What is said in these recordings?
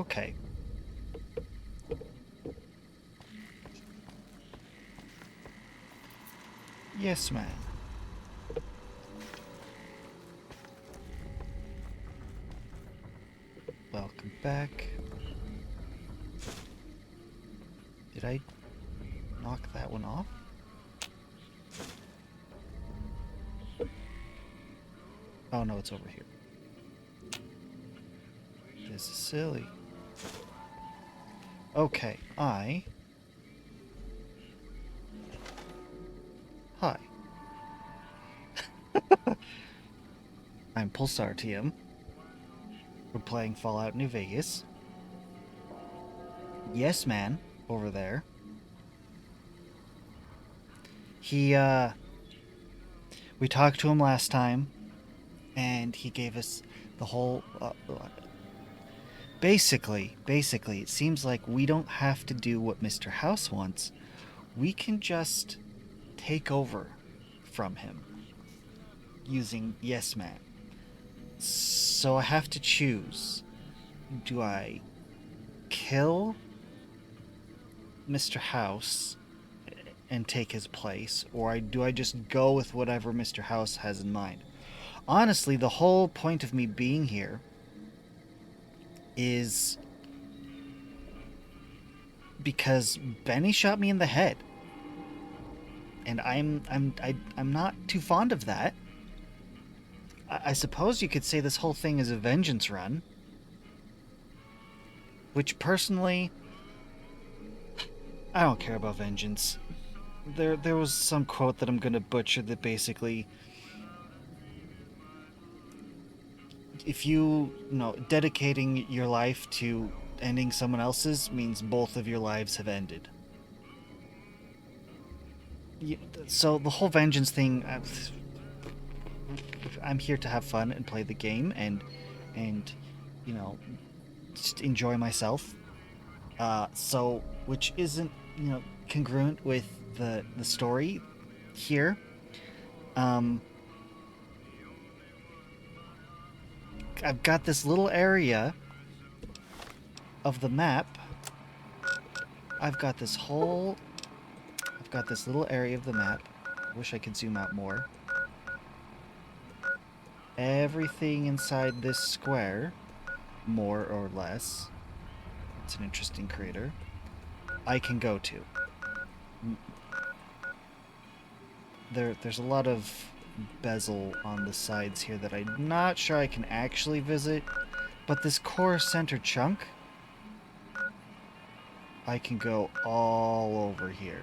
Okay. Yes, man. Welcome back. Did I knock that one off? Oh no, it's over here. This is silly. Okay, Hi. I'm Pulsar TM. We're playing Fallout New Vegas. Yes, man, over there. He, we talked to him last time, and he gave us the whole, basically, it seems like we don't have to do what Mr. House wants. We can just take over from him using Yes Man. So I have to choose. Do I kill Mr. House and take his place, or do I just go with whatever Mr. House has in mind? Honestly, the whole point of me being here is because Benny shot me in the head, and I'm not too fond of that. I suppose you could say this whole thing is a vengeance run, which personally, I don't care about vengeance. There was some quote that I'm gonna butcher that basically, if you dedicating your life to ending someone else's means both of your lives have ended. So the whole vengeance thing, I'm here to have fun and play the game and you know just enjoy myself. So which isn't congruent with the story here. Um, I've got this little area of the map. I've got this little area of the map. I wish I could zoom out more. Everything inside this square, more or less, it's an interesting crater, I can go to. There's a lot of bezel on the sides here that I'm not sure I can actually visit, but this core center chunk, I can go all over here.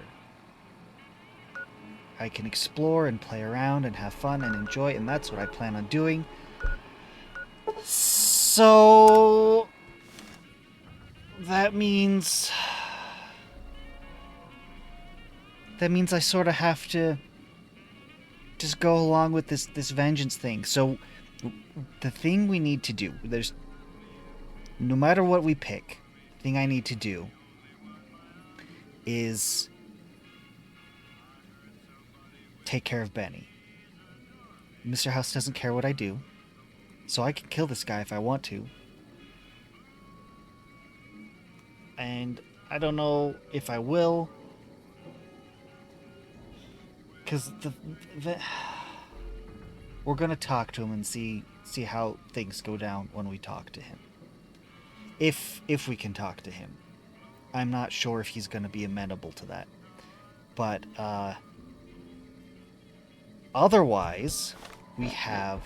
I can explore and play around and have fun and enjoy, and that's what I plan on doing. So that means I sort of have to just go along with this vengeance thing. So the thing we need to do, there's no matter what we pick, the thing I need to do is take care of Benny. Mr. House doesn't care what I do, so I can kill this guy if I want to. And I don't know if I will, because we're gonna talk to him and see how things go down when we talk to him. If we can talk to him, I'm not sure if he's gonna be amenable to that. But otherwise, we have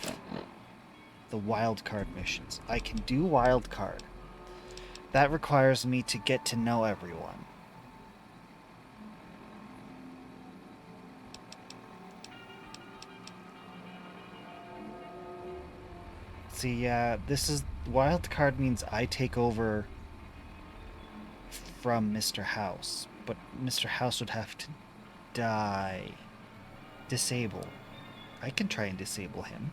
the wildcard missions. I can do wildcard. That requires me to get to know everyone. See, this is wildcard means I take over from Mr. House, but Mr. House would have to die. Disable. I can try and disable him.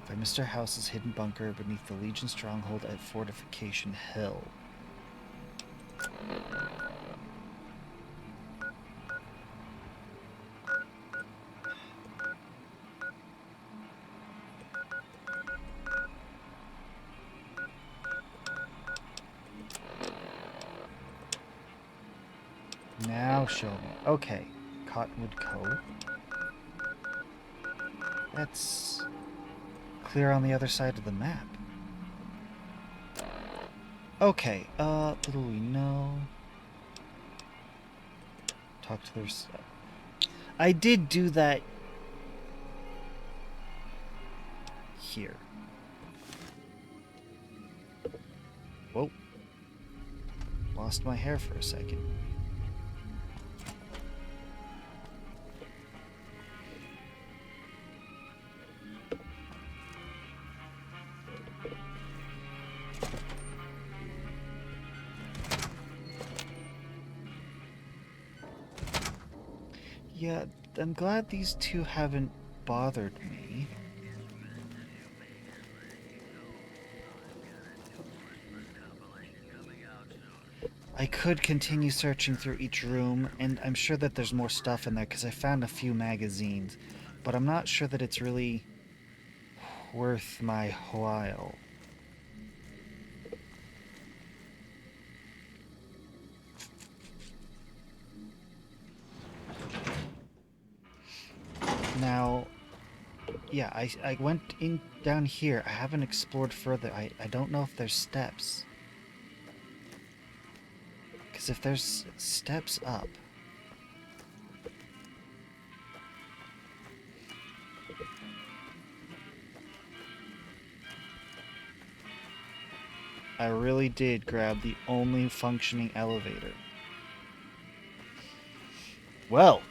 Find Mr. House's hidden bunker beneath the Legion stronghold at Fortification Hill. Now show me. Okay. Cottonwood Cove. That's clear on the other side of the map. Okay, little we know. Talk to their... I did do that here. Whoa. Lost my hair for a second. Yeah, I'm glad these two haven't bothered me. I could continue searching through each room, and I'm sure that there's more stuff in there because I found a few magazines, but I'm not sure that it's really worth my while. Now, yeah, I went in down here. I haven't explored further. I don't know if there's steps. Because if there's steps up... I really did grab the only functioning elevator. Well.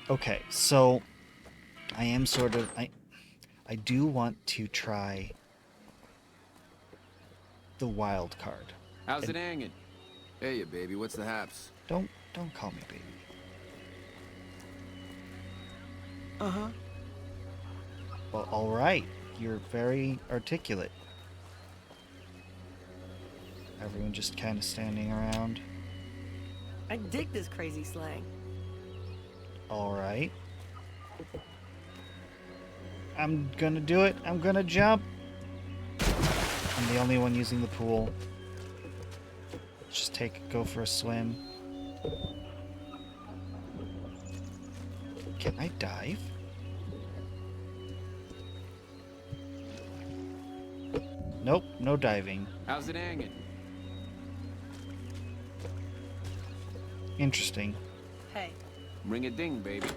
Okay, so I am sort of... I do want to try the wild card. How's it hanging? Hey, you baby, what's the haps? Don't call me baby. Uh-huh. Well, all right. You're very articulate. Everyone just kind of standing around. I dig this crazy slang. All right. I'm gonna do it. I'm gonna jump. I'm the only one using the pool. Just go for a swim. Can I dive? Nope, no diving. How's it hanging? Interesting. Hey, Ring a ding, baby.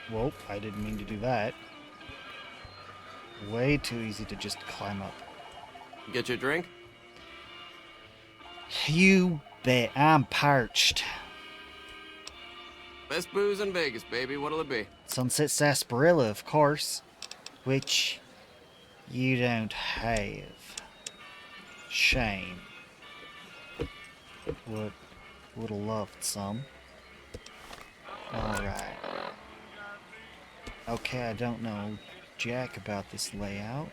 Whoa, I didn't mean to do that. Way too easy to just climb up. Get your drink? You bet. I'm parched. Best booze in Vegas, baby. What'll it be? Sunset Sarsaparilla, of course. Which you don't have. Shame. Would've loved some. Alright. Okay, I don't know jack about this layout.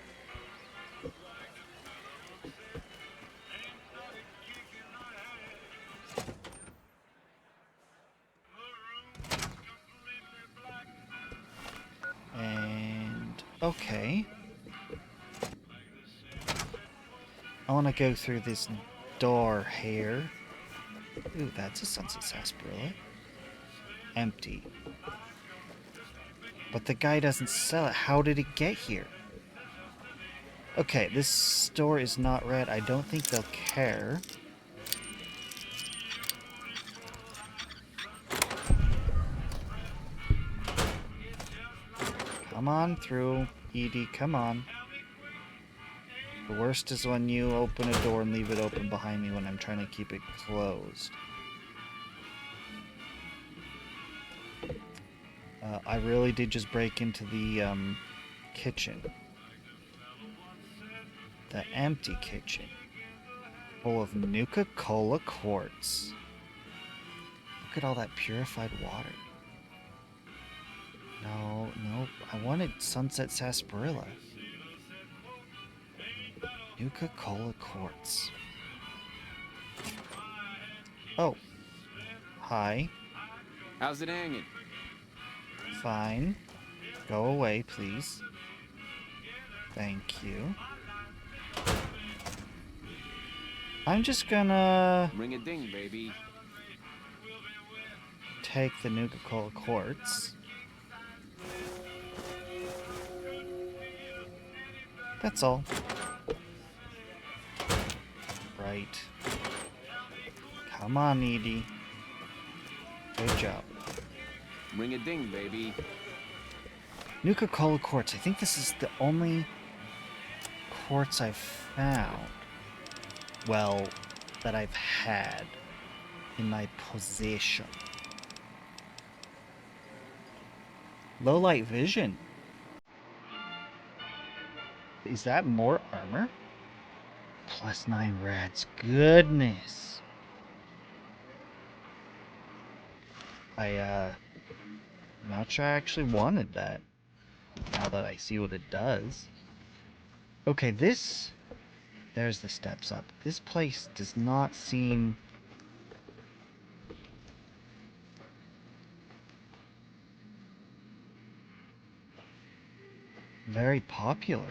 And... okay. I want to go through this door here. Ooh, that's a Sunset Sarsaparilla. Empty. But the guy doesn't sell it. How did it get here? Okay, this store is not red. I don't think they'll care. Come on through, Edie. Come on. The worst is when you open a door and leave it open behind me when I'm trying to keep it closed. I really did just break into the kitchen. The empty kitchen. Full of Nuka-Cola quartz. Look at all that purified water. No, nope. I wanted Sunset Sarsaparilla. Nuka-Cola quartz. Oh. Hi. How's it hanging? Fine. Go away, please. Thank you. I'm just gonna Ring a ding, baby. take the Nuka-Cola quartz. That's all. Right. Come on, Edie. Good job. Ring a ding, baby. Nuka-Cola quartz. I think this is the only quartz I've found. Well, that I've had in my possession. Low light vision. Is that more armor? +9 rats. Goodness. I'm not sure I actually wanted that. Now that I see what it does. Okay, this... There's the steps up. This place does not seem... very popular.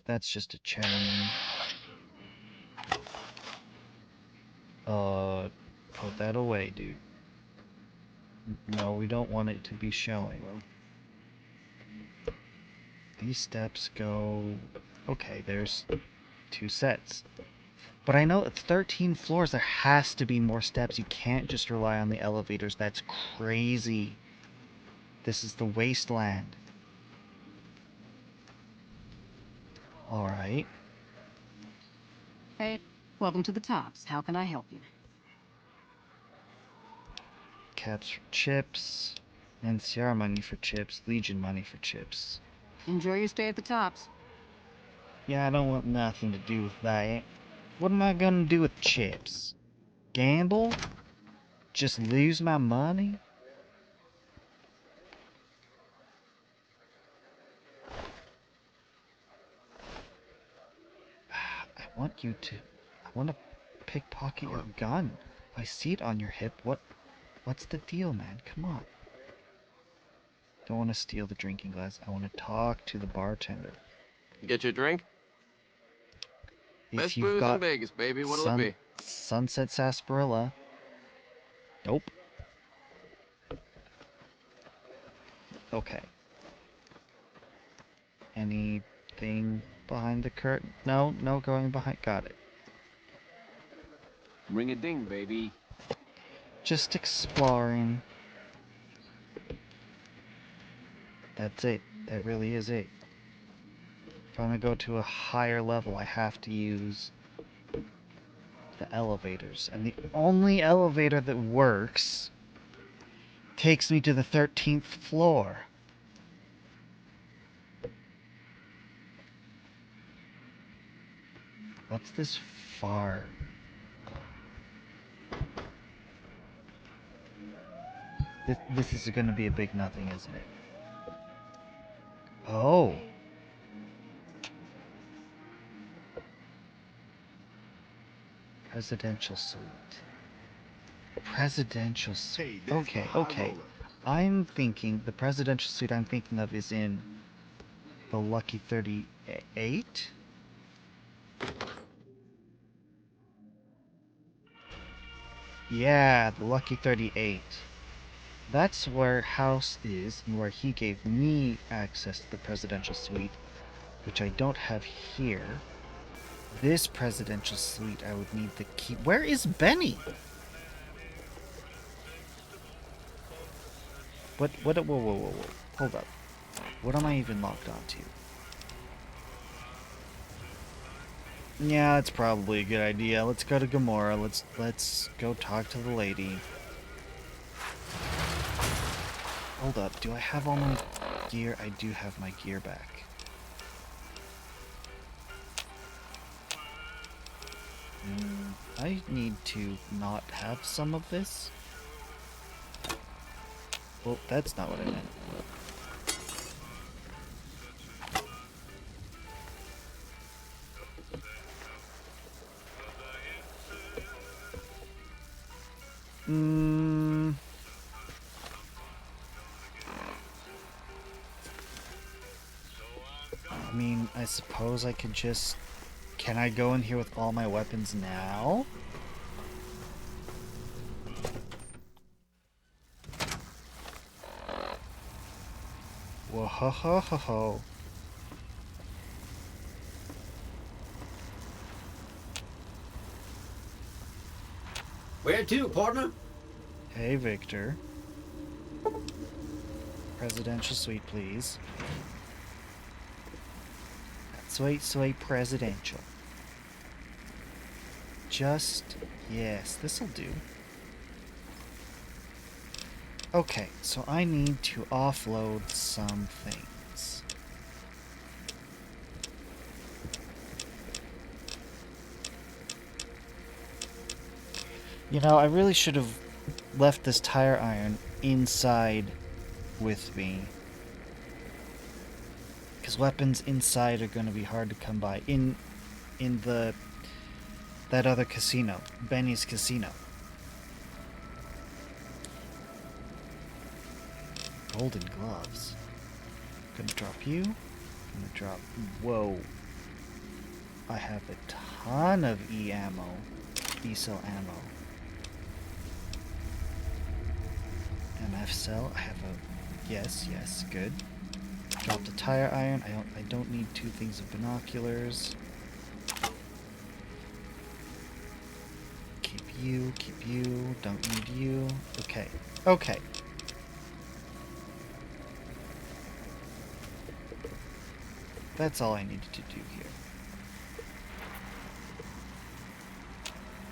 That's just a chain. Put that away, dude. No, we don't want it to be showing. These steps go... Okay, there's 2 sets. But I know it's 13 floors. There has to be more steps. You can't just rely on the elevators. That's crazy. This is the wasteland. Alright. Hey, welcome to the Tops. How can I help you? Caps for chips. NCR money for chips. Legion money for chips. Enjoy your stay at the Tops. Yeah, I don't want nothing to do with that. What am I gonna do with chips? Gamble? Just lose my money? I want you to... I want to pickpocket your gun. I see it on your hip. What's the deal, man? Come on. Don't want to steal the drinking glass. I want to talk to the bartender. Get your drink? If Best you've booze got in Vegas, baby. What'll it be? Sunset Sarsaparilla. Nope. Okay. Anything behind the curtain? No, no going behind. Got it. Ring a ding, baby. Just exploring. That's it. That really is it. If I'm gonna go to a higher level, I have to use the elevators. And the only elevator that works takes me to the 13th floor. What's this far? This is gonna be a big nothing, isn't it? Oh. Presidential suite. Presidential suite. Okay, okay. I'm thinking the presidential suite I'm thinking of is in the Lucky 38. Yeah, the Lucky 38. That's where House is, and where he gave me access to the presidential suite, which I don't have here. This presidential suite, I would need the key. Where is Benny? What, whoa. Hold up. What am I even locked onto? Yeah, that's probably a good idea. Let's go to Gamora. Let's go talk to the lady. Hold up, do I have all my gear? I do have my gear back. I need to not have some of this. Well, that's not what I meant. Mm. I mean, I suppose I could just... Can I go in here with all my weapons now? Whoa ho ho ho ho. Where to, partner? Hey, Victor. Presidential suite, please. Sweet, sweet presidential. Just... Yes, this'll do. Okay, so I need to offload some things. You know, I really should have left this tire iron inside with me. Because weapons inside are going to be hard to come by. In that other casino, Benny's Casino. Golden gloves. Gonna drop you. Gonna drop... Whoa. I have a ton of E-ammo. E-cell ammo. MF cell. I have a... Yes, yes, good. Drop the tire iron. I don't need 2 things of binoculars. Keep you. Don't need you. Okay. Okay. That's all I needed to do here.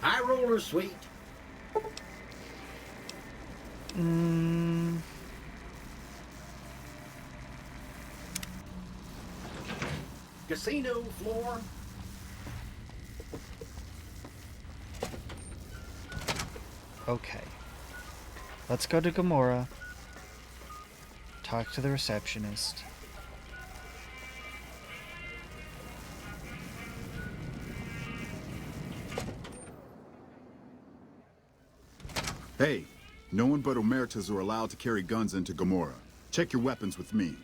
High roller, sweet. Casino floor. Okay. Let's go to Gamora. Talk to the receptionist. Hey, no one but Omertas are allowed to carry guns into Gamora. Check your weapons with me.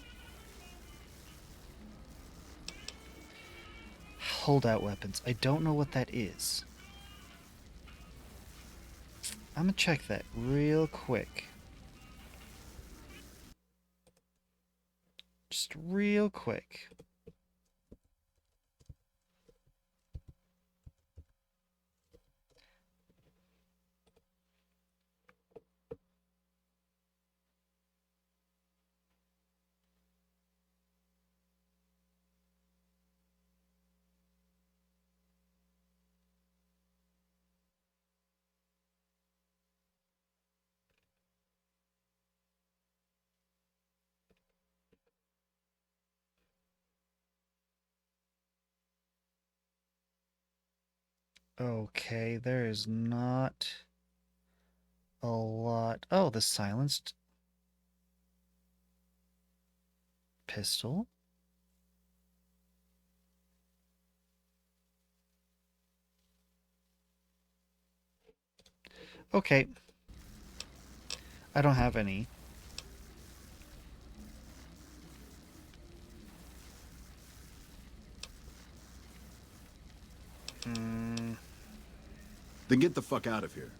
Holdout weapons. I don't know what that is. I'm gonna check that real quick. Just real quick. Okay, there is not a lot. Oh, the silenced pistol. Okay. I don't have any. Then get the fuck out of here.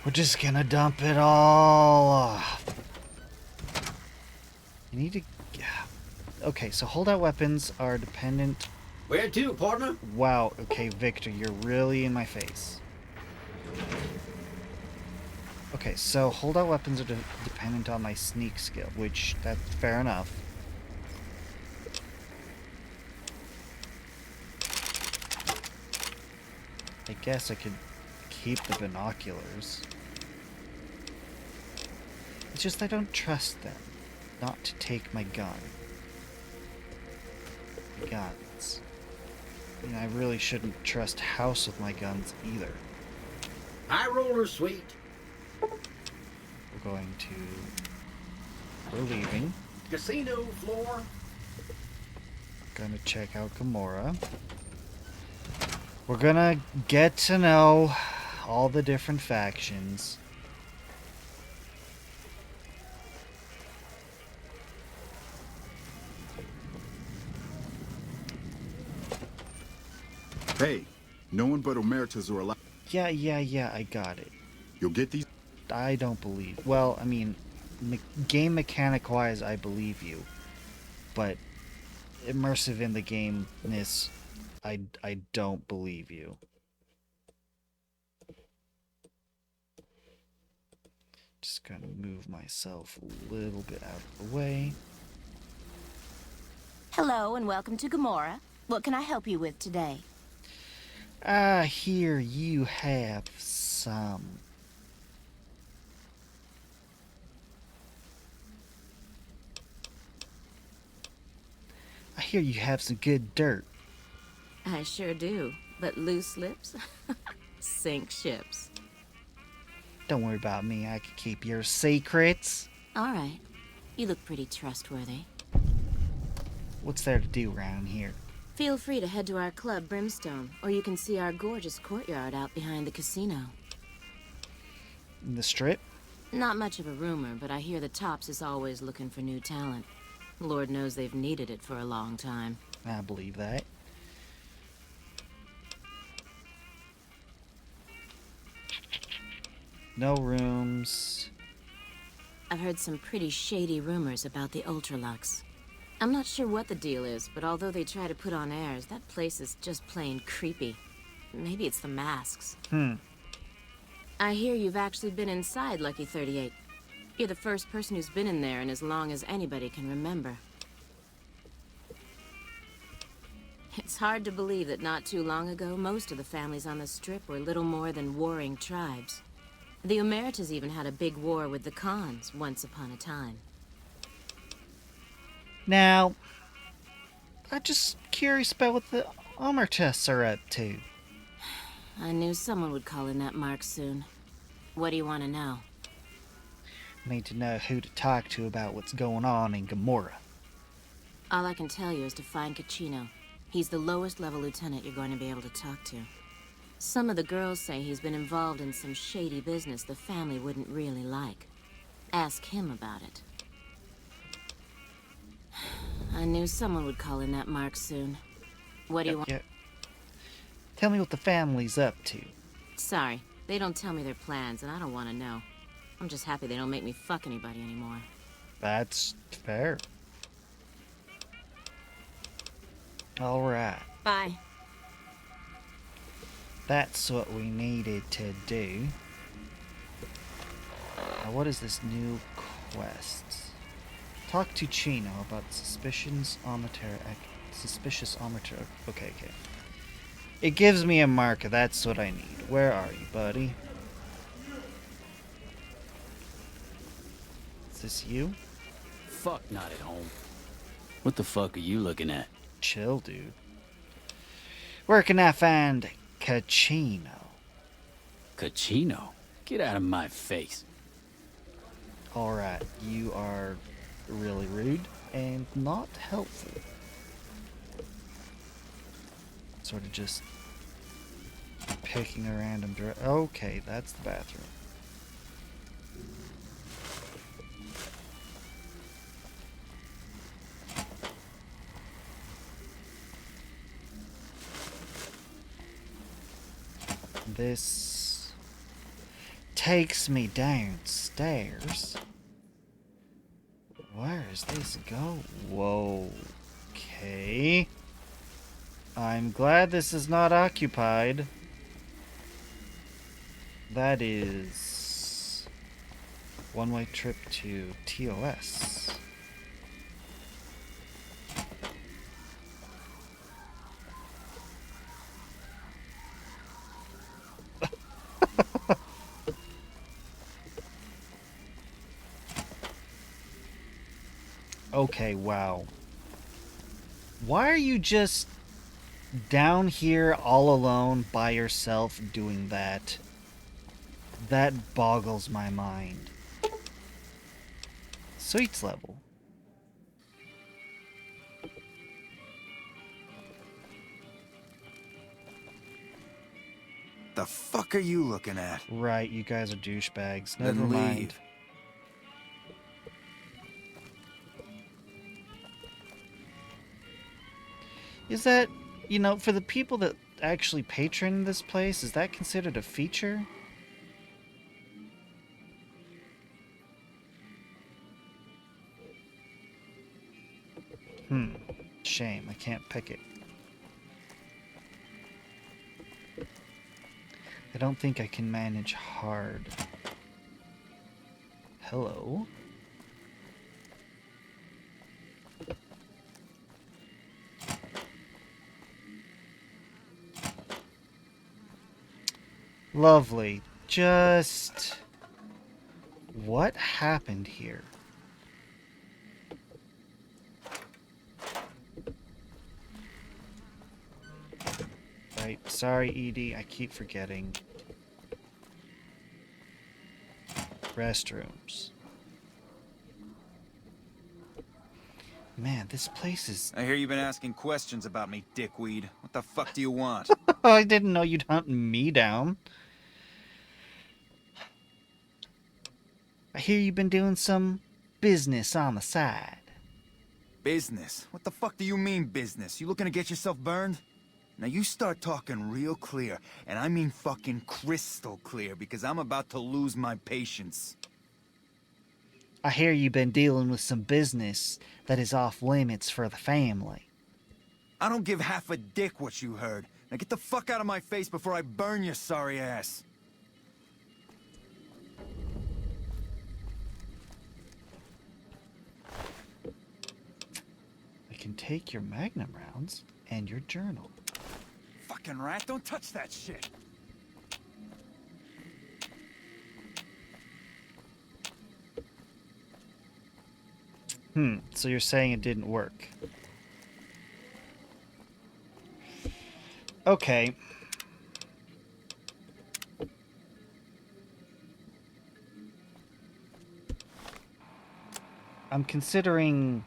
We're just gonna dump it all off. You need to... Okay, so holdout weapons are dependent... Where to, partner? Wow, okay, Victor, you're really in my face. Okay, so holdout weapons are dependent on my sneak skill, which, that's fair enough. I guess I could keep the binoculars. It's just I don't trust them not to take my gun. My guns. I mean, I really shouldn't trust House with my guns either. High roller suite. We're going to... We're leaving. Casino floor. Gonna check out Gamora. We're gonna get to know all the different factions. Hey, no one but Omertas are allowed. Yeah, I got it. You'll get these. I don't believe. Well, I mean, game mechanic wise, I believe you, but immersive in the gameness, I don't believe you. Just gonna move myself a little bit out of the way. Hello and welcome to Gamora. What can I help you with today? Here you have some. I hear you have some good dirt. I sure do, but loose lips sink ships. Don't worry about me, I can keep your secrets. All right, you look pretty trustworthy. What's there to do around here? Feel free to head to our club, Brimstone, or you can see our gorgeous courtyard out behind the casino. In the strip? Not much of a rumor, but I hear the Tops is always looking for new talent. Lord knows they've needed it for a long time. I believe that. No rooms. I've heard some pretty shady rumors about the Ultralux. I'm not sure what the deal is, but although they try to put on airs, that place is just plain creepy. Maybe it's the masks. I hear you've actually been inside Lucky 38. You're the first person who's been in there in as long as anybody can remember. It's hard to believe that not too long ago, most of the families on the Strip were little more than warring tribes. The Omertas even had a big war with the Khans once upon a time. Now, I'm just curious about what the Omertas are up to. I knew someone would call in that mark soon. What do you want to know? Need to know who to talk to about what's going on in Gamora. All I can tell you is to find Caccino. He's the lowest level lieutenant you're going to be able to talk to. Some of the girls say he's been involved in some shady business the family wouldn't really like. Ask him about it. I knew someone would call in that mark soon. What do you want? Yeah. Tell me what the family's up to. Sorry, they don't tell me their plans, and I don't want to know. I'm just happy they don't make me fuck anybody anymore. That's fair. Alright. Bye. That's what we needed to do. Now, what is this new quest? Talk to Chino about suspicious Omerta. Okay. It gives me a marker. That's what I need. Where are you, buddy? Is this you? Fuck, not at home. What the fuck are you looking at? Chill, dude. Where can I find Caccino? Caccino? Get out of my face. Alright, you are really rude and not helpful. Sort of just picking a random Okay, that's the bathroom. This takes me downstairs. Where does this go? Whoa. Okay. I'm glad this is not occupied. That is one-way trip to TOS. Okay, wow. Why are you just down here all alone by yourself doing that? That boggles my mind. Sweets level. The fuck are you looking at? Right, you guys are douchebags. Then Never mind. leave. Is that, you know, for the people that actually patron this place, is that considered a feature? Shame, I can't pick it. I don't think I can manage hard. Hello? Lovely. Just... what happened here? Right. Sorry, Edie. I keep forgetting. Restrooms. Man, this place is... I hear you've been asking questions about me, dickweed. What the fuck do you want? I didn't know you'd hunt me down. I hear you've been doing some business on the side. Business? What the fuck do you mean business? You looking to get yourself burned? Now you start talking real clear, and I mean fucking crystal clear, because I'm about to lose my patience. I hear you've been dealing with some business that is off limits for the family. I don't give half a dick what you heard. Now get the fuck out of my face before I burn your sorry ass. I can take your Magnum rounds and your journal. Fucking rat, don't touch that shit. So you're saying it didn't work. Okay. I'm considering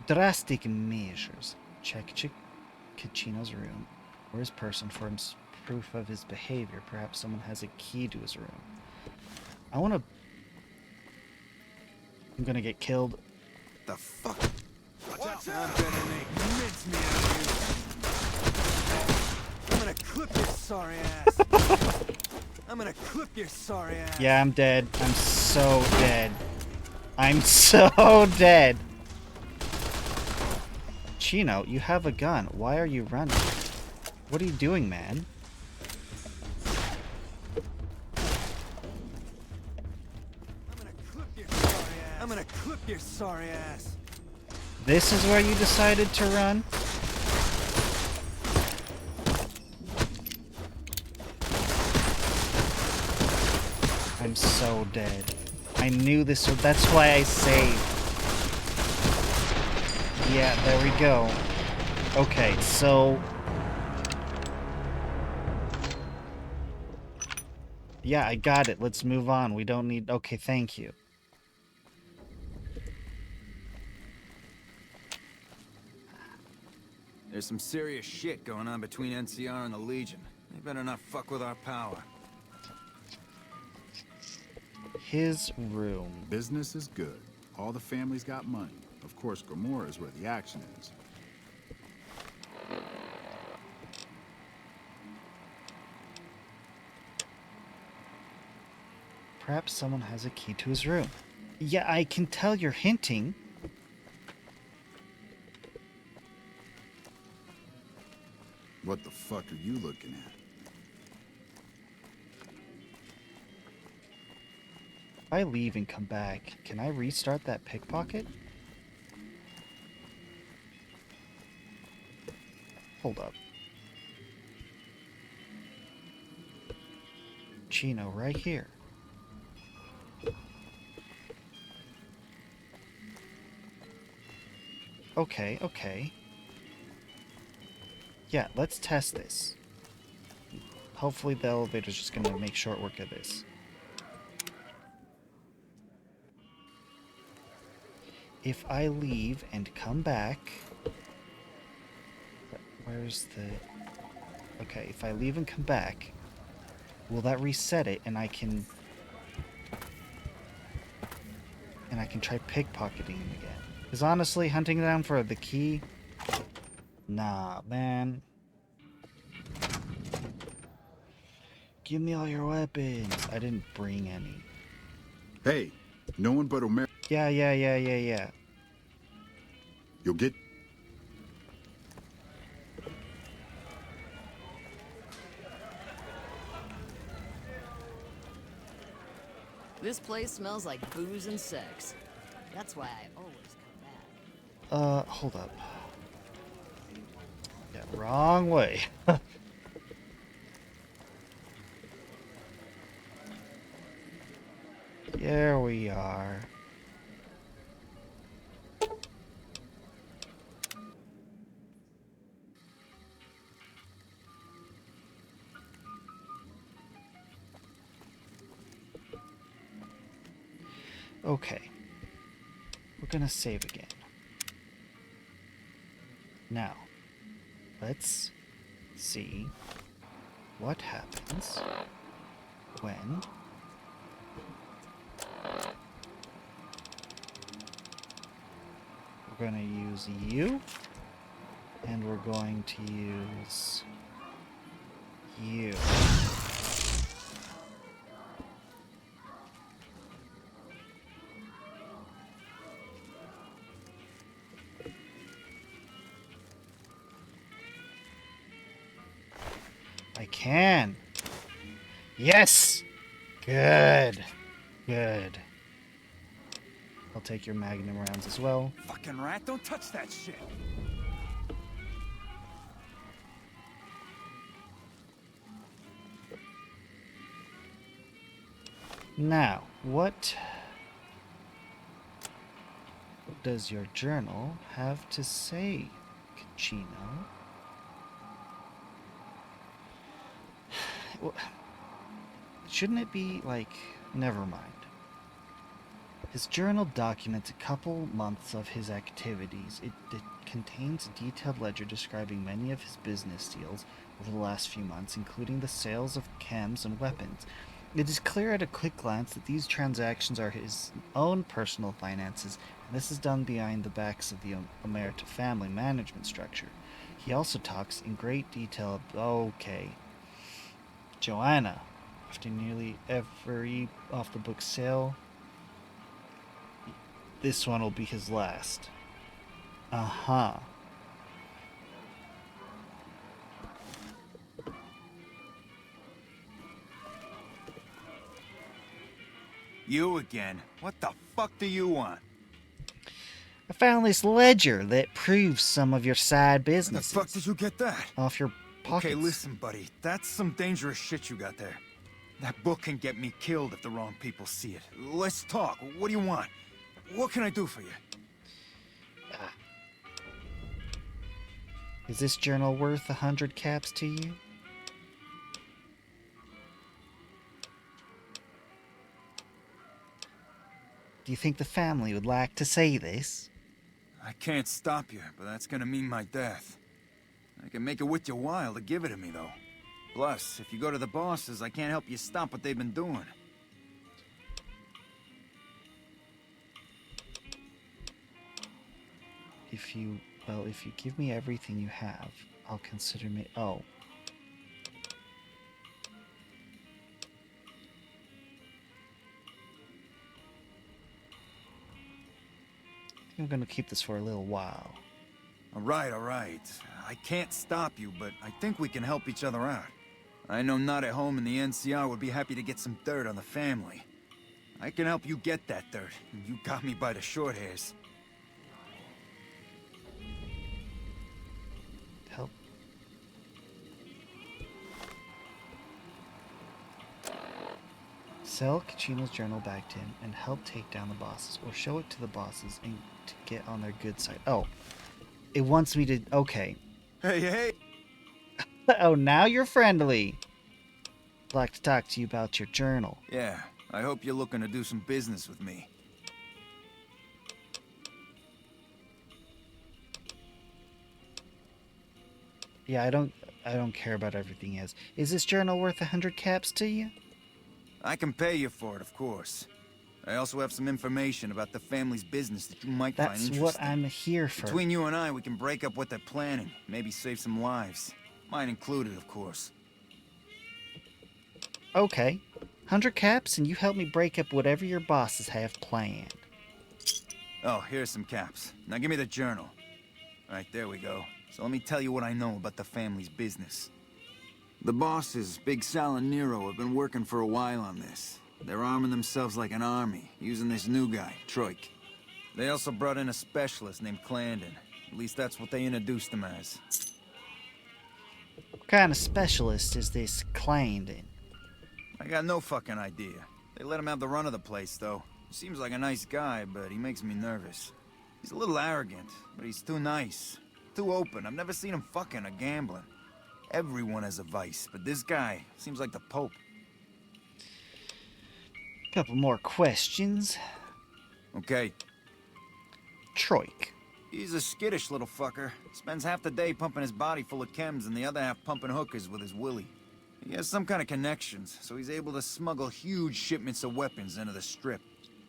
drastic measures. Check Kachino's room or his person for proof of his behavior. Perhaps someone has a key to his room. I want to... I'm gonna get killed. The fuck? Watch out! I'm gonna make mincemeat of you. I'm gonna clip your sorry ass. I'm gonna clip your sorry ass. Yeah, I'm dead. I'm so dead. I'm so dead. Chino, you have a gun. Why are you running? What are you doing, man? I'm gonna clip your sorry ass. This is where you decided to run? I'm so dead. I knew this would... That's why I saved. Yeah, there we go. Okay, so... yeah, I got it. Let's move on. We don't need... okay, thank you. There's some serious shit going on between NCR and the Legion. They better not fuck with our power. His room. Business is good. All the families got money. Of course, Gomorrah is where the action is. Perhaps someone has a key to his room. Yeah, I can tell you're hinting. What the fuck are you looking at? If I leave and come back, can I restart that pickpocket? Hold up. Chino, right here. Okay, okay. Yeah, let's test this. Hopefully the elevator's just gonna make short work of this. if I leave and come back... Where's the... Okay, if I leave and come back, will that reset it and I can... And I can try pickpocketing him again? Because honestly, hunting down for the key... Nah, man. Give me all your weapons. I didn't bring any. Hey, no one but Omer. Yeah. You'll get... This place smells like booze and sex. That's why I always come back. Hold up. Yeah, wrong way. Here we are. Okay. We're gonna save again. Now, let's see what happens when we're going to use you, and we're going to use you. I can. Yes! Good. Good. I'll take your magnum rounds as well. Fucking rat, don't touch that shit. Now, what does your journal have to say, Kachino? Well, shouldn't it be like, never mind. His journal documents a couple months of his activities. It contains a detailed ledger describing many of his business deals over the last few months, including the sales of chems and weapons. It is clear at a quick glance that these transactions are his own personal finances, and this is done behind the backs of the Omerta family management structure. He also talks in great detail. Okay. Joanna, after nearly every off-the-book sale, this one will be his last. Uh-huh. You again? What the fuck do you want? I found this ledger that proves some of your side Where the businesses. fuck did you get that? Off your pockets. Okay, listen, buddy. That's some dangerous shit you got there. That book can get me killed if the wrong people see it. Let's talk. What do you want? What can I do for you? Is this journal worth 100 caps to you? Do you think the family would like to see this? I can't stop you, but that's gonna mean my death. I can make it worth your while to give it to me, though. Plus, if you go to the bosses, I can't help you stop what they've been doing. If you give me everything you have, I'll consider me... Oh. I think I'm gonna keep this for a little while. All right. I can't stop you, but I think we can help each other out. I know Not at Home and the NCR would be happy to get some dirt on the family. I can help you get that dirt, and you got me by the short hairs. Help. Sell Kachino's journal back to him and help take down the bosses, or show it to the bosses and to get on their good side. Oh, it wants me to... Okay. Hey! Oh, now you're friendly. I'd like to talk to you about your journal. Yeah, I hope you're looking to do some business with me. Yeah, I don't care about everything else. Is this journal worth 100 caps to you? I can pay you for it, of course. I also have some information about the family's business that you might find That's interesting. what I'm here for. Between you and I, we can break up what they're planning. Maybe save some lives. Mine included, of course. Okay. 100 caps and you help me break up whatever your bosses have planned. Oh, here's some caps. Now give me the journal. Alright, there we go. So let me tell you what I know about the family's business. The bosses, Big Sal and Nero, have been working for a while on this. They're arming themselves like an army, using this new guy, Troik. They also brought in a specialist named Clandon. At least that's what they introduced him as. What kind of specialist is this Clandon? I got no fucking idea. They let him have the run of the place, though. He seems like a nice guy, but he makes me nervous. He's a little arrogant, but he's too nice. Too open. I've never seen him fucking or gambling. Everyone has a vice, but this guy seems like the Pope. Couple more questions. Okay. Troik. He's a skittish little fucker. Spends half the day pumping his body full of chems and the other half pumping hookers with his willy. He has some kind of connections, so he's able to smuggle huge shipments of weapons into the Strip.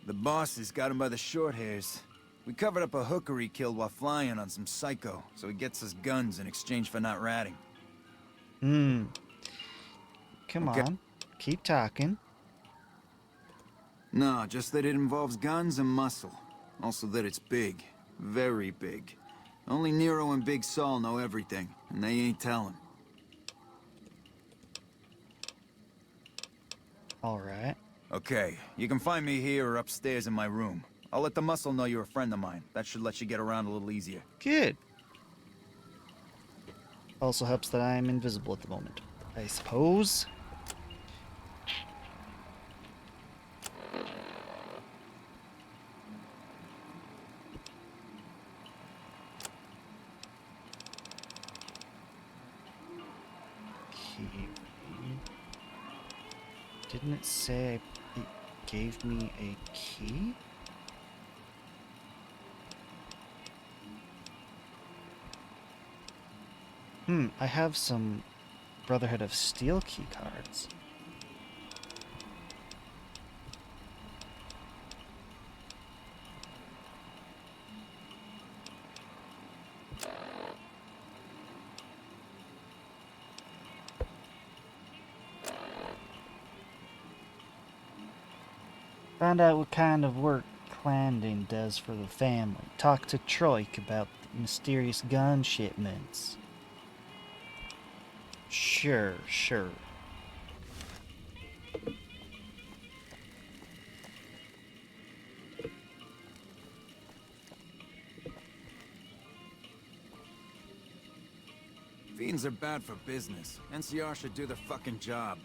The bosses got him by the short hairs. We covered up a hooker he killed while flying on some psycho, so he gets us guns in exchange for not ratting. Come Okay. on. Keep talking. No, just that it involves guns and muscle. Also that it's big. Very big. Only Nero and Big Saul know everything, and they ain't telling. Alright. Okay, you can find me here or upstairs in my room. I'll let the muscle know you're a friend of mine. That should let you get around a little easier. Good. Also helps that I'm invisible at the moment, I suppose. Key. Didn't it say it gave me a key? I have some Brotherhood of Steel key cards. Find out what kind of work Clandon does for the family. Talk to Troik about the mysterious gun shipments. Sure. Fiends are bad for business. NCR should do their fucking job.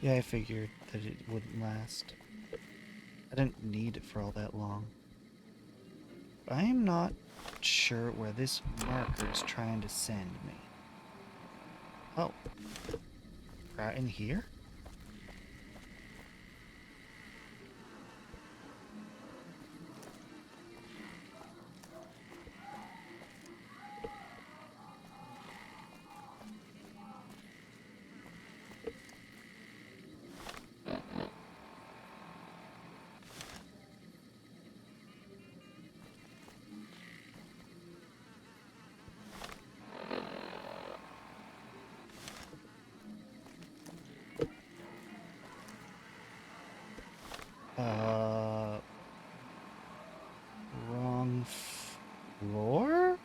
Yeah, I figured that it wouldn't last. I didn't need it for all that long. I am not sure where this marker is trying to send me. Oh. Right in here? Wrong floor?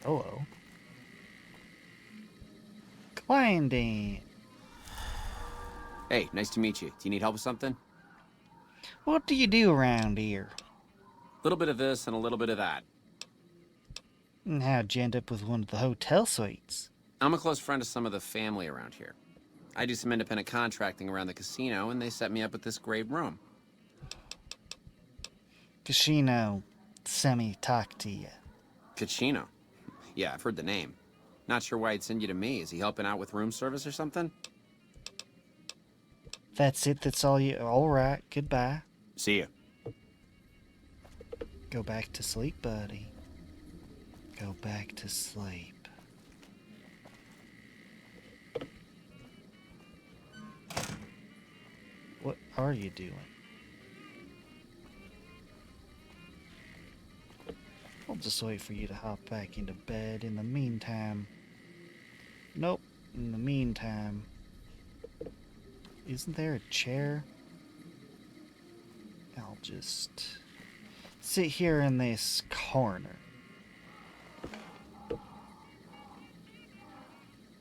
Hello. Clandon. Hey, nice to meet you. Do you need help with something? What do you do around here? A little bit of this and a little bit of that. And how'd you end up with one of the hotel suites? I'm a close friend of some of the family around here. I do some independent contracting around the casino, and they set me up with this great room. Casino, semi talk to you. Cachino. Yeah, I've heard the name. Not sure why he'd send you to me. Is he helping out with room service or something? That's it, that's all you. Alright, goodbye. See you. Go back to sleep, buddy. Go back to sleep. What are you doing? I'll just wait for you to hop back into bed in the meantime. Nope, in the meantime. Isn't there a chair? I'll just sit here in this corner.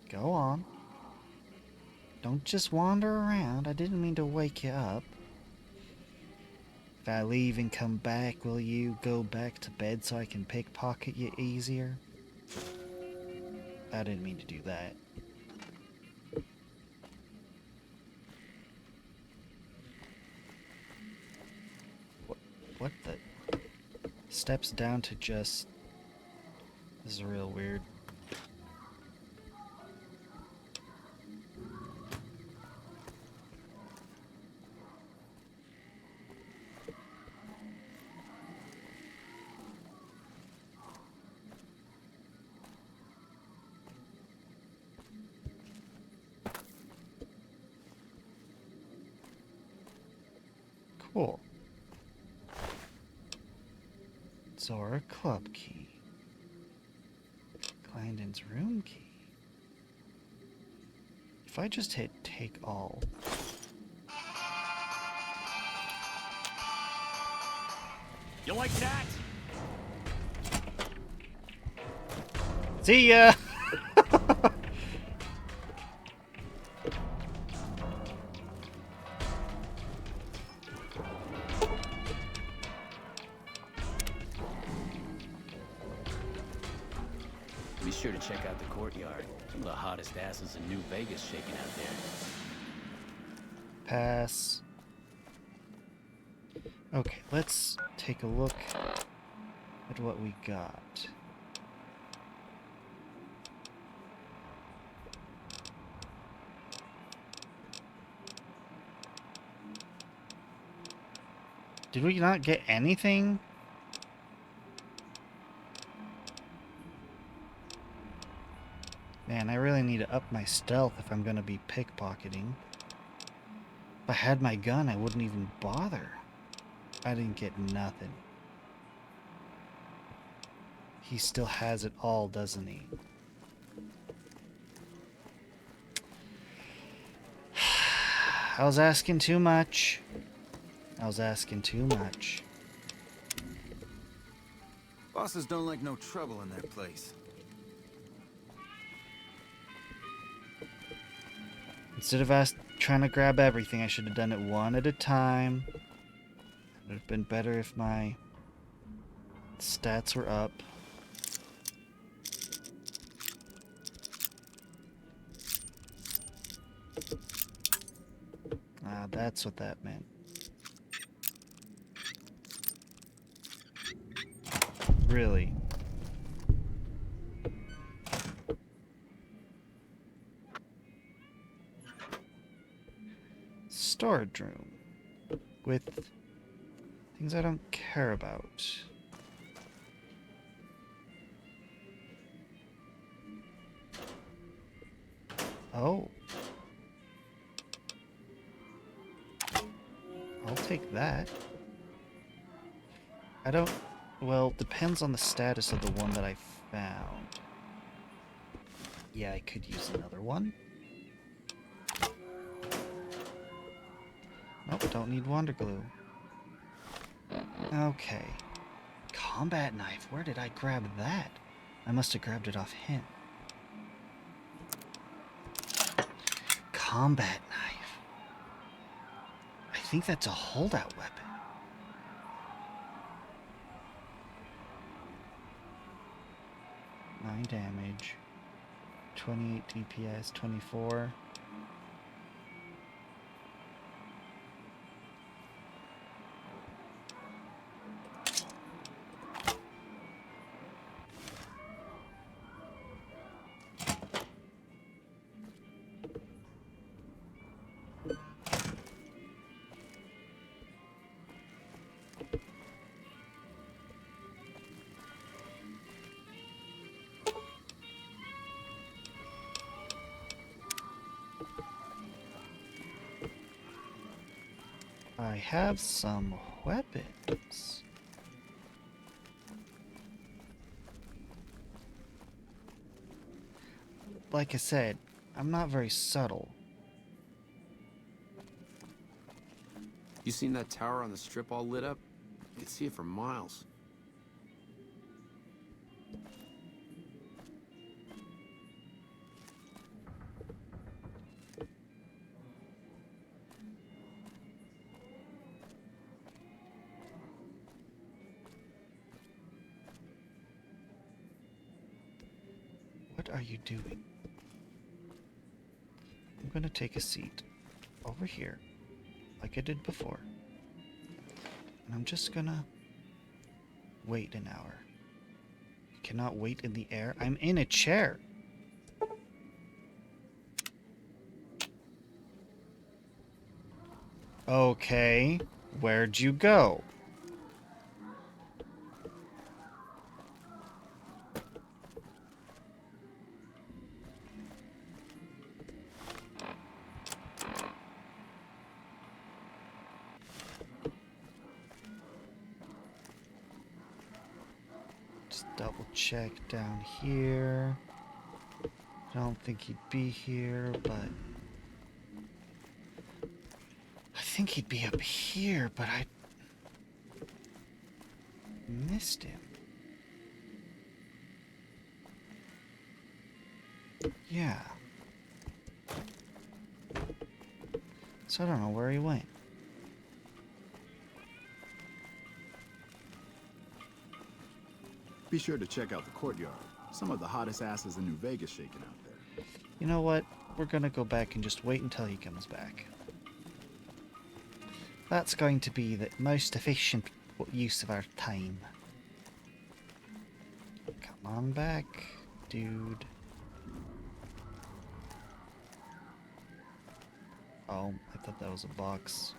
Go on. Don't just wander around. I didn't mean to wake you up. If I leave and come back, will you go back to bed so I can pickpocket you easier? I didn't mean to do that. What the? Steps down to just... This is real weird. Cool. Zora club key. Clarendon's room key. If I just hit take all. You like that? See ya! Be sure to check out the courtyard. Some of the hottest asses in New Vegas shaking out there. Pass. Okay, let's take a look at what we got. Did we not get anything? Man, I really need to up my stealth if I'm gonna be pickpocketing. If I had my gun, I wouldn't even bother. I didn't get nothing. He still has it all, doesn't he? I was asking too much. I was asking too much. Bosses don't like no trouble in their place. Instead of trying to grab everything, I should have done it one at a time. It would have been better if my stats were up. Ah, that's what that meant. Really? Storage room with things I don't care about. Oh. I'll take that. I don't... Well, depends on the status of the one that I found. Yeah, I could use another one. Nope, don't need Wonder Glue. Okay. Combat knife. Where did I grab that? I must have grabbed it off him. Combat knife. I think that's a holdout weapon. 9 damage. 28 DPS. 24. I have some weapons. Like I said, I'm not very subtle. You seen that tower on the strip all lit up? You could see it for miles. What are you doing? I'm gonna take a seat over here, like I did before. And I'm just gonna wait an hour. You cannot wait in the air. I'm in a chair. Okay, where'd you go? Just double check down here. Don't think he'd be here, but I think he'd be up here, but I missed him. Yeah. So I don't know where he went. Be sure to check out the courtyard. Some of the hottest asses in New Vegas shaking out there. You know what? We're gonna go back and just wait until he comes back. That's going to be the most efficient use of our time. Come on back, dude. Oh, I thought that was a box.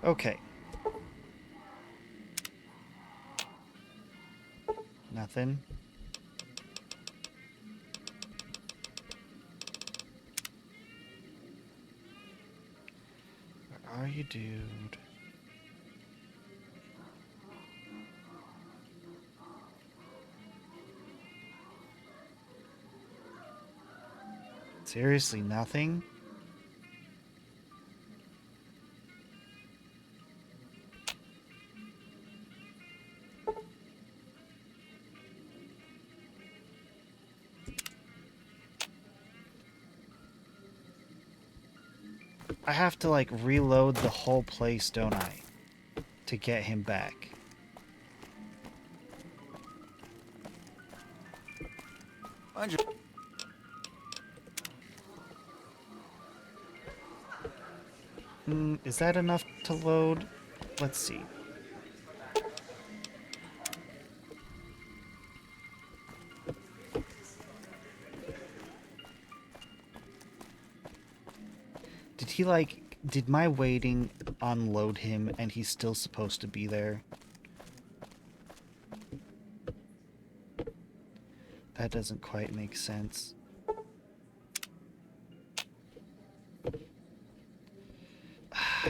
Okay. Nothing. Where are you, dude? Seriously, nothing? I have to, like, reload the whole place, don't I? To get him back. Is that enough to load? Let's see. Did he, like, did my waiting unload him and he's still supposed to be there? That doesn't quite make sense.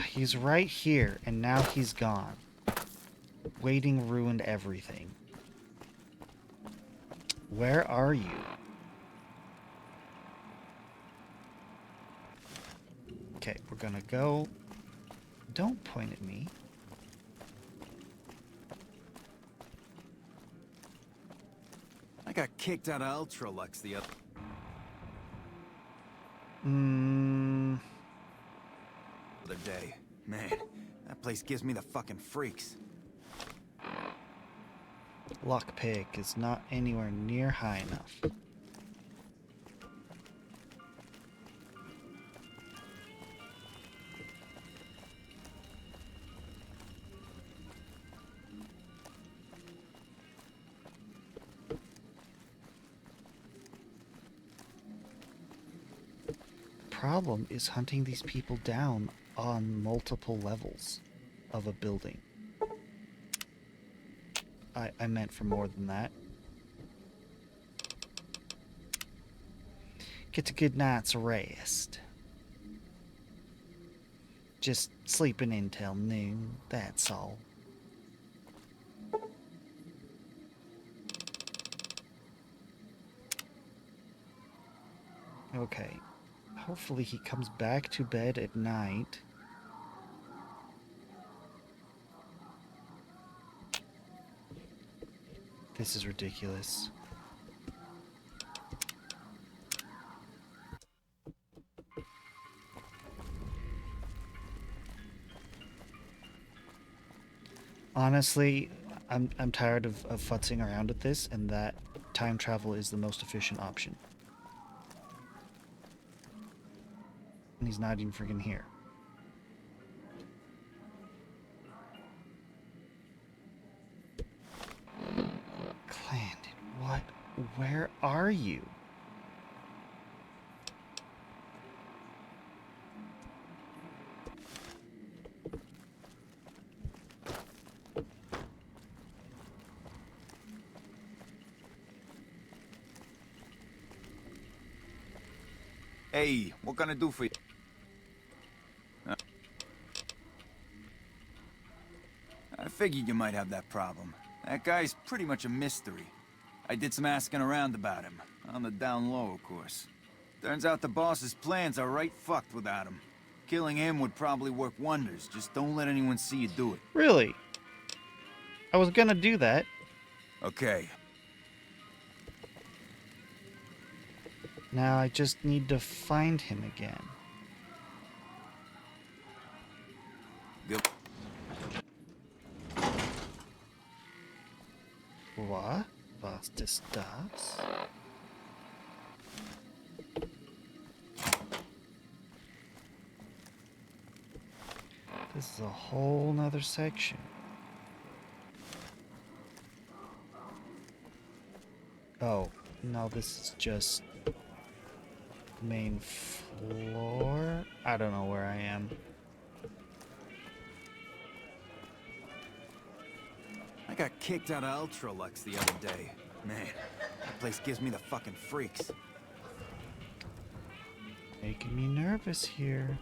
He's right here, and now he's gone. Waiting ruined everything. Where are you? Okay, we're gonna go. Don't point at me. I got kicked out of Ultralux the other... other day. Man, that place gives me the fucking freaks. Lockpick is not anywhere near high enough. Problem is hunting these people down on multiple levels of a building. I meant for more than that. Gets a good night's rest. Just sleeping in till noon, that's all. Okay. Hopefully he comes back to bed at night. This is ridiculous. Honestly, I'm tired of futzing around with this, and that time travel is the most efficient option. And he's not even freaking here. Clandon, what? Where are you? Hey, what can I do for you? I figured you might have that problem. That guy's pretty much a mystery. I did some asking around about him. On the down low, of course. Turns out the boss's plans are right fucked without him. Killing him would probably work wonders. Just don't let anyone see you do it. Really? I was gonna do that. Okay. Now I just need to find him again. Yep. What? Was das das? This is a whole nother section. Oh, no, this is just main floor? I don't know where I am. I got kicked out of Ultralux the other day. Man, that place gives me the fucking freaks. Making me nervous here.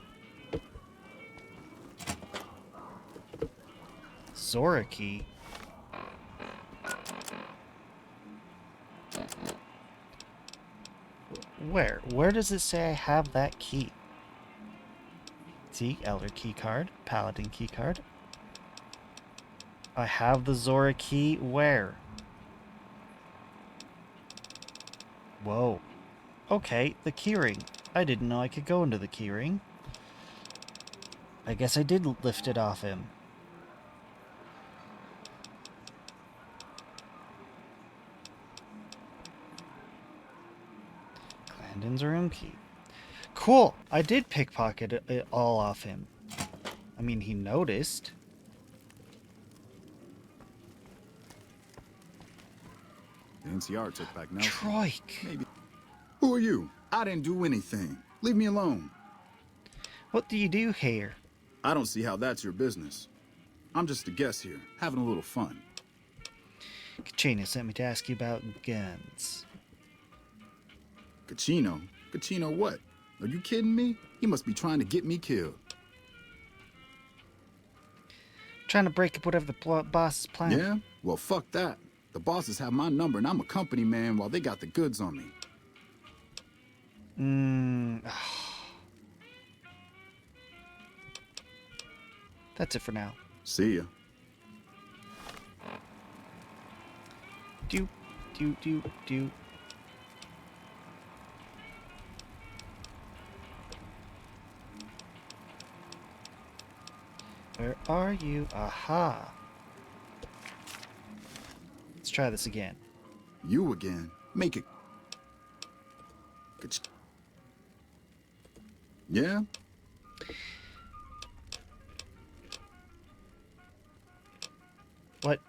Zora key. Where? Where does it say I have that key? See, Elder key card, Paladin key card. I have the Zora key. Where? Whoa. Okay, the keyring. I didn't know I could go into the keyring. I guess I did lift it off him. Clandon's room key. Cool! I did pickpocket it all off him. I mean, he noticed. The NCR took back Nelson. Troik! Maybe. Who are you? I didn't do anything. Leave me alone. What do you do here? I don't see how that's your business. I'm just a guest here, having a little fun. Kachina sent me to ask you about guns. Kachino? Kachino what? Are you kidding me? He must be trying to get me killed. Trying to break up whatever the boss is planning. Yeah? Well, fuck that. The bosses have my number and I'm a company man while they got the goods on me. That's it for now. See ya. Do. Where are you? Aha. Let's try this again. You again. Make it. Yeah? What?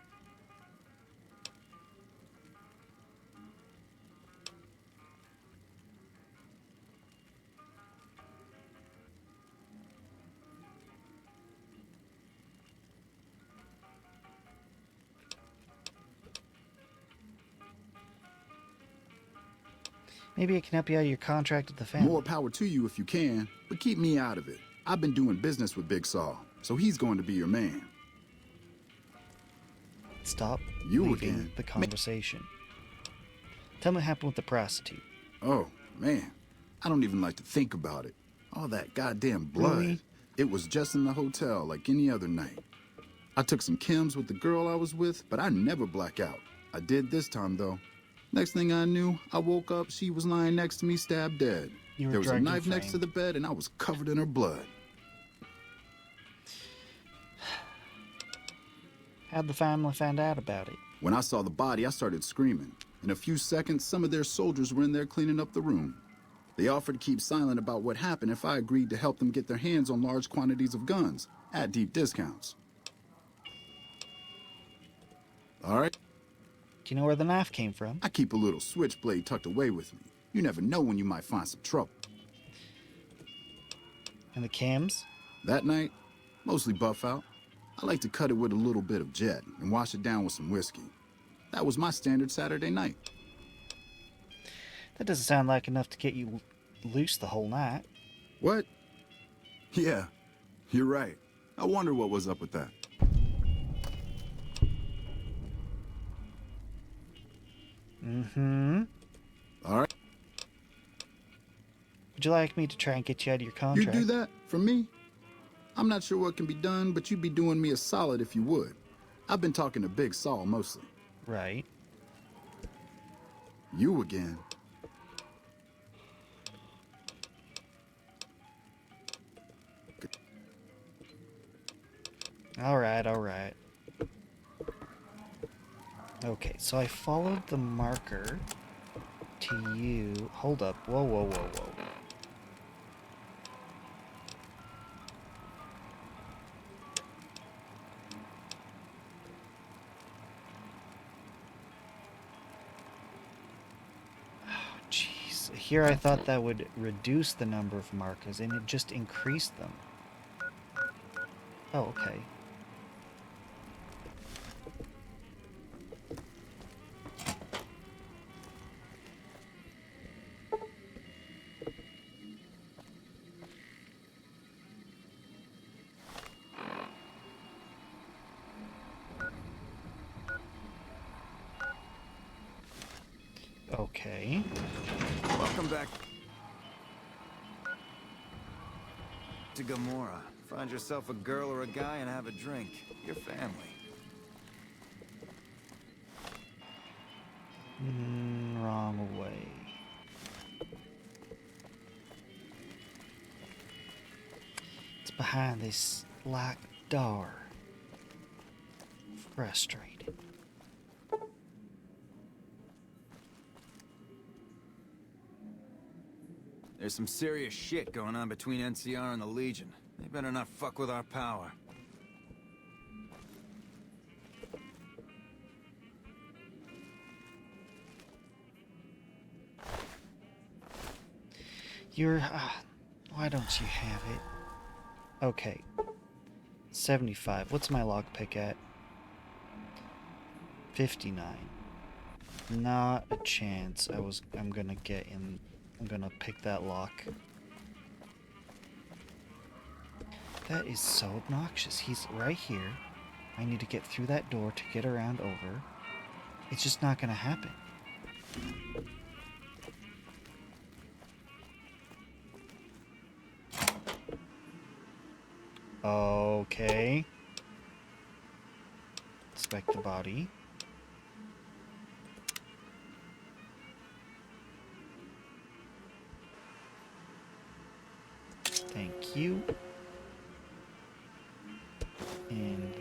Maybe I can help you out of your contract with the family. More power to you if you can, but keep me out of it. I've been doing business with Big Saul, so he's going to be your man. Stop You leaving again. the conversation. Tell me what happened with the prostitute. Oh, man. I don't even like to think about it. All that goddamn blood. Really? It was just in the hotel like any other night. I took some chems with the girl I was with, but I never black out. I did this time, though. Next thing I knew, I woke up, she was lying next to me, stabbed dead. You were There was a drugged and knife next to framed. the bed, and I was covered in her blood. How'd the family find out about it? When I saw the body, I started screaming. In a few seconds, some of their soldiers were in there cleaning up the room. They offered to keep silent about what happened if I agreed to help them get their hands on large quantities of guns, at deep discounts. All right? Do you know where the knife came from? I keep a little switchblade tucked away with me. You never know when you might find some trouble. And the cams? That night, mostly buff out. I like to cut it with a little bit of jet and wash it down with some whiskey. That was my standard Saturday night. That doesn't sound like enough to get you loose the whole night. What? Yeah, you're right. I wonder what was up with that. Mm-hmm. All right. Would you like me to try and get you out of your You contract? do that for me? I'm not sure what can be done, but you'd be doing me a solid if you would. I've been talking to Big Saul mostly. Right. You again. Alright, alright. Okay, so I followed the marker to you. Hold up. Whoa, whoa, whoa, whoa. Jeez. Here I thought that would reduce the number of markers, and it just increased them. Oh, okay. Okay. Welcome back to Gamora. Find yourself a girl or a guy and have a drink. Your family. Wrong way. It's behind this locked door. Frustrated. There's some serious shit going on between NCR and the Legion. They better not fuck with our power. You're... why don't you have it? Okay. 75. What's my lockpick at? 59. Not a chance. I'm gonna get in... I'm gonna pick that lock. That is so obnoxious. He's right here. I need to get through that door to get around over. It's just not gonna happen. Okay. Inspect the body. Thank you. And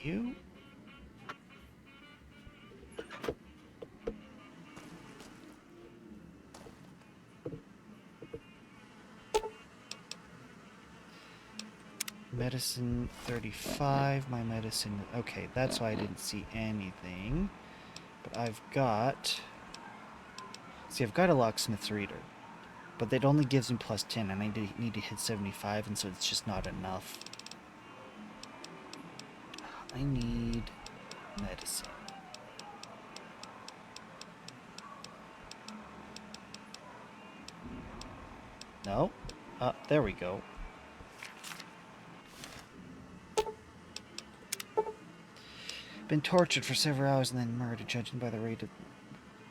you. Medicine 35, my medicine... Okay, that's why I didn't see anything. But I've got... See, I've got a locksmith's reader. But that only gives me plus 10, and I need to hit 75, and so it's just not enough. I need medicine. No? There we go. Been tortured for several hours and then murdered, judging by the rate of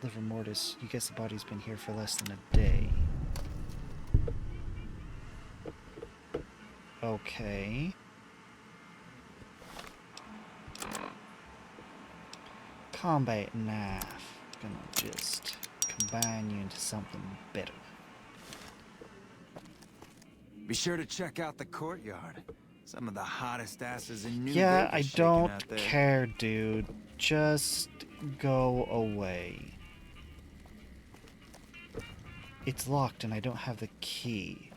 livor mortis. You guess the body's been here for less than a day. Okay. Combat knife. Gonna just combine you into something better. Be sure to check out the courtyard. Some of the hottest asses in New Yeah, Vegas I shaking don't out there. care, dude. Just go away. It's locked and I don't have the key.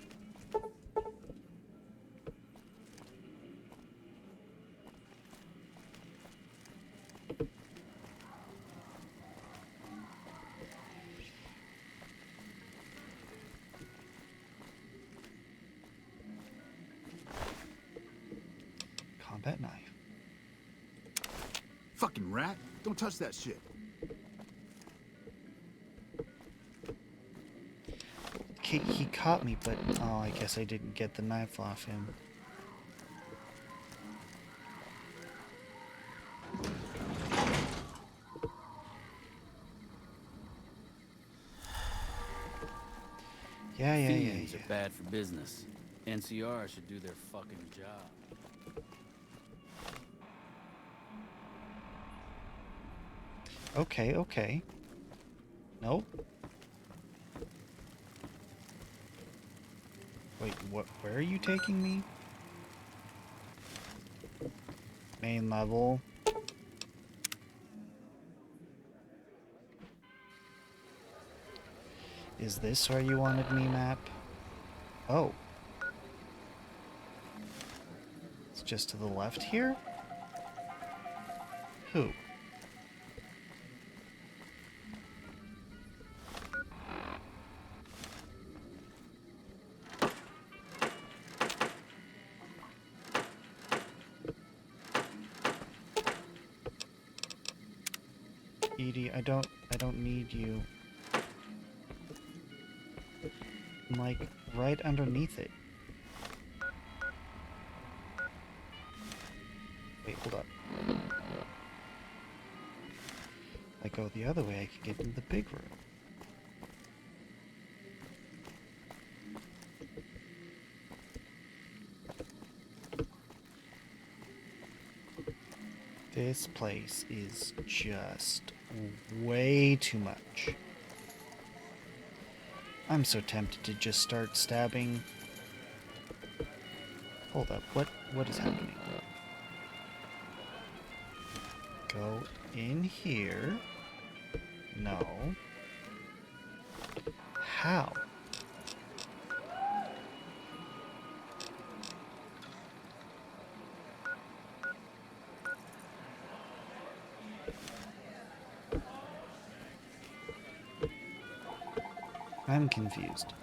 Combat knife. Fucking rat. Don't touch that shit. Okay, he caught me, but oh, I guess I didn't get the knife off him. Yeah. Fiends are bad for business. NCR should do their fucking job. Okay. Nope. Wait, what? Where are you taking me? Main level. Is this where you wanted me, map? Oh. It's just to the left here? Who? Edie, I don't need you. I'm like right underneath it. Wait, hold up. If I go the other way, I can get into the big room. This place is just way too much. I'm so tempted to just start stabbing. Hold up, what is happening? Go in here. No. How? I'm confused.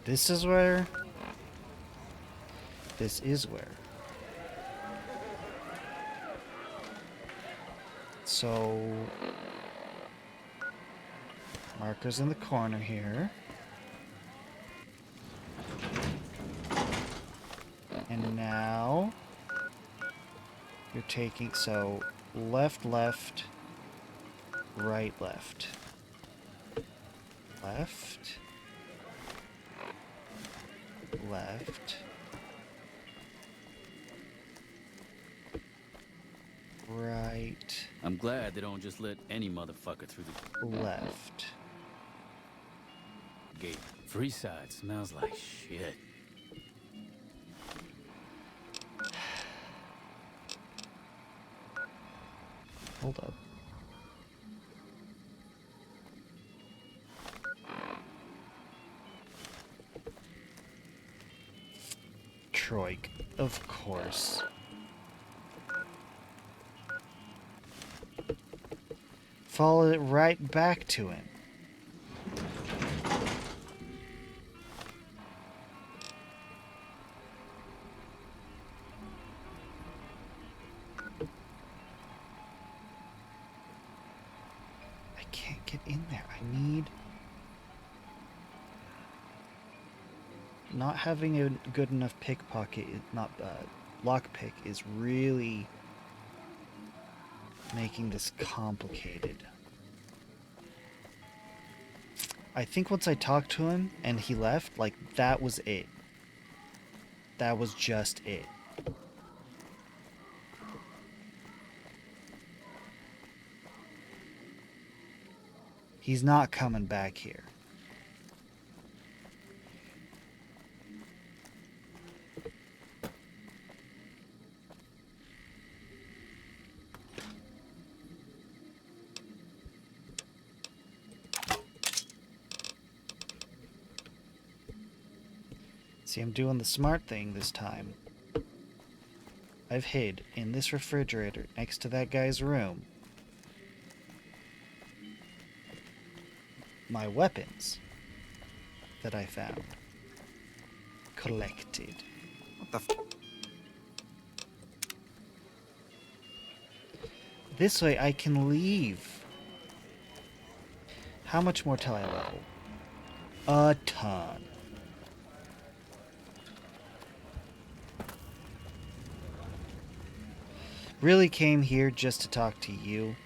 This is where? This is where. So... markers in the corner here. And now... you're taking... so... left, left, right, left. Left. Left. Right. I'm glad they don't just let any motherfucker through the Left. gate. Freeside smells like shit. Hold up. Troik, of course. Follow it right back to him. I can't. Get in there. I need... Not having a good enough pickpocket, not lockpick, is really making this complicated. I think once I talked to him and he left, like, that was it. That was just it. He's not coming back here. See, I'm doing the smart thing this time. I've hid in this refrigerator next to that guy's room my weapons that I found. Collected. What the f? This way I can leave. How much more till I level? A ton. Really came here just to talk to you.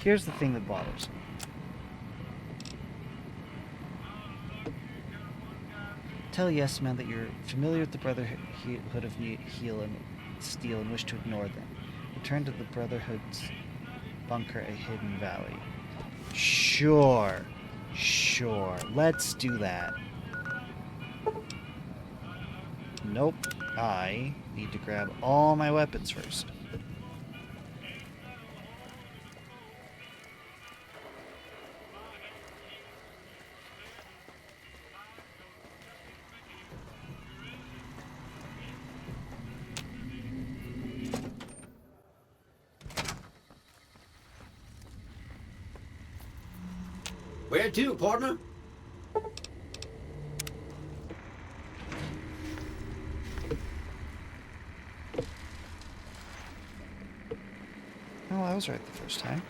Here's the thing that bothers me. Tell Yes Man that you're familiar with the Brotherhood of Heel and Steel and wish to ignore them. Return to the Brotherhood's bunker at Hidden Valley. Sure. Sure. Let's do that. Nope. I need to grab all my weapons first. Where to, partner? Oh, I was right the first time.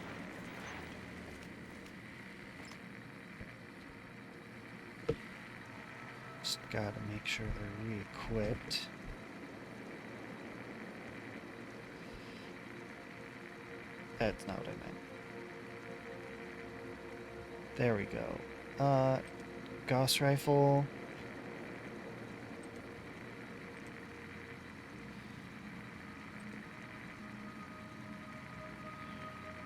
Just gotta make sure they're re-equipped. That's not what I meant. There we go. Gauss rifle.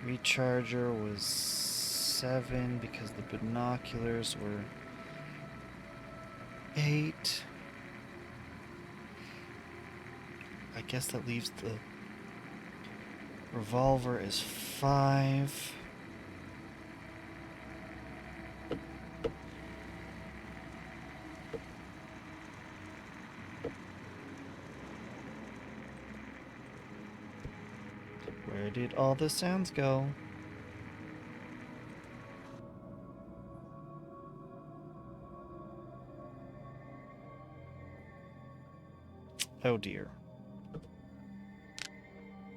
Recharger was 7 because the binoculars were 8. I guess that leaves the revolver is 5. Where did all the sounds go? Oh dear.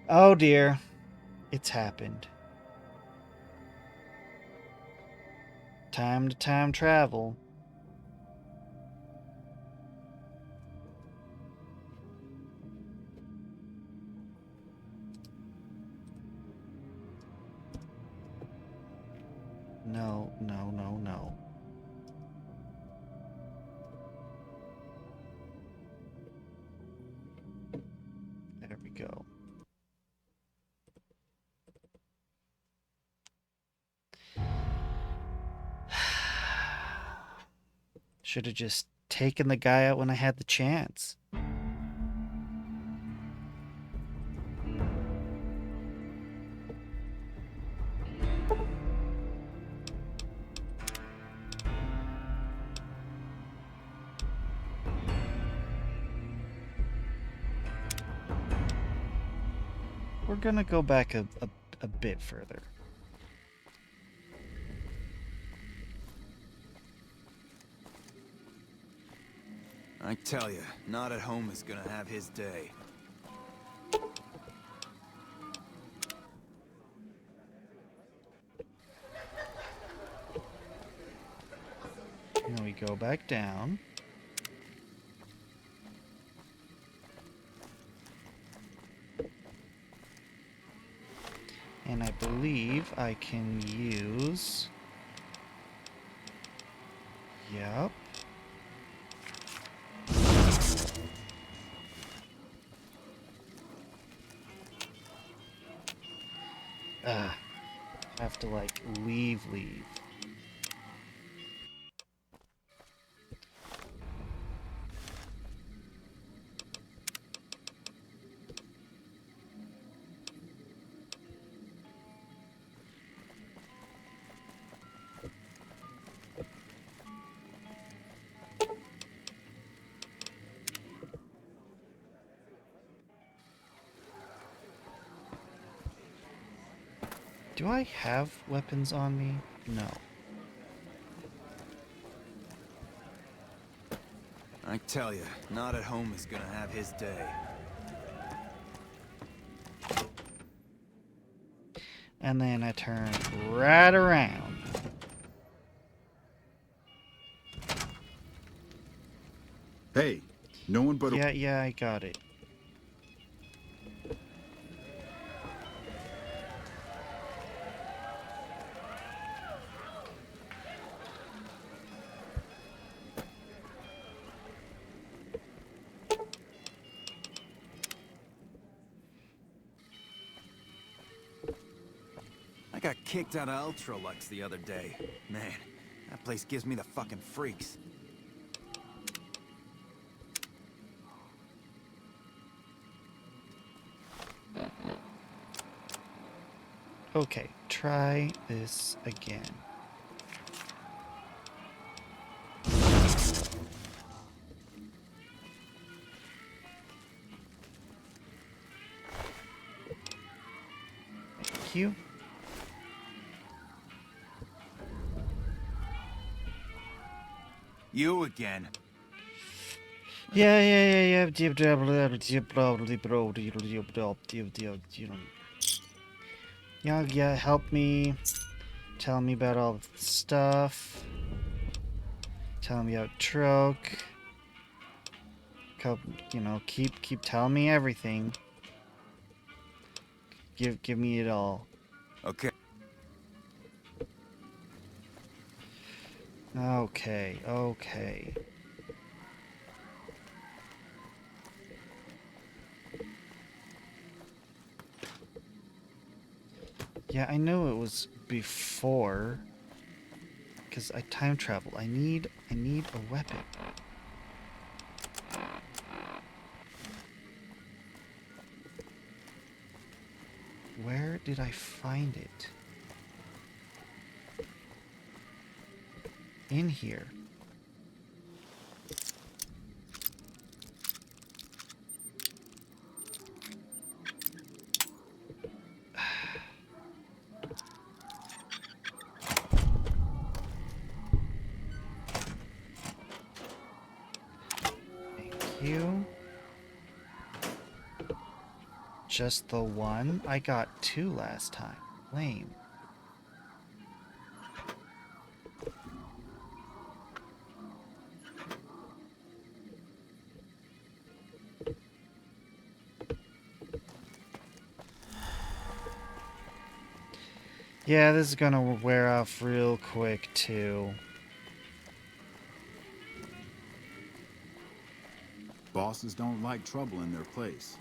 Oh dear. It's happened. Time to time travel. No, no, no, no. There we go. Should have just taken the guy out when I had the chance. We're gonna go back a bit further. I tell you, Not at Home is gonna have his day. we go back down. And I believe I can use... Yep. Have to, like, leave. Do I have weapons on me? No. I tell you, not at home is gonna have his day. And then I turn right around. Hey, no one but Yeah, I got it. I got kicked out of Ultralux the other day. Man, that place gives me the fucking freaks. Okay, try this again. Thank you. You again. Yeah. Yeah, help me. Tell me about all the stuff. Tell me about Troke. Keep telling me everything. Give me it all. Okay. Okay. Yeah, I know it was before, because I time traveled. I need a weapon. Where did I find it? In here. You? Just the one? I got 2 last time. Lame. Yeah, this is gonna wear off real quick, too. Bosses don't like trouble in their place.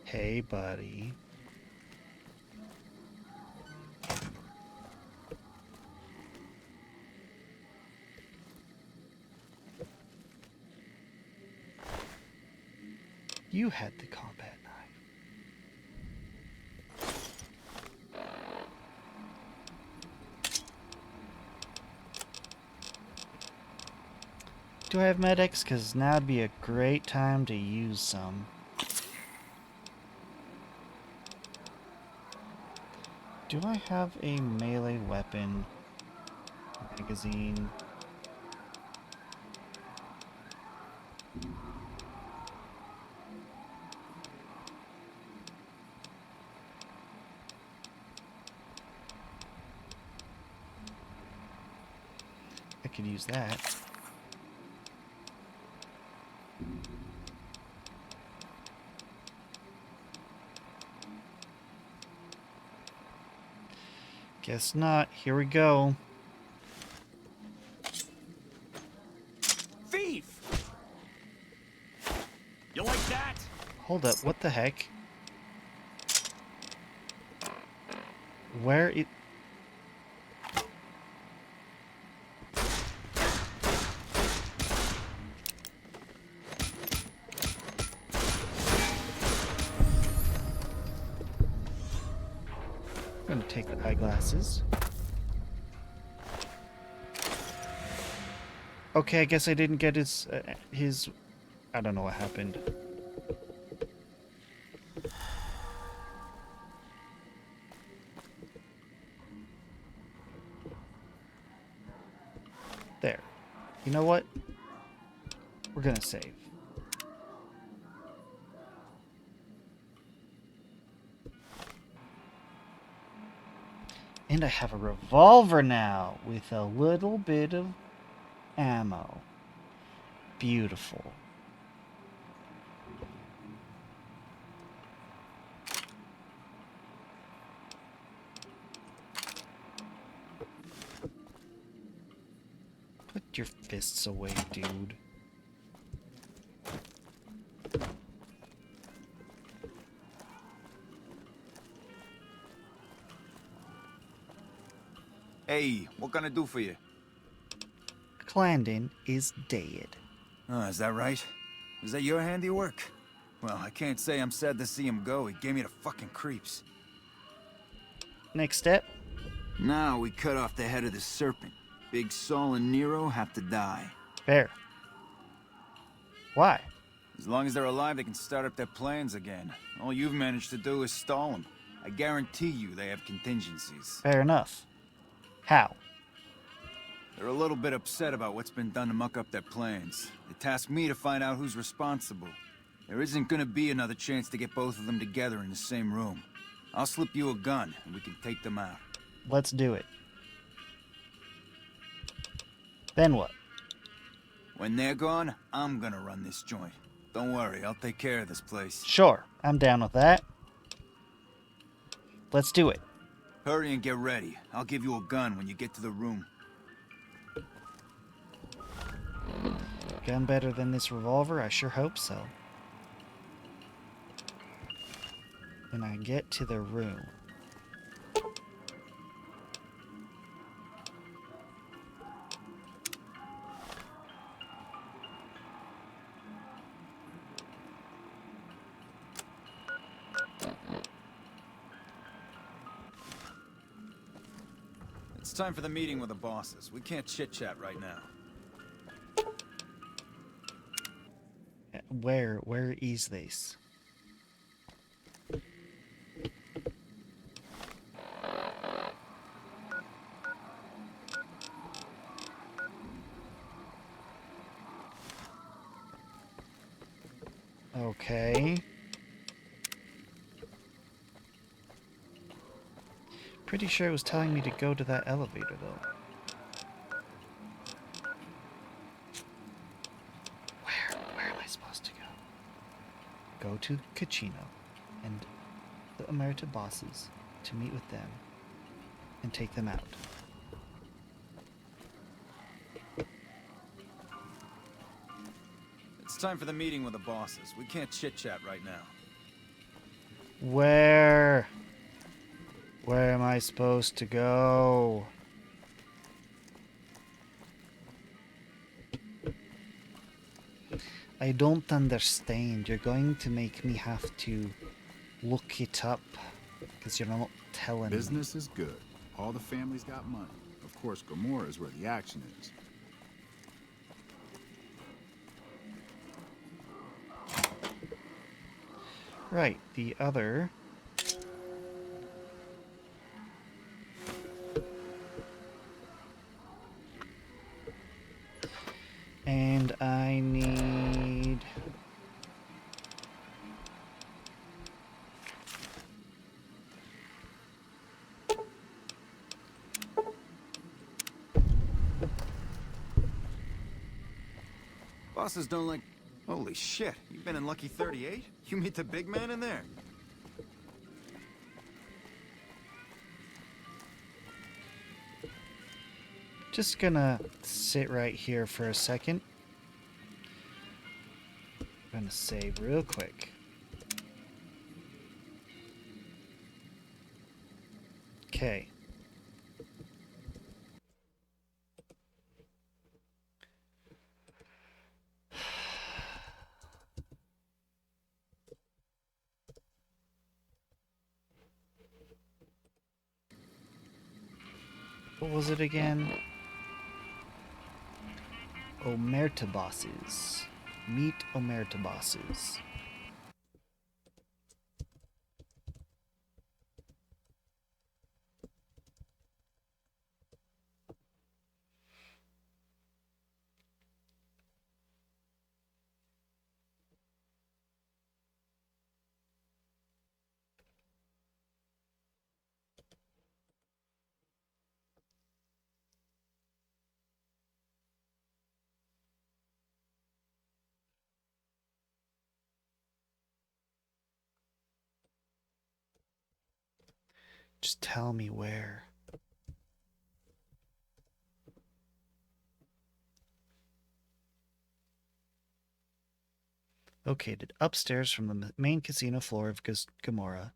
Hey, buddy. You had the combat knife. Do I have medics? Because now would be a great time to use some. Do I have a melee weapon magazine? could use that. Guess not. Here we go. Thief! You like that? Hold up, what the heck? Where it... I'm gonna take the eyeglasses. Okay, I guess I didn't get his... I don't know what happened. There. You know what? We're gonna save. And I have a revolver now with a little bit of ammo. Beautiful. Put your fists away, dude. Hey, what can I do for you? Clandon is dead. Oh, is that right? Is that your handiwork? Well, I can't say I'm sad to see him go. He gave me the fucking creeps. Next step. Now we cut off the head of the serpent. Big Saul and Nero have to die. Fair. Why? As long as they're alive, they can start up their plans again. All you've managed to do is stall them. I guarantee you they have contingencies. Fair enough. How? They're a little bit upset about what's been done to muck up their plans. They tasked me to find out who's responsible. There isn't gonna be another chance to get both of them together in the same room. I'll slip you a gun, and we can take them out. Let's do it. Then what? When they're gone, I'm gonna run this joint. Don't worry, I'll take care of this place. Sure, I'm down with that. Let's do it. Hurry and get ready. I'll give you a gun when you get to the room. Gun better than this revolver? I sure hope so. When I get to the room. It's time for the meeting with the bosses. We can't chit-chat right now. Where is this? Okay. Pretty sure it was telling me to go to that elevator, though. Where am I supposed to go? Go to Caccino and the Emerita bosses to meet with them and take them out. It's time for the meeting with the bosses. We can't chit-chat right now. Where am I supposed to go? I don't understand. You're going to make me have to look it up because you're not telling me. Business is good. All the families got money. Of course, Gomorrah is where the action is. Right, the other... And I need... Bosses don't like... Holy shit, you've been in Lucky 38? You meet the big man in there? Just gonna sit right here for a second. I'm gonna save real quick. Okay. What was it again? Omerta bosses. Meet Omerta bosses. Just tell me where. Located upstairs from the main casino floor of Gamora,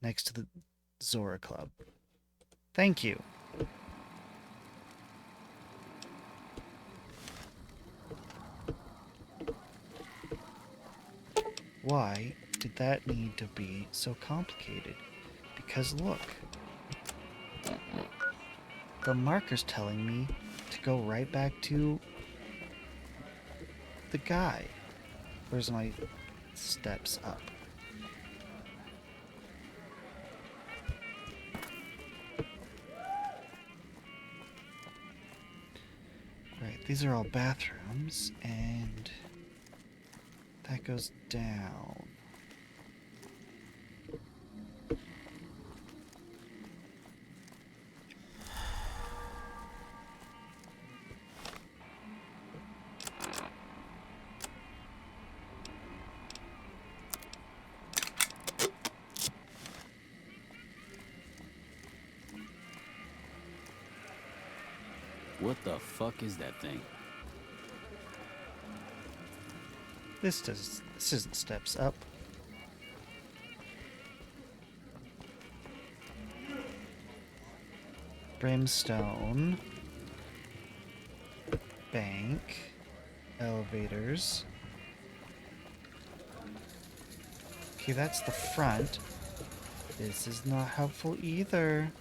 next to the Zora Club. Thank you. Why did that need to be so complicated? Because look, the marker's telling me to go right back to the guy. Where's my steps up? Right, these are all bathrooms, and that goes down. What the fuck is that thing? This isn't steps up. Brimstone. Bank. Elevators. Okay, that's the front. This is not helpful either.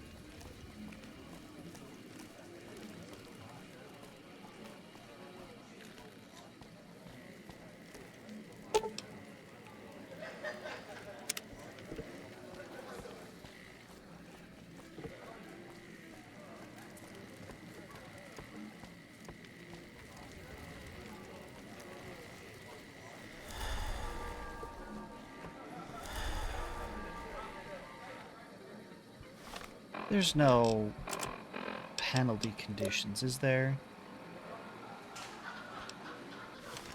There's no penalty conditions, is there?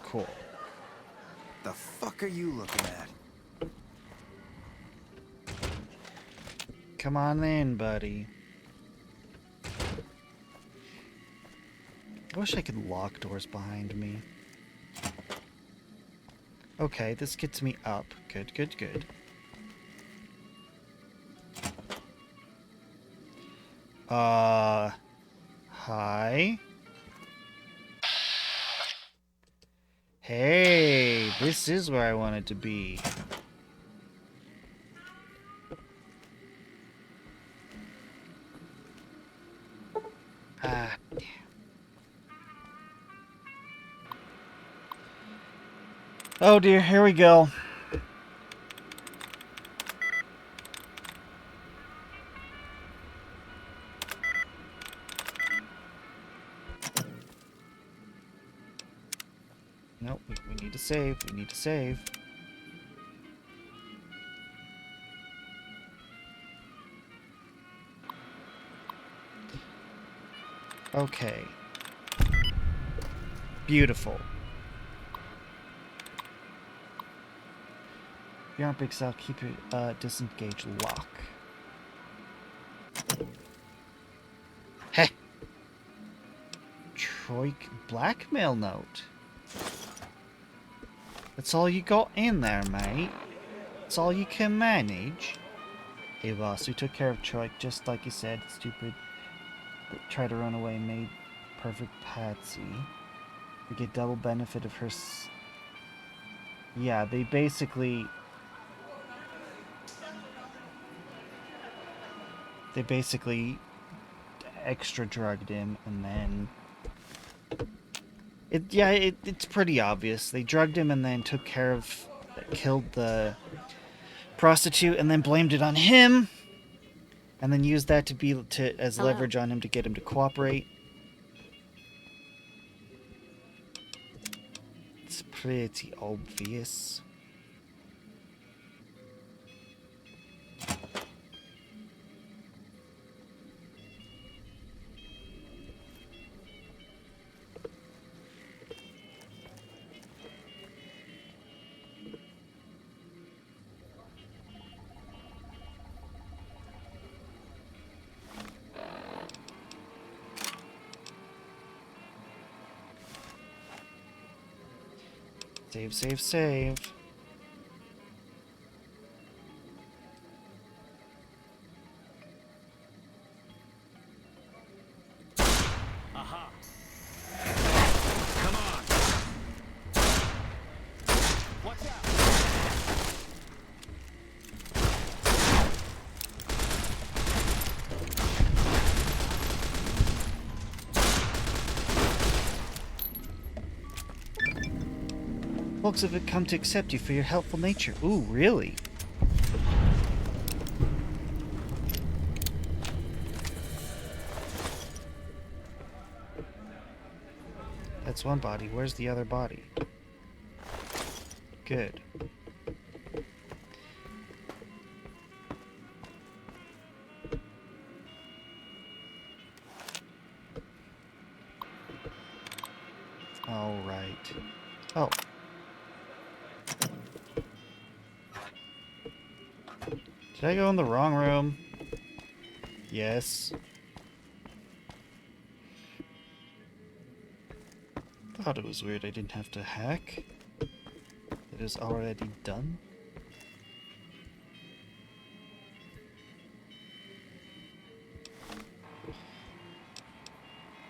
Cool. The fuck are you looking at? Come on in, buddy. I wish I could lock doors behind me. Okay, this gets me up. Good, good, good. Hi? Hey, this is where I wanted to be. Oh dear, here we go. Nope, we need to save. We need to save. Okay. Beautiful. You aren't big cell. Keep your disengage lock. Heh. Troik blackmail note. That's all you got in there, mate. That's all you can manage. Hey boss, we took care of Troik just like you said. Stupid. Tried to run away, made perfect Patsy. We get double benefit of her. Yeah, they basically extra drugged him, and then it's pretty obvious. They drugged him and then killed the prostitute, and then blamed it on him, and then used that as leverage on him to get him to cooperate. It's pretty obvious. Save, save, save. Aha! Come on! Watch out! Folks have come to accept you for your helpful nature. Ooh, really? That's one body. Where's the other body? Good. All right. Oh. Did I go in the wrong room? Yes. Thought it was weird I didn't have to hack. It is already done.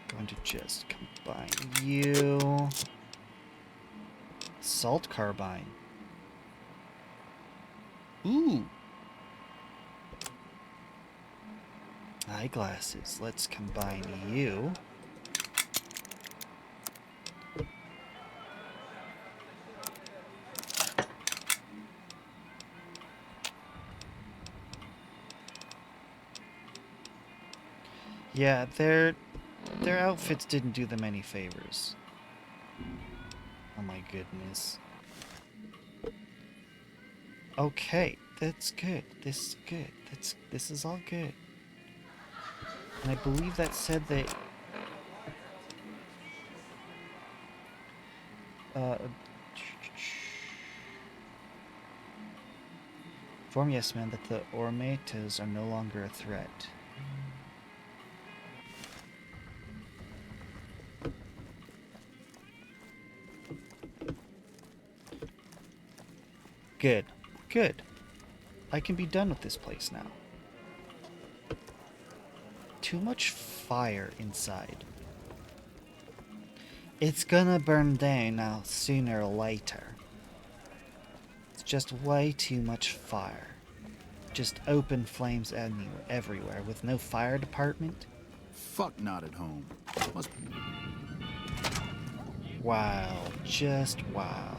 Going to just combine you. Salt carbine. Ooh. Eyeglasses. Let's combine you. Yeah, their outfits didn't do them any favors. Oh my goodness. Okay, that's good. This is good. This is all good. And I believe that said that inform Yes Man that the Ormetos are no longer a threat. Good. Good. I can be done with this place now. Too much fire inside. It's gonna burn down now sooner or later. It's just way too much fire. Just open flames everywhere with no fire department. Fuck not at home. Must... Wow. Just wow.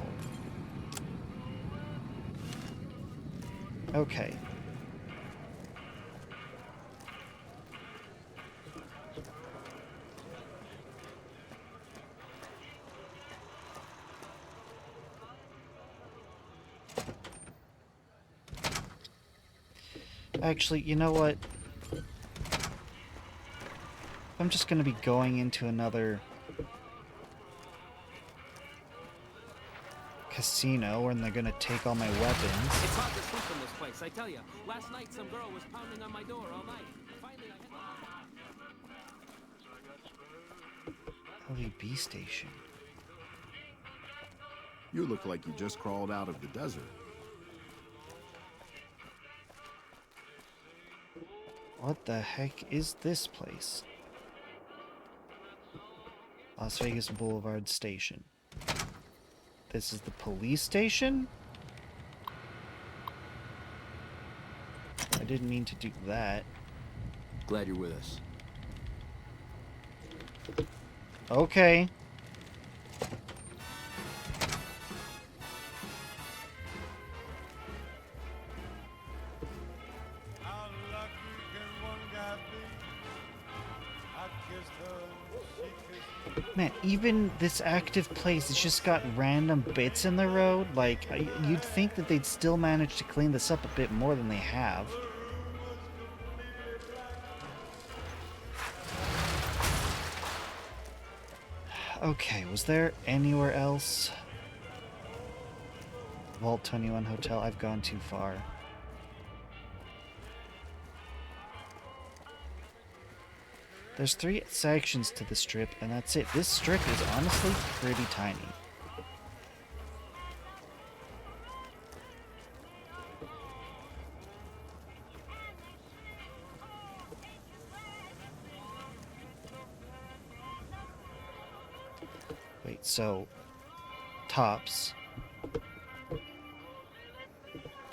Okay. Actually, you know what? I'm just going to be going into another casino and they're gonna take all my weapons. It's hard to sleep in this place, I tell you. Last night, some girl was pounding on my door all night. Finally, LVB station. You look like you just crawled out of the desert. What the heck is this place? Las Vegas Boulevard Station. This is the police station? I didn't mean to do that. Glad you're with us. Okay. Man, even this active place, it's just got random bits in the road. Like, you'd think that they'd still manage to clean this up a bit more than they have. Okay, was there anywhere else? Vault 21 Hotel, I've gone too far. There's 3 sections to the strip, and that's it. This strip is honestly pretty tiny. Wait, so... Tops.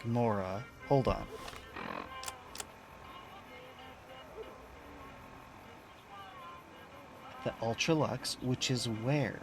Gamora. Hold on. The Ultra Lux, which is where?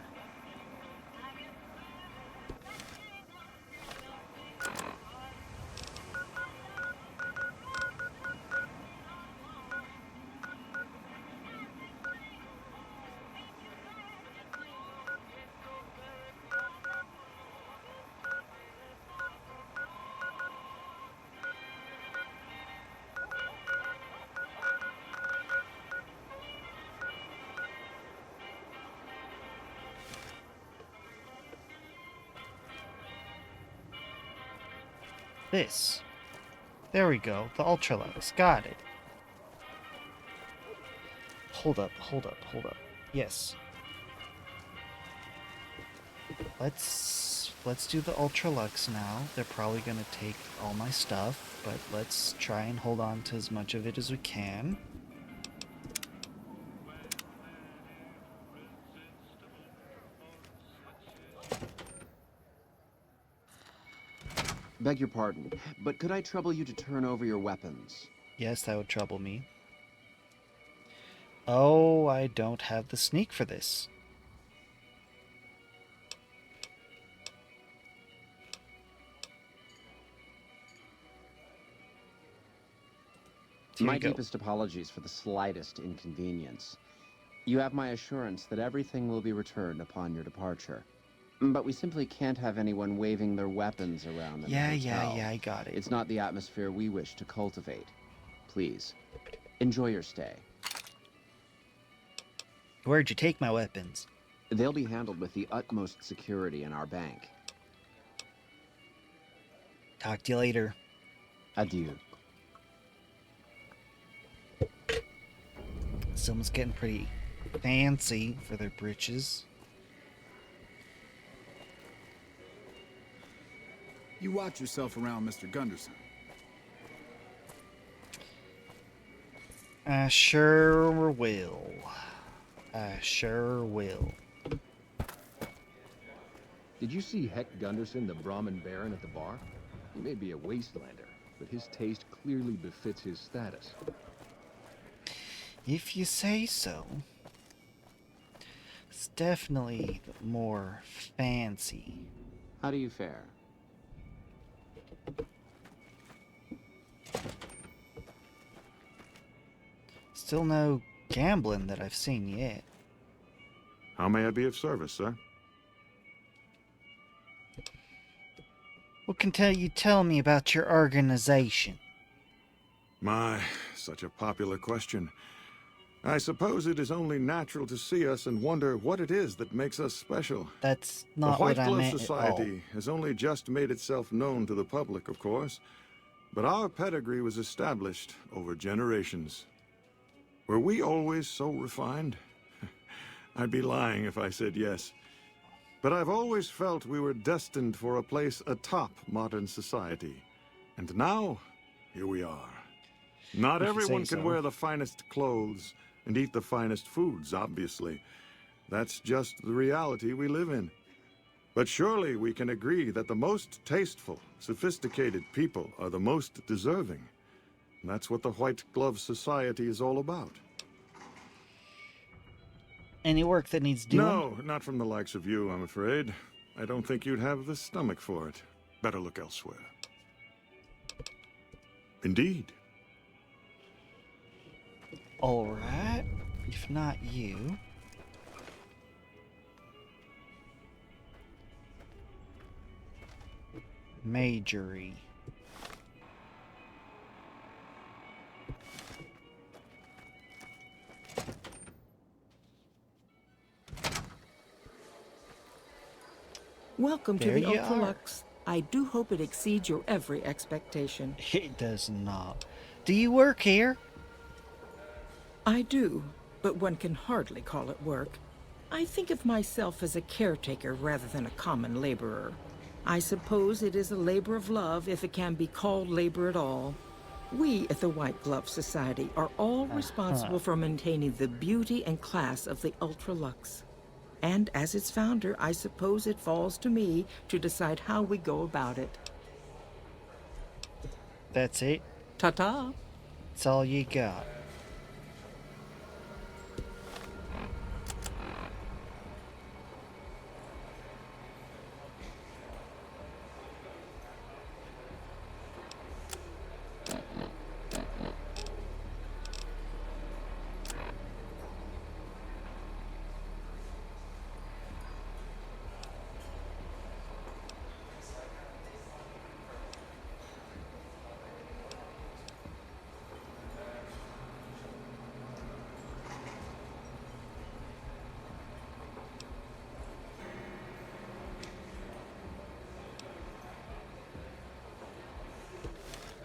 This. There we go. The Ultralux. Got it. Hold up, hold up, hold up. Yes. Let's do the Ultralux now. They're probably gonna take all my stuff, but let's try and hold on to as much of it as we can. Beg your pardon, but could I trouble you to turn over your weapons? Yes, that would trouble me. Oh, I don't have the sneak for this. My deepest apologies for the slightest inconvenience. You have my assurance that everything will be returned upon your departure. But we simply can't have anyone waving their weapons around in the hotel. Yeah, I got it. It's not the atmosphere we wish to cultivate. Please, enjoy your stay. Where'd you take my weapons? They'll be handled with the utmost security in our bank. Talk to you later. Adieu. Someone's getting pretty fancy for their britches. You watch yourself around Mr. Gunderson. I sure will. I sure will. Did you see Heck Gunderson, the Brahmin Baron, at the bar? He may be a wastelander, but his taste clearly befits his status. If you say so. It's definitely more fancy. How do you fare? Still no gambling that I've seen yet. How may I be of service, sir? What can you tell me about your organization? My, such a popular question. I suppose it is only natural to see us and wonder what it is that makes us special. That's The not White what I Glove meant at all. Society has only just made itself known to the public, of course, but our pedigree was established over generations. Were we always so refined? I'd be lying if I said yes. But I've always felt we were destined for a place atop modern society. And now, here we are. Not If you say everyone can so. wear the finest clothes and eat the finest foods, obviously. That's just the reality we live in. But surely we can agree that the most tasteful, sophisticated people are the most deserving. And that's what the White Glove Society is all about. Any work that needs doing? No, not from the likes of you, I'm afraid. I don't think you'd have the stomach for it. Better look elsewhere. Indeed. All right. If not you. Majory. Welcome There to the you Ultralux. I do hope it exceeds your every expectation. It does not. Do you work here? I do, but one can hardly call it work. I think of myself as a caretaker rather than a common laborer. I suppose it is a labor of love if it can be called labor at all. We at the White Glove Society are all responsible for maintaining the beauty and class of the Ultralux. And as its founder, I suppose it falls to me to decide how we go about it. That's it? Ta-ta! That's all you got.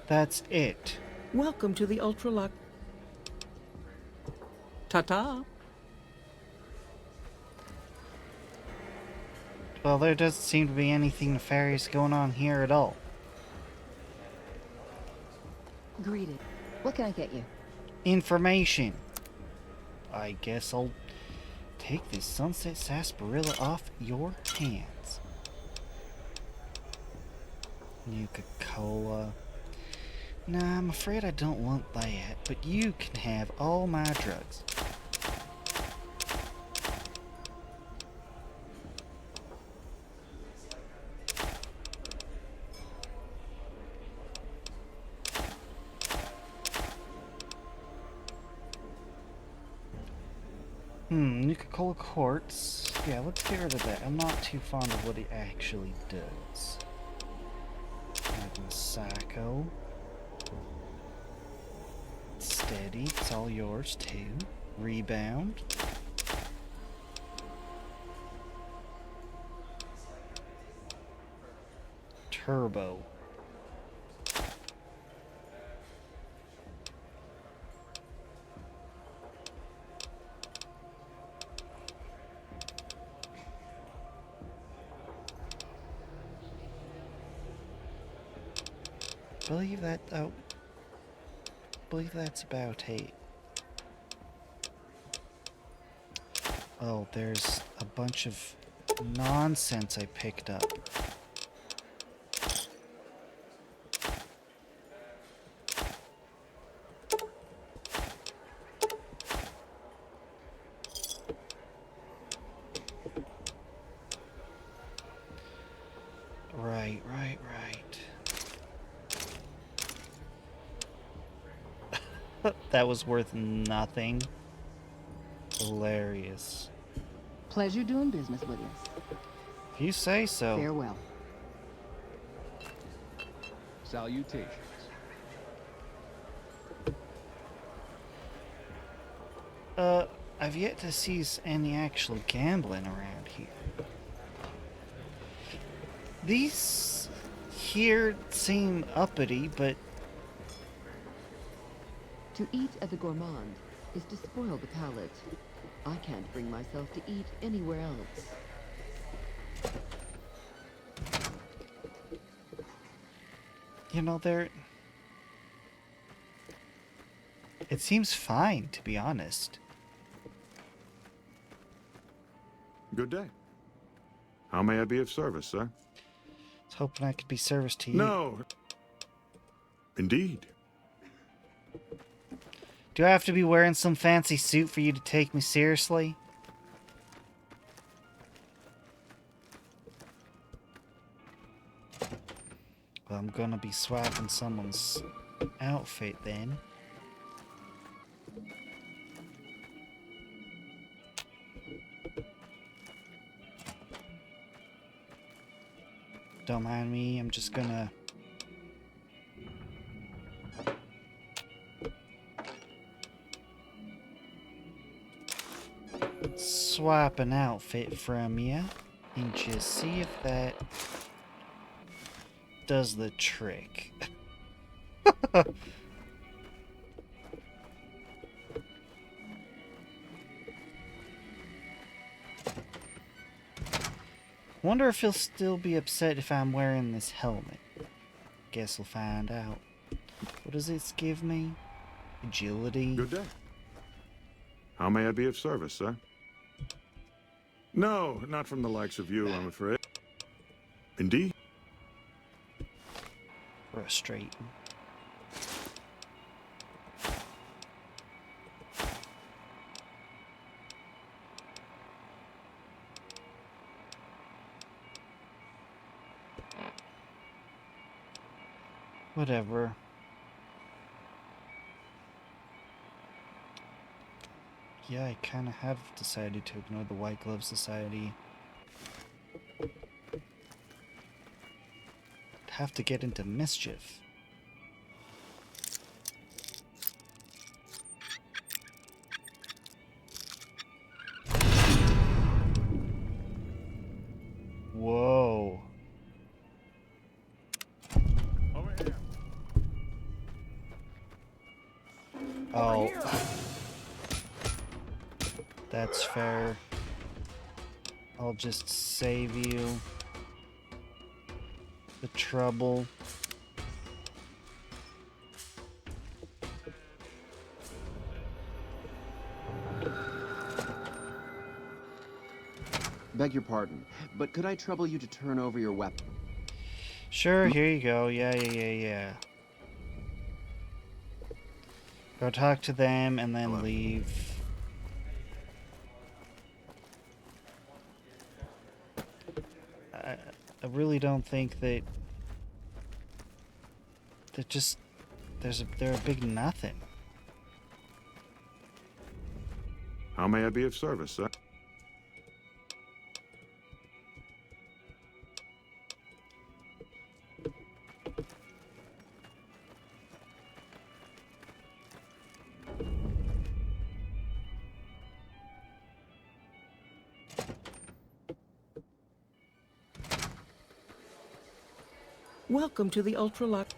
That's it. Welcome to the Ultralux. Ta-ta! Well, there doesn't seem to be anything nefarious going on here at all. Greeted. What can I get you? Information. I guess I'll take this Sunset Sarsaparilla off your hands. Nuka-Cola. Nah, I'm afraid I don't want that, but you can have all my drugs. Nuka-Cola quartz. Yeah, let's get rid of that. I'm not too fond of what it actually does. Psycho. Steady, it's all yours too. Rebound. Turbo. Believe that, oh. Believe that's about it. Oh, there's a bunch of nonsense I picked up. Right. That was worth nothing. Hilarious. Pleasure doing business with you. If you say so. Farewell. Salutations. I've yet to see any actual gambling around here. These here seem uppity, but... To eat at the Gourmand is to spoil the palate. I can't bring myself to eat anywhere else. You know, it seems fine, to be honest. Good day. How may I be of service, sir? I was hoping I could be service to you. No. Indeed. Do I have to be wearing some fancy suit for you to take me seriously? Well, I'm gonna be swapping someone's outfit then. Don't mind me, I'm just gonna... swap an outfit from you and just see if that does the trick. Wonder if he'll still be upset if I'm wearing this helmet. Guess we'll find out. What does this give me? Agility? Good day. How may I be of service, sir? No, not from the likes of you, I'm afraid. Indeed. Frustrating. Whatever. Yeah, I kind of have decided to ignore the White Glove Society. I'd have to get into mischief. Whoa. Over here. Oh. That's fair. I'll just save you the trouble. Beg your pardon, but could I trouble you to turn over your weapon? Sure, here you go. Yeah. Go talk to them and then leave. I really don't think that they're a big nothing. How may I be of service, sir? Welcome to the Ultralux.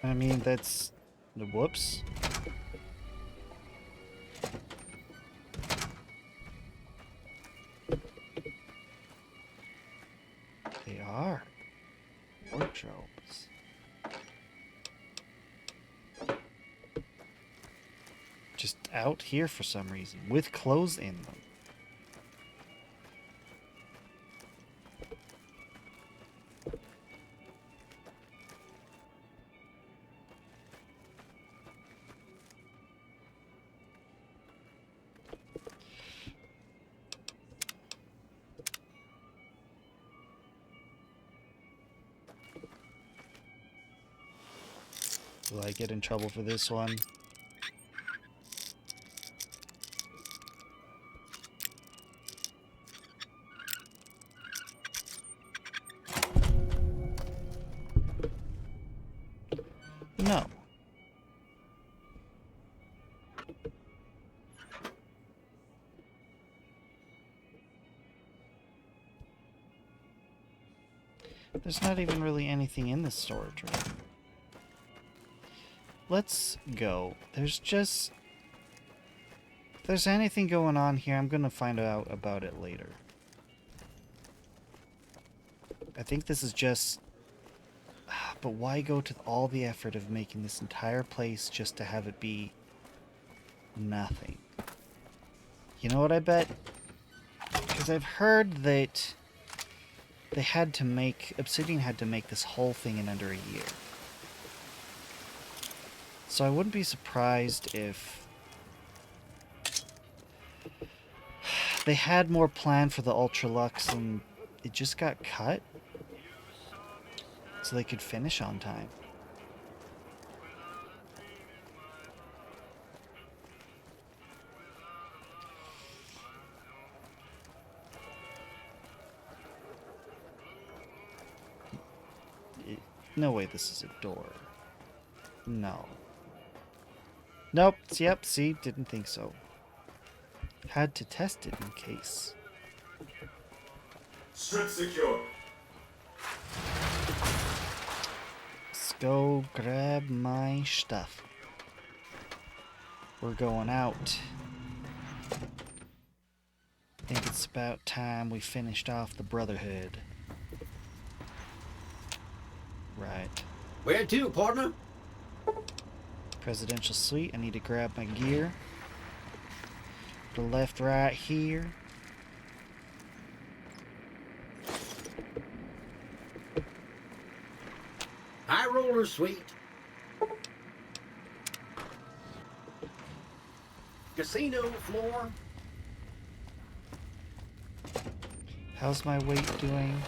I mean, that's... Whoops. They are wardrobes. Just out here for some reason, with clothes in them. Will I get in trouble for this one? No. There's not even really anything in this storage room. Let's go. There's just... If there's anything going on here, I'm gonna find out about it later. I think this is just... But why go to all the effort of making this entire place just to have it be... nothing? You know what I bet? Because I've heard that... they had to make... Obsidian had to make this whole thing in under a year. So I wouldn't be surprised if... they had more planned for the Ultralux and it just got cut. So they could finish on time. No way this is a door. No. Nope. Yep, see? Didn't think so. Had to test it in case. Strip secure. Let's go grab my stuff. We're going out. I think it's about time we finished off the Brotherhood. Right. Where to, partner? Presidential suite. I need to grab my gear. The left, right here. High roller suite. Casino floor. How's my weight doing?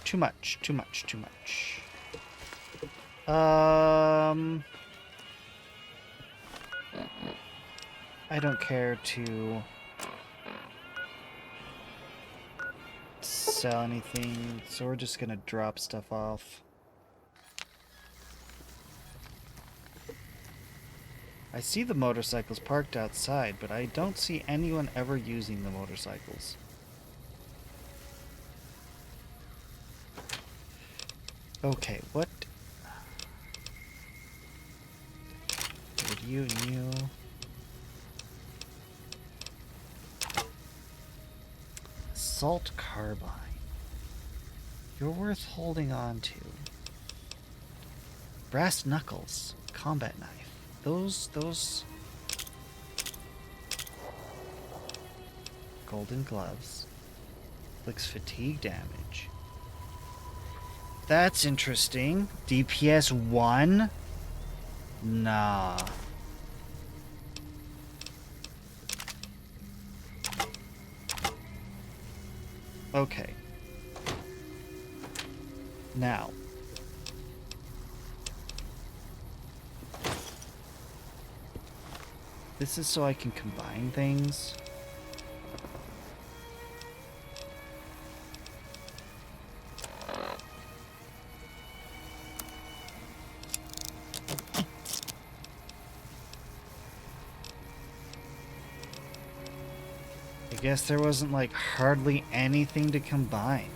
Too much, too much, too much. I don't care to sell anything, so we're just gonna drop stuff off. I see the motorcycles parked outside, but I don't see anyone ever using the motorcycles. Okay, what? Would you and you? Assault carbine. You're worth holding on to. Brass knuckles. Combat knife. Those... Golden gloves. Inflicts fatigue damage. That's interesting. DPS 1? Nah. Okay. Now. This is so I can combine things. I guess there wasn't like hardly anything to combine.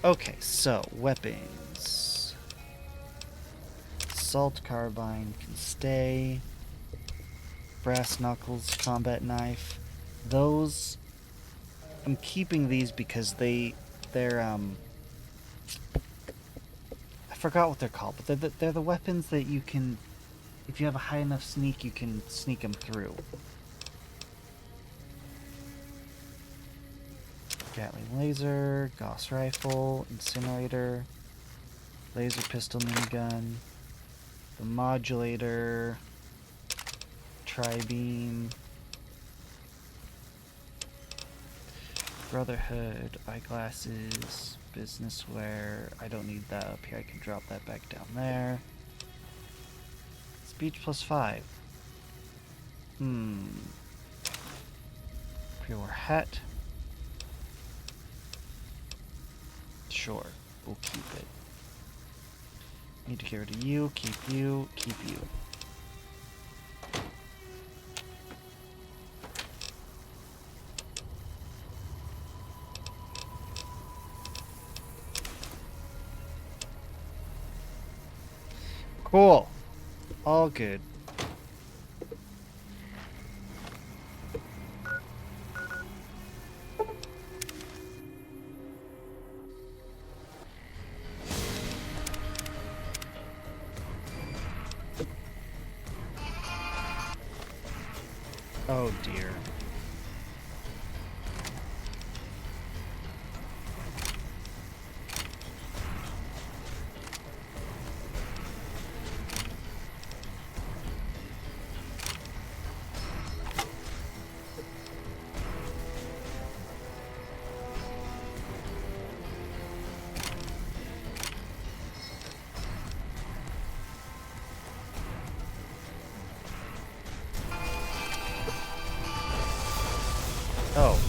Okay, so weapons. Assault carbine can stay. Brass knuckles, combat knife. Those, I'm keeping these because they're I forgot what they're called, but they're the weapons that you can, if you have a high enough sneak, you can sneak them through. Gatling laser, Gauss rifle, incinerator, laser pistol minigun, the modulator, tri-beam, Brotherhood, eyeglasses, business wear. I don't need that up here. I can drop that back down there. Speech +5. Pre-war hat. Sure, we'll keep it. Need to get rid of you, keep you, keep you. Cool. All good. Oh dear. Oh.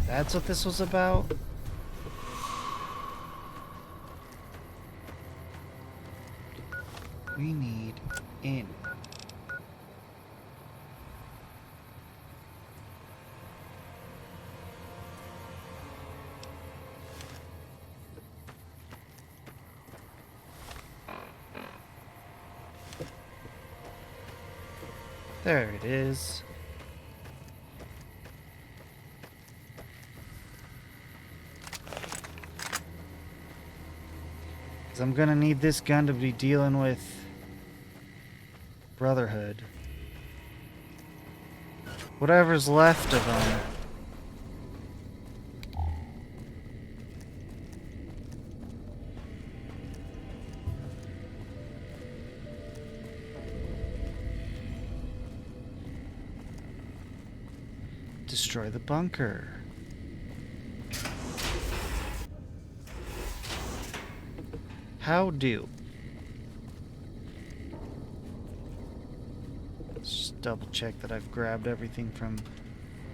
That's what this was about? We need in. There it is. Because I'm gonna need this gun to be dealing with Brotherhood. Whatever's left of them. Destroy the bunker. How do? Let's just double check that I've grabbed everything from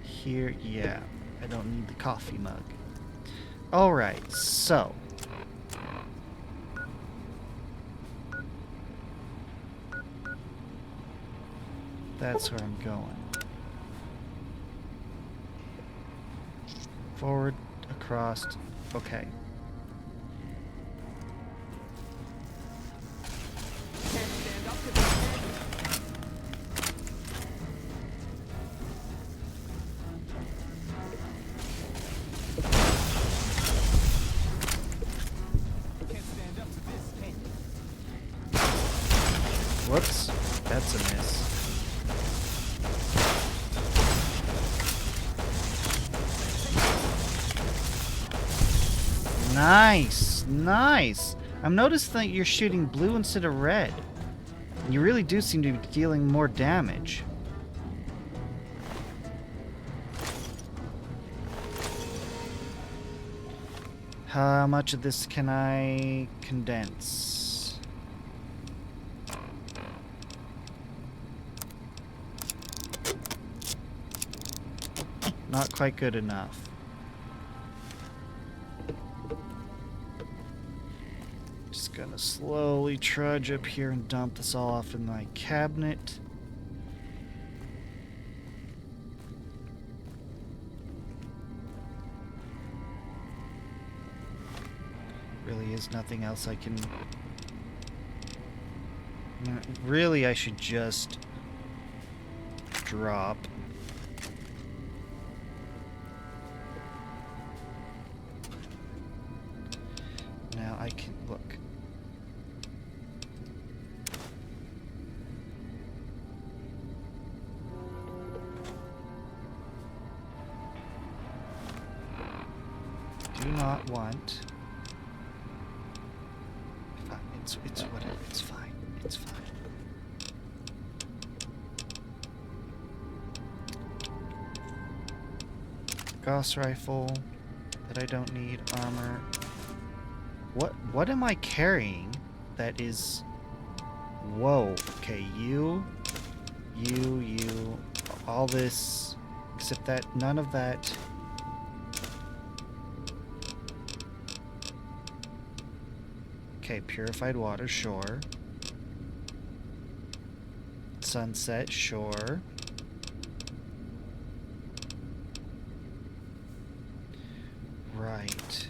here. Yeah, I don't need the coffee mug. Alright, so. That's where I'm going. Forward, across, okay. Whoops, that's a miss. Nice, nice. I'm noticing that you're shooting blue instead of red. You really do seem to be dealing more damage. How much of this can I condense? Not quite good enough. Just gonna slowly trudge up here and dump this all off in my cabinet. Really is nothing else I can... Really, I should just drop. Now I can look. Do not want. It's whatever. It's fine. It's fine. Gauss rifle that I don't need. Armor. What am I carrying that is... Whoa. Okay, you, all this Except that none of that... Okay, purified water, sure. Sunset, sure. Right.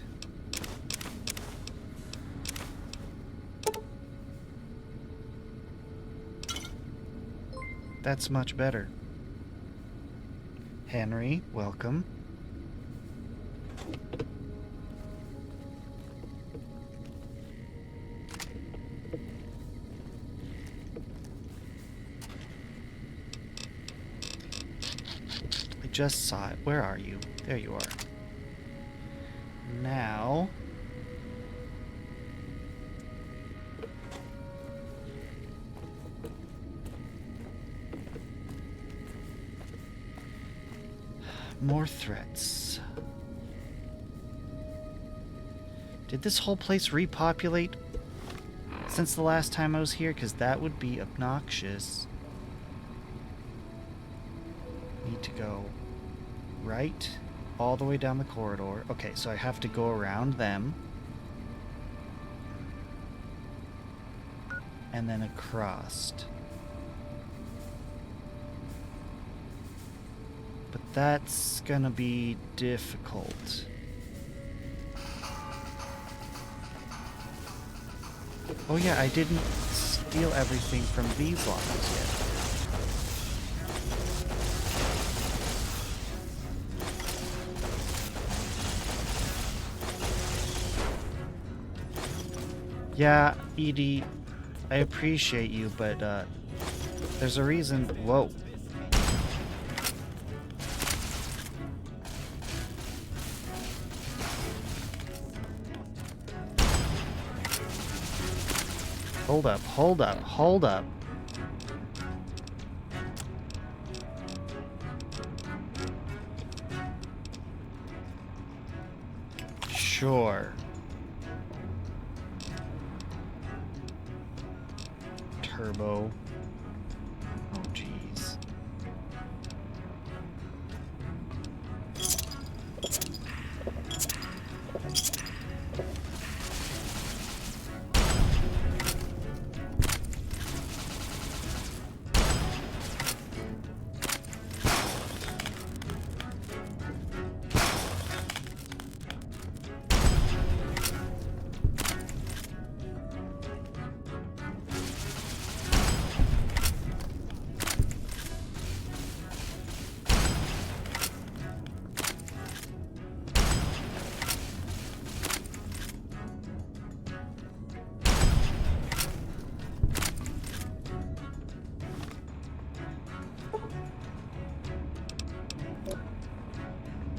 That's much better. Henry, welcome. I just saw it. Where are you? There you are. Now... more threats. Did this whole place repopulate since the last time I was here? Because that would be obnoxious. Need to go right all the way down the corridor. Okay, so I have to go around them. And then across. But that's gonna be difficult. Oh yeah, I didn't steal everything from these lines yet. Yeah, Edie, I appreciate you, but there's a reason. Whoa. Hold up, hold up, hold up. Sure. Turbo. Oh, jeez.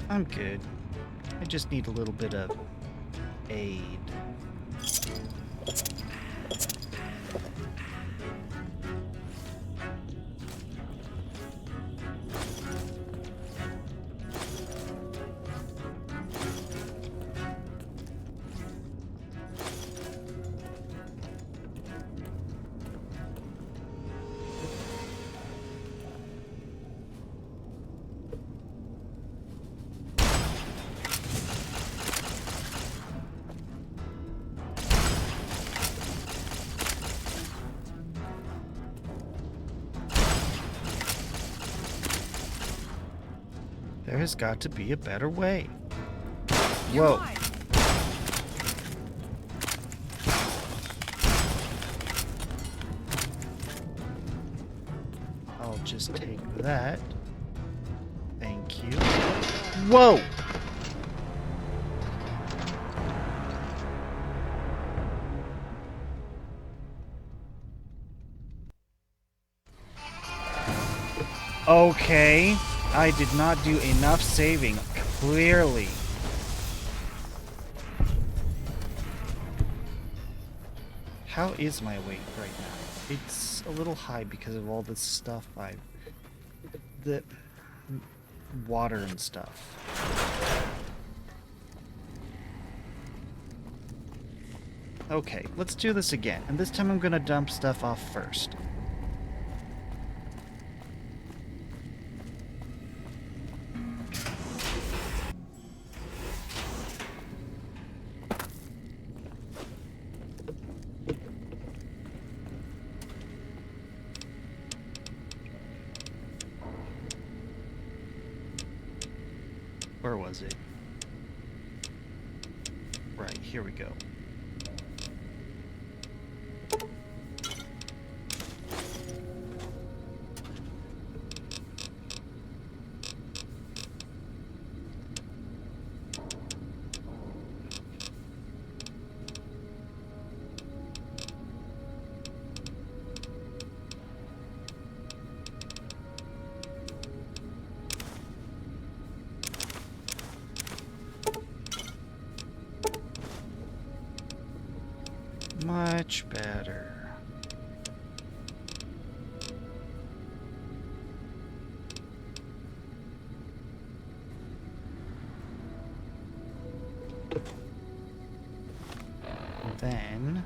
I'm good. I just need a little bit of aid. There has got to be a better way. Whoa. I'll just take that. Thank you. Whoa! Okay. I did not do enough saving, clearly. How is my weight right now? It's a little high because of all this stuff the water and stuff. Okay, let's do this again. And this time I'm gonna dump stuff off first. Where was it? Right, here we go. Much better. Then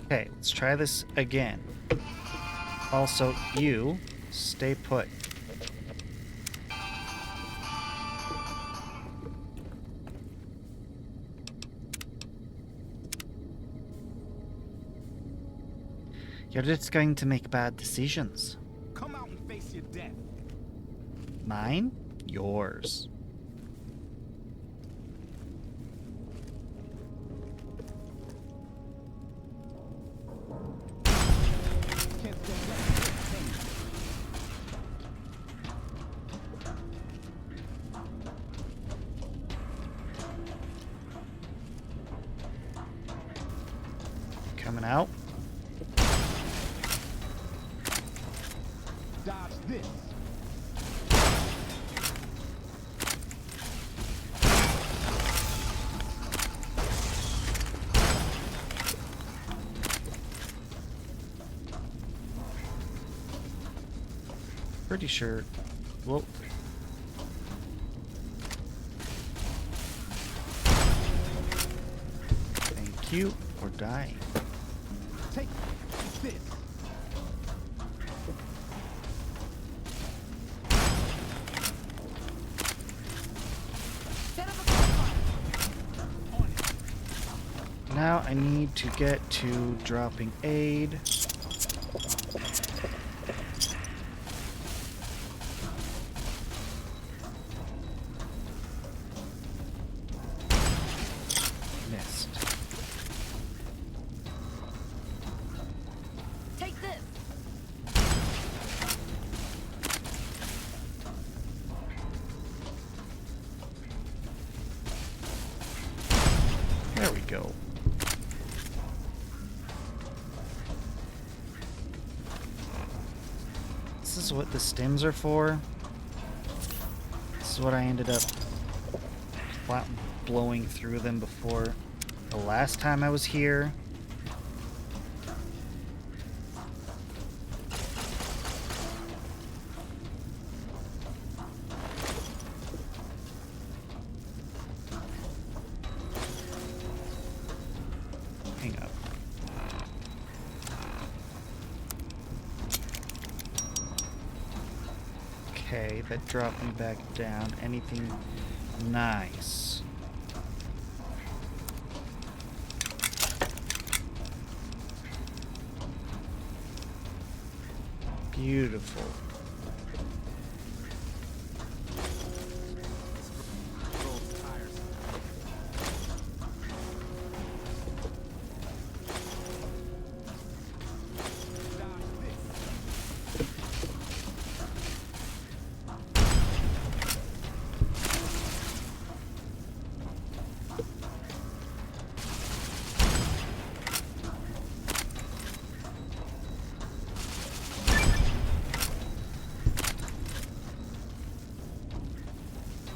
okay, let's try this again. Also, you stay put. You're just going to make bad decisions. Come out and face your death. Mine? Yours. Coming out. Dodge this. Pretty sure. Whoa. Thank you for dying. Take this. Now I need to get to dropping aid. Missed. Take this. There we go. This is what the stems are for. This is what I ended up flat blowing through them before the last time I was here. Hang up. Okay, that dropped me back down. Anything nice? Beautiful.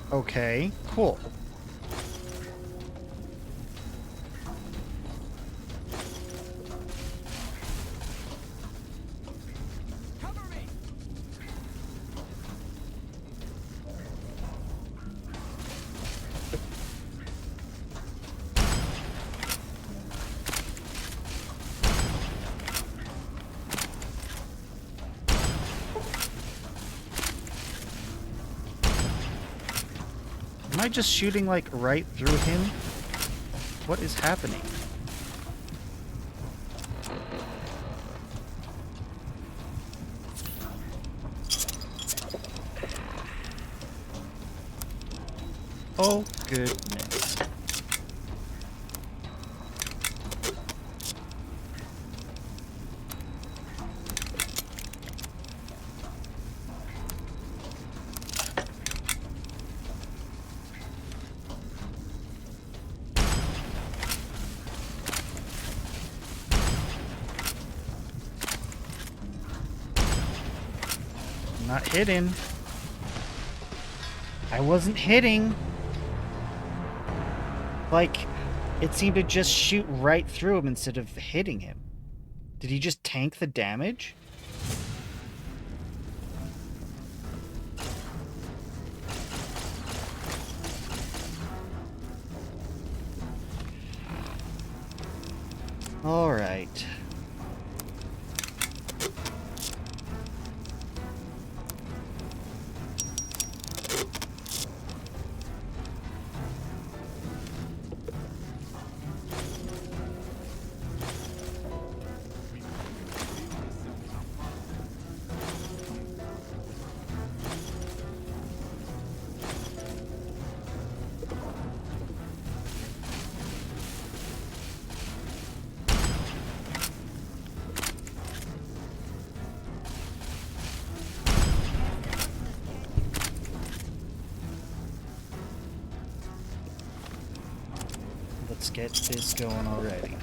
Okay, cool. I just shooting like right through him? What is happening? Oh, goodness. I'm not hitting. I wasn't hitting. Like, it seemed to just shoot right through him instead of hitting him. Did he just tank the damage? All right. Let's get this going already.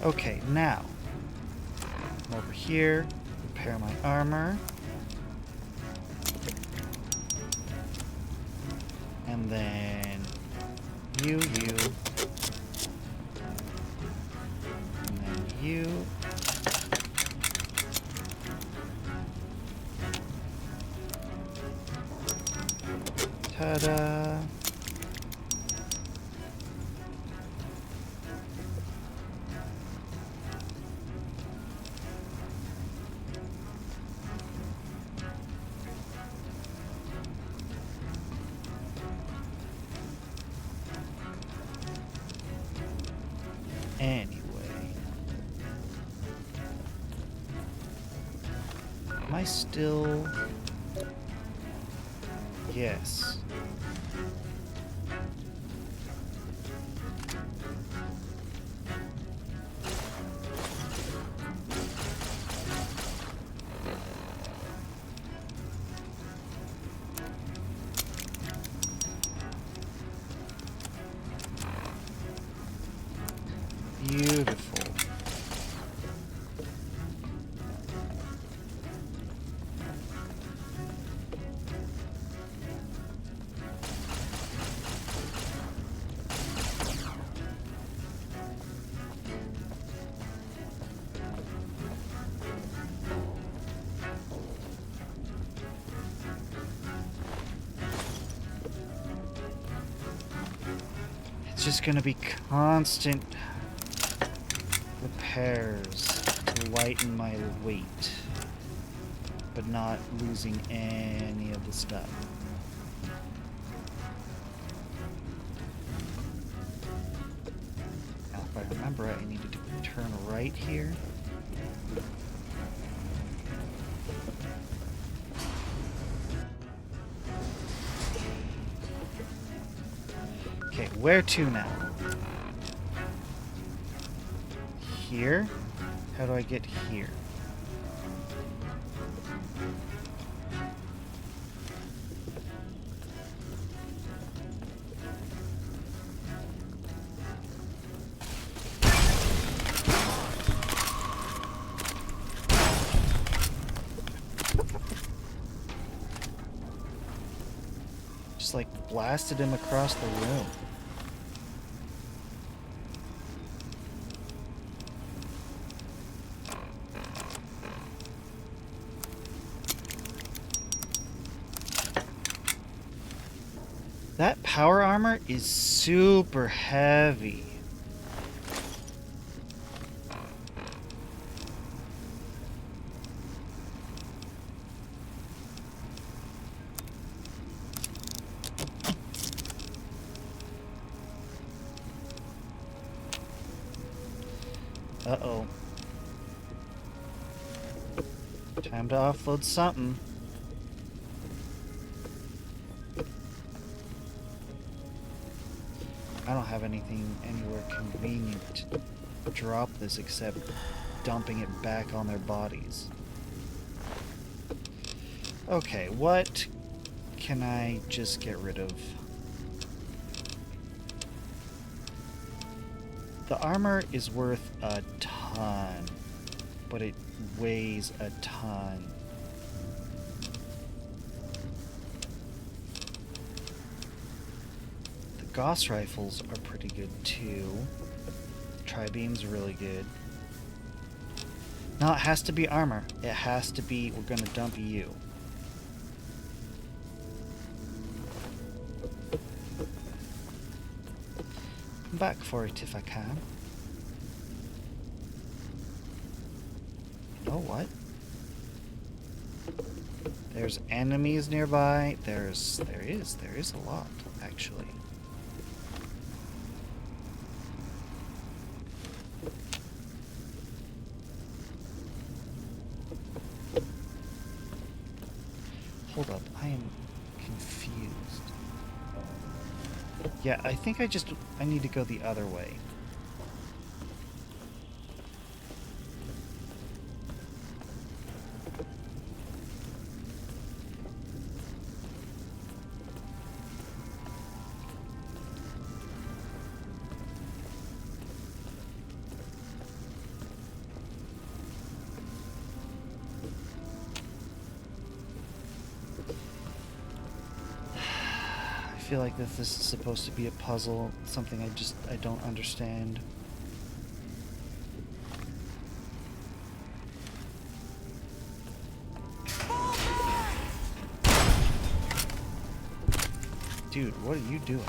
Okay, now over here, repair my armor. And then you. And then you. Ta-da. Anyway. Am I still... Yes. Beautiful. It's just gonna be constant repairs to lighten my weight, but not losing any of the stuff. Now, if I remember right, I needed to turn right here. Okay, where to now? Here? How do I get here? Just like blasted him across the room. That power armor is super heavy. Uh-oh. Time to offload something. I don't have anything anywhere convenient to drop this except dumping it back on their bodies. Okay, what can I just get rid of? The armor is worth a ton, but it weighs a ton. The Gauss rifles are pretty good too. Tri-beam's really good. No, it has to be armor. It has to be, we're gonna dump you. Come back for it if I can. You know what? There's enemies nearby. There is a lot, actually. Hold up, I am confused. Yeah, I think I need to go the other way. I feel like this is supposed to be a puzzle, something I don't understand. Dude, what are you doing?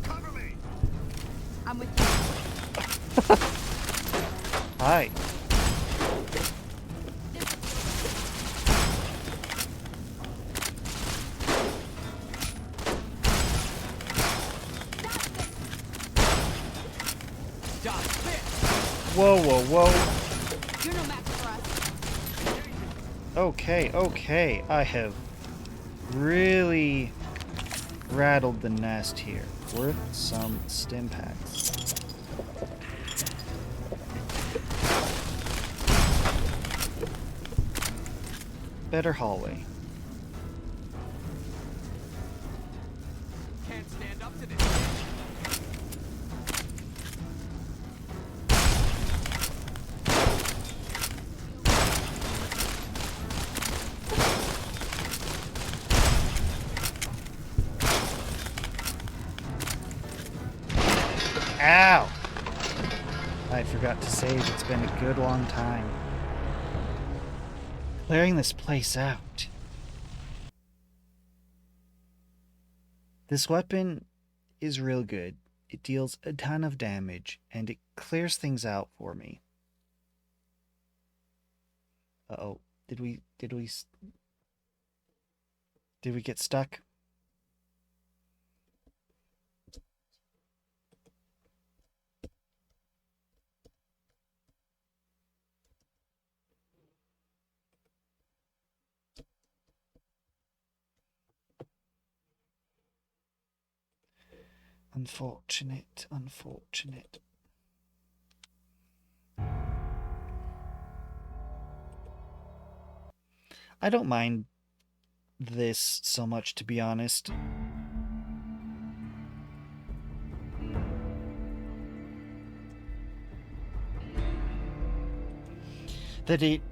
Cover me. I'm with you. Hi. Whoa, whoa, whoa. You're no match for us. Okay, okay. I have really rattled the nest here. Worth some stim packs. Better hallway. Can't stand up to this. Ow! I forgot to save. It's been a good long time. Clearing this place out. This weapon is real good. It deals a ton of damage, and it clears things out for me. Uh-oh. Did we get stuck? Unfortunate, unfortunate. I don't mind this so much, to be honest. That it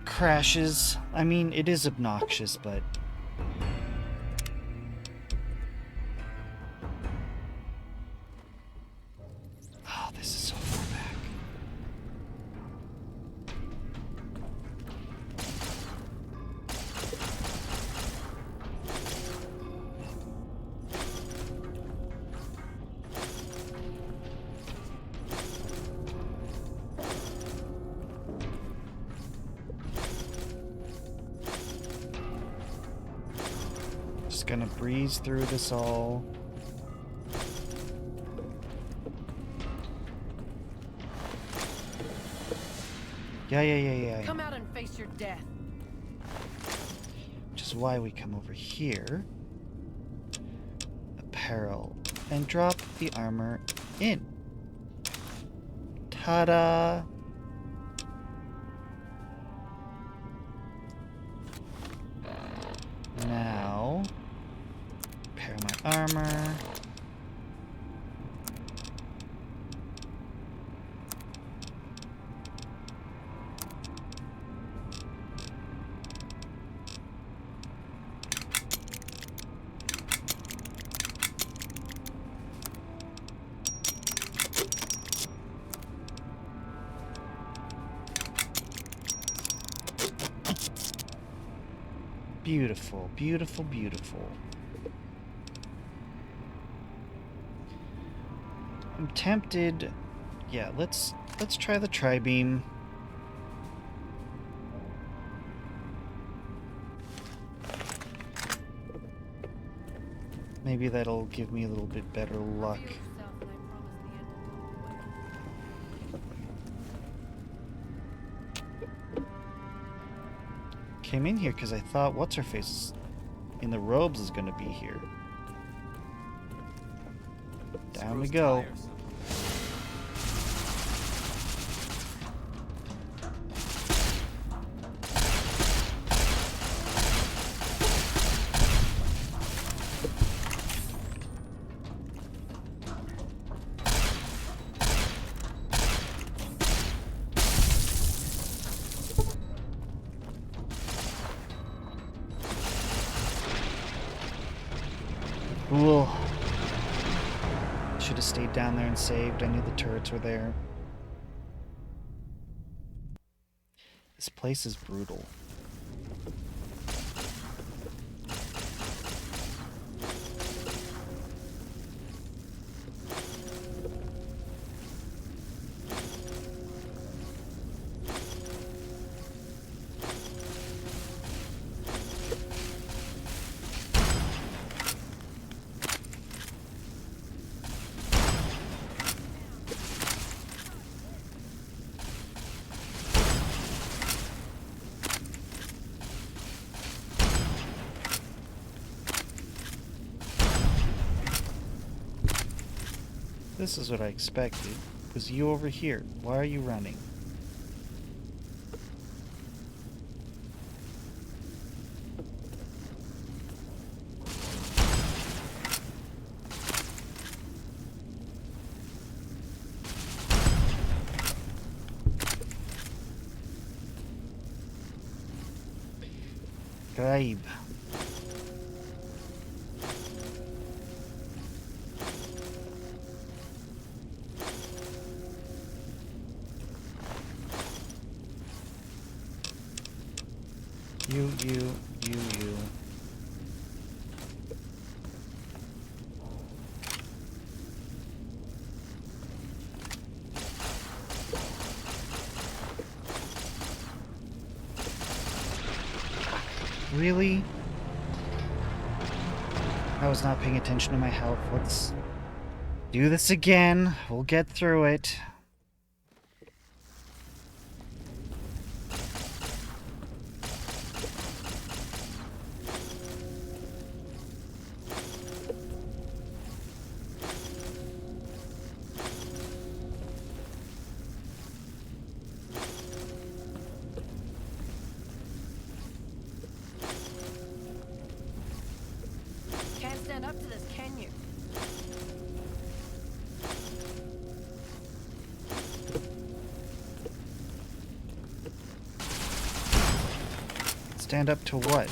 crashes. I mean, it is obnoxious, but... Oh, this is so far back. just gonna breeze through this all. Yeah. Come out and face your death. Which is why we come over here. Apparel. And drop the armor in. Ta-da! Now, repair my armor. Beautiful, beautiful, beautiful. I'm tempted. Yeah, let's try the tri-beam. Maybe that'll give me a little bit better luck. Came in here because I thought what's-her-face in the robes is going to be here. Down we go. Cool. Should have stayed down there and saved. I knew the turrets were there. This place is brutal. This is what I expected. It was you over here. Why are you running? Graib. You. Really? I was not paying attention to my health. Let's do this again. We'll get through it. Can't stand up to this, can you? Stand up to what?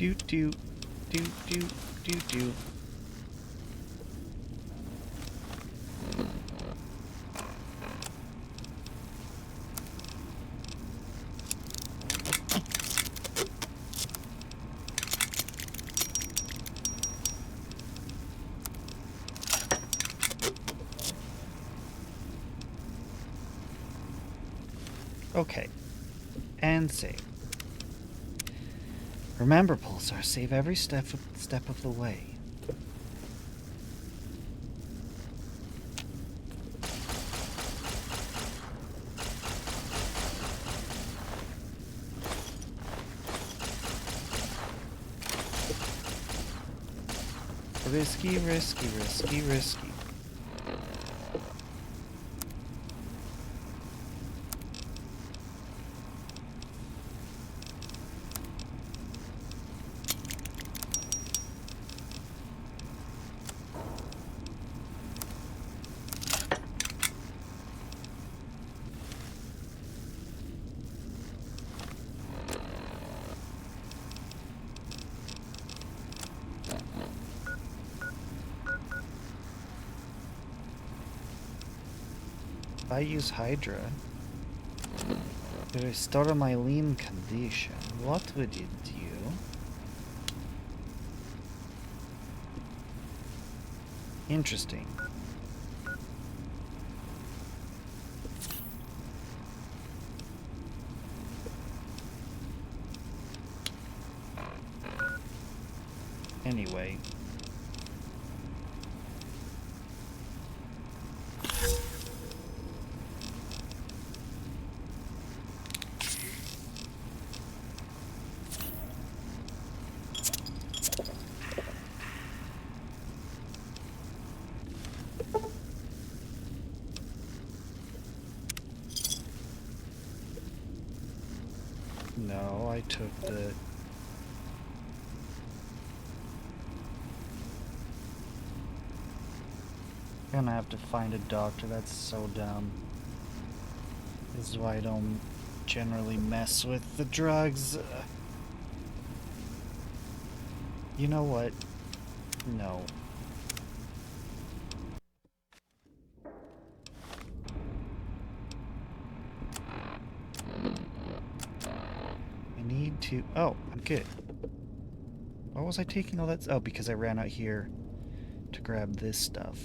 Do do do do do do. Okay. And save. Remember, Pulsar, save every step of the way. Risky, risky, risky, risky. If I use Hydra to restore my lean condition, what would it do? Interesting. Anyway. No, I took the... Gonna have to find a doctor, that's so dumb. This is why I don't generally mess with the drugs. You know what? No. Oh, I'm good. Why was I taking all that? Oh, because I ran out here to grab this stuff.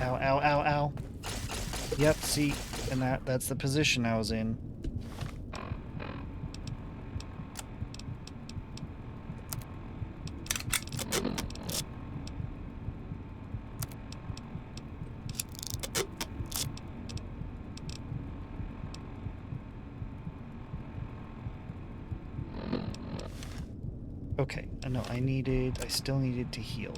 Ow, ow, ow, ow. Yep, see, and that's the position I was in. Okay, no, I still needed to heal.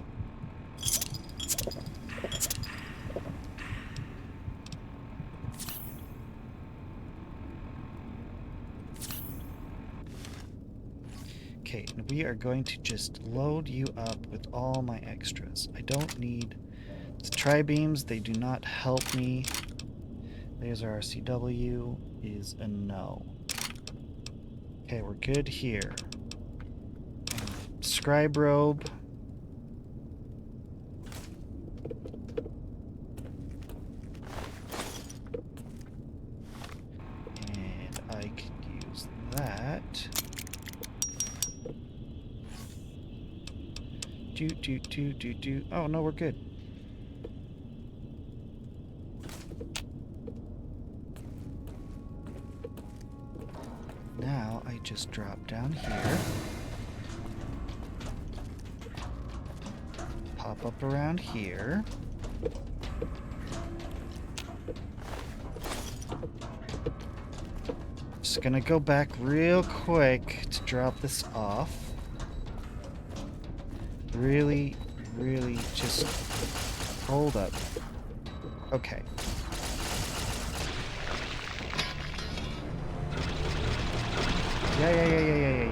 Okay, and we are going to just load you up with all my extras. I don't need the tri-beams, they do not help me. Laser RCW is a no. Okay, we're good here. Scribe robe. And I can use that. Do. Oh, no, we're good. Now I just drop down here. Pop up around here. Just gonna go back real quick to drop this off. Really just hold up. Okay. Yeah.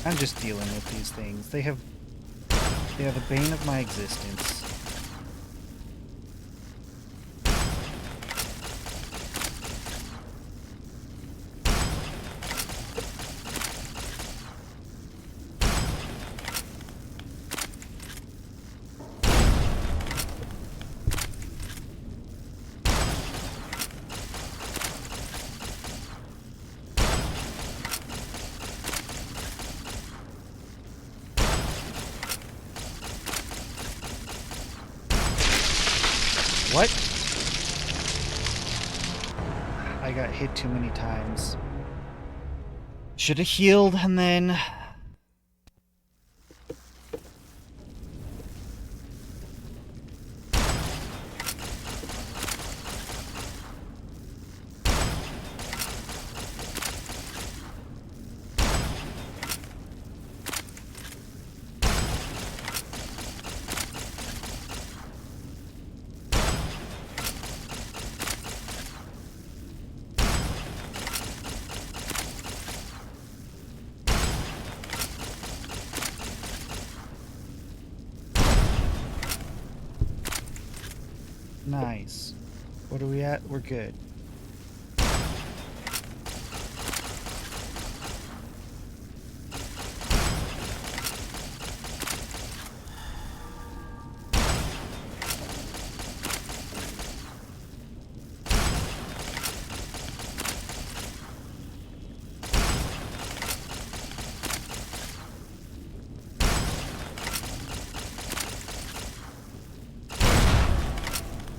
I'm just dealing with these things. They are the bane of my existence. What? I got hit too many times. Should have healed and then... Nice. What are we at? We're good.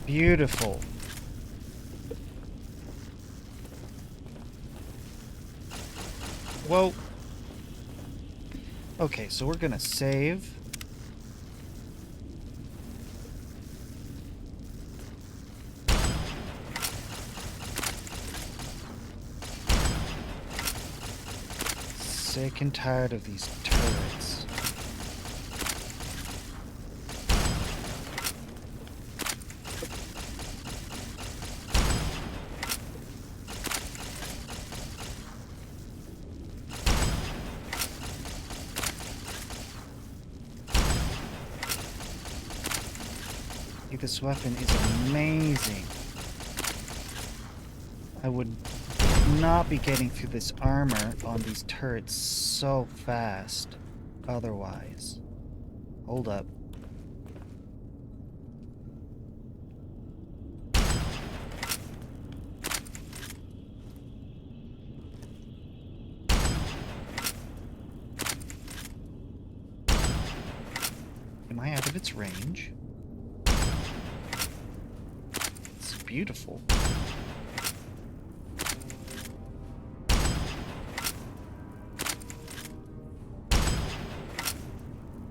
Beautiful. Whoa. Okay, so we're gonna save. Sick and tired of these turrets. This weapon is amazing. I would not be getting through this armor on these turrets so fast otherwise. Hold up. Am I out of its range? Beautiful.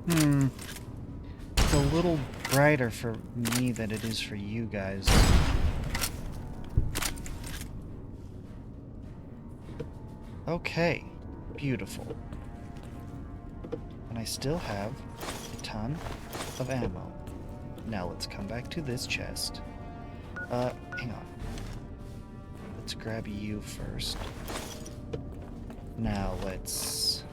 It's a little brighter for me than it is for you guys. Okay, beautiful. And I still have a ton of ammo. Now let's come back to this chest. Hang on. Let's grab you first. Now let's...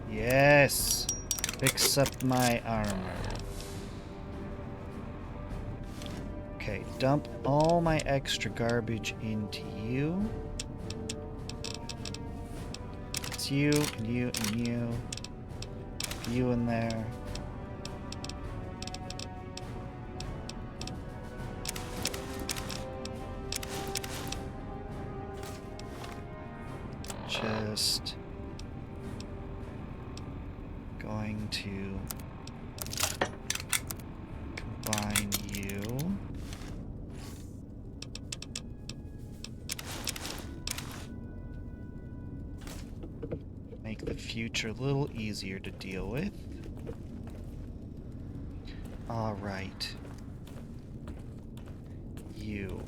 Yes! Fix up my armor. Okay, dump all my extra garbage into you. You, and you, and you. You in there. Just going to combine you. Make the future a little easier to deal with. All right. You.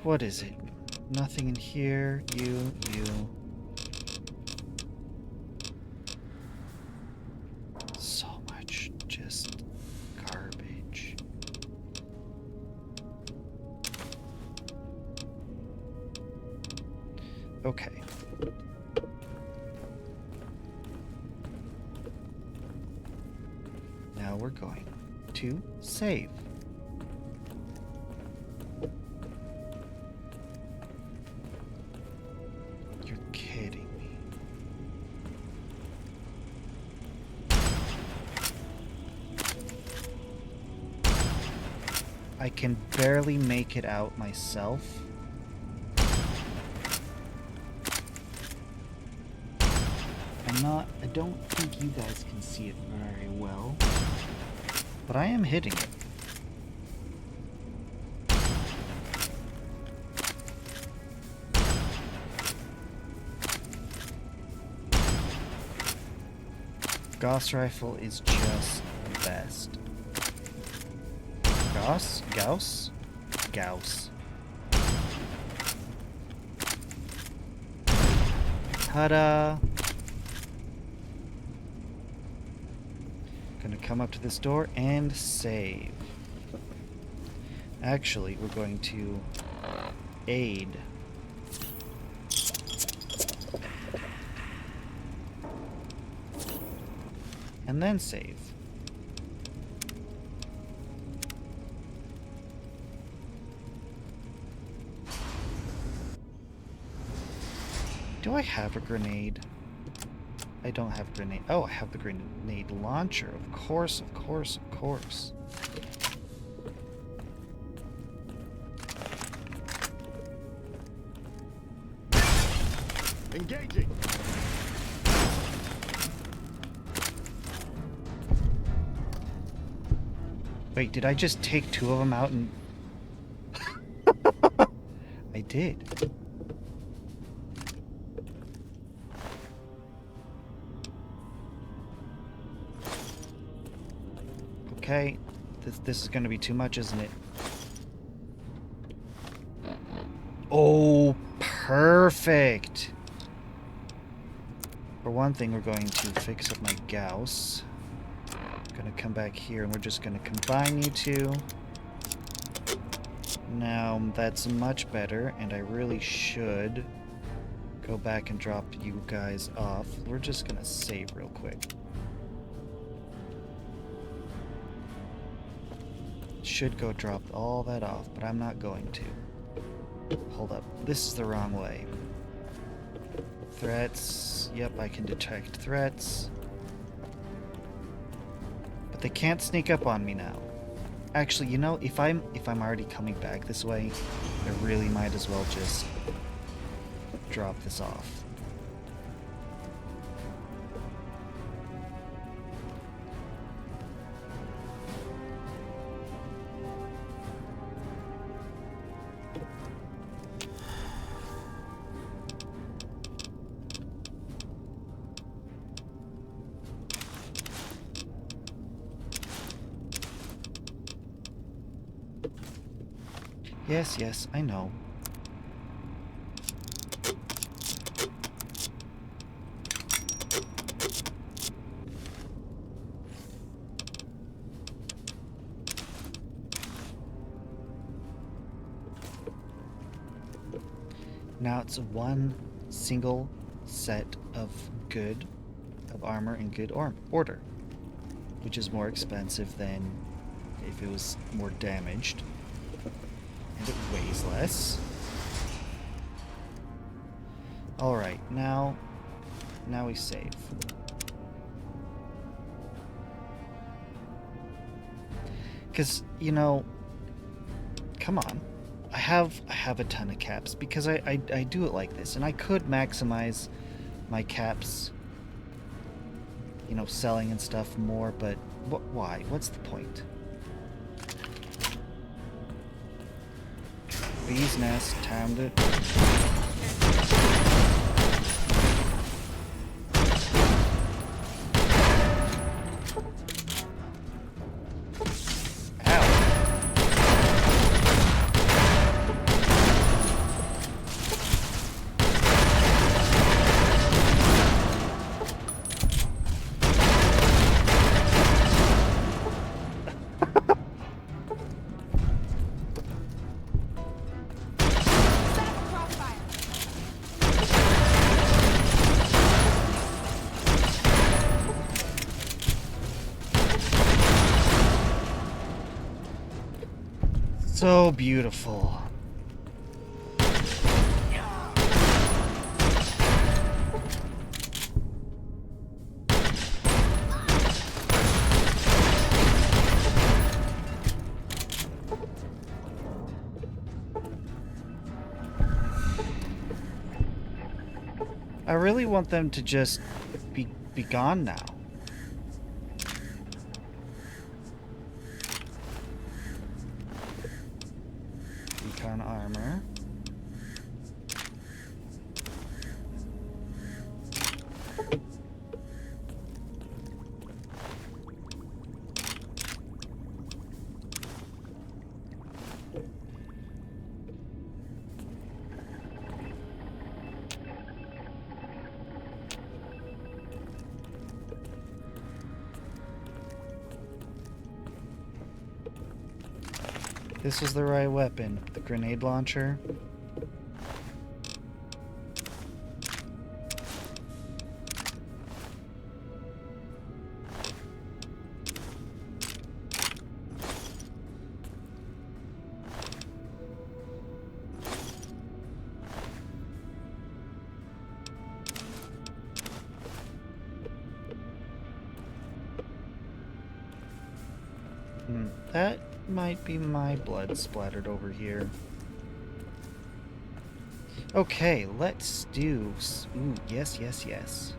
What is it? Nothing in here. You. So much just garbage. Okay. Now we're going to save. You're kidding me. I can barely make it out myself. I don't think you guys can see it very well, but I am hitting it. Gauss rifle is just the best. Gauss? Ta-da! Gonna come up to this door and save. Actually, we're going to aid. And then save. Do I have a grenade? I don't have a grenade. Oh, I have the grenade launcher. Of course. Engaging. Wait, did I just take two of them out and... I did. Okay, this is gonna be too much, isn't it? Oh, perfect! For one thing, we're going to fix up my Gauss. Gonna come back here and we're just gonna combine you two. Now, that's much better, and I really should go back and drop you guys off. We're just gonna save real quick. Should go drop all that off, but I'm not going to. Hold up. This is the wrong way. Threats. Yep, I can detect threats. But they can't sneak up on me now. Actually, you know, if I'm already coming back this way, I really might as well just drop this off. Yes, I know. Now it's one single set of armor and good order, which is more expensive than if it was more damaged. And it weighs less. Alright, now we save. Because, you know, come on. I have a ton of caps because I do it like this, and I could maximize my caps, you know, selling and stuff more, but why? What's the point? Bee's nest, timed it. Ow. So beautiful. I really want them to just be gone now. Recon armor. This is the right weapon. The grenade launcher. That might be my blood splattered over here. Okay, let's do... Ooh, yes, yes, yes.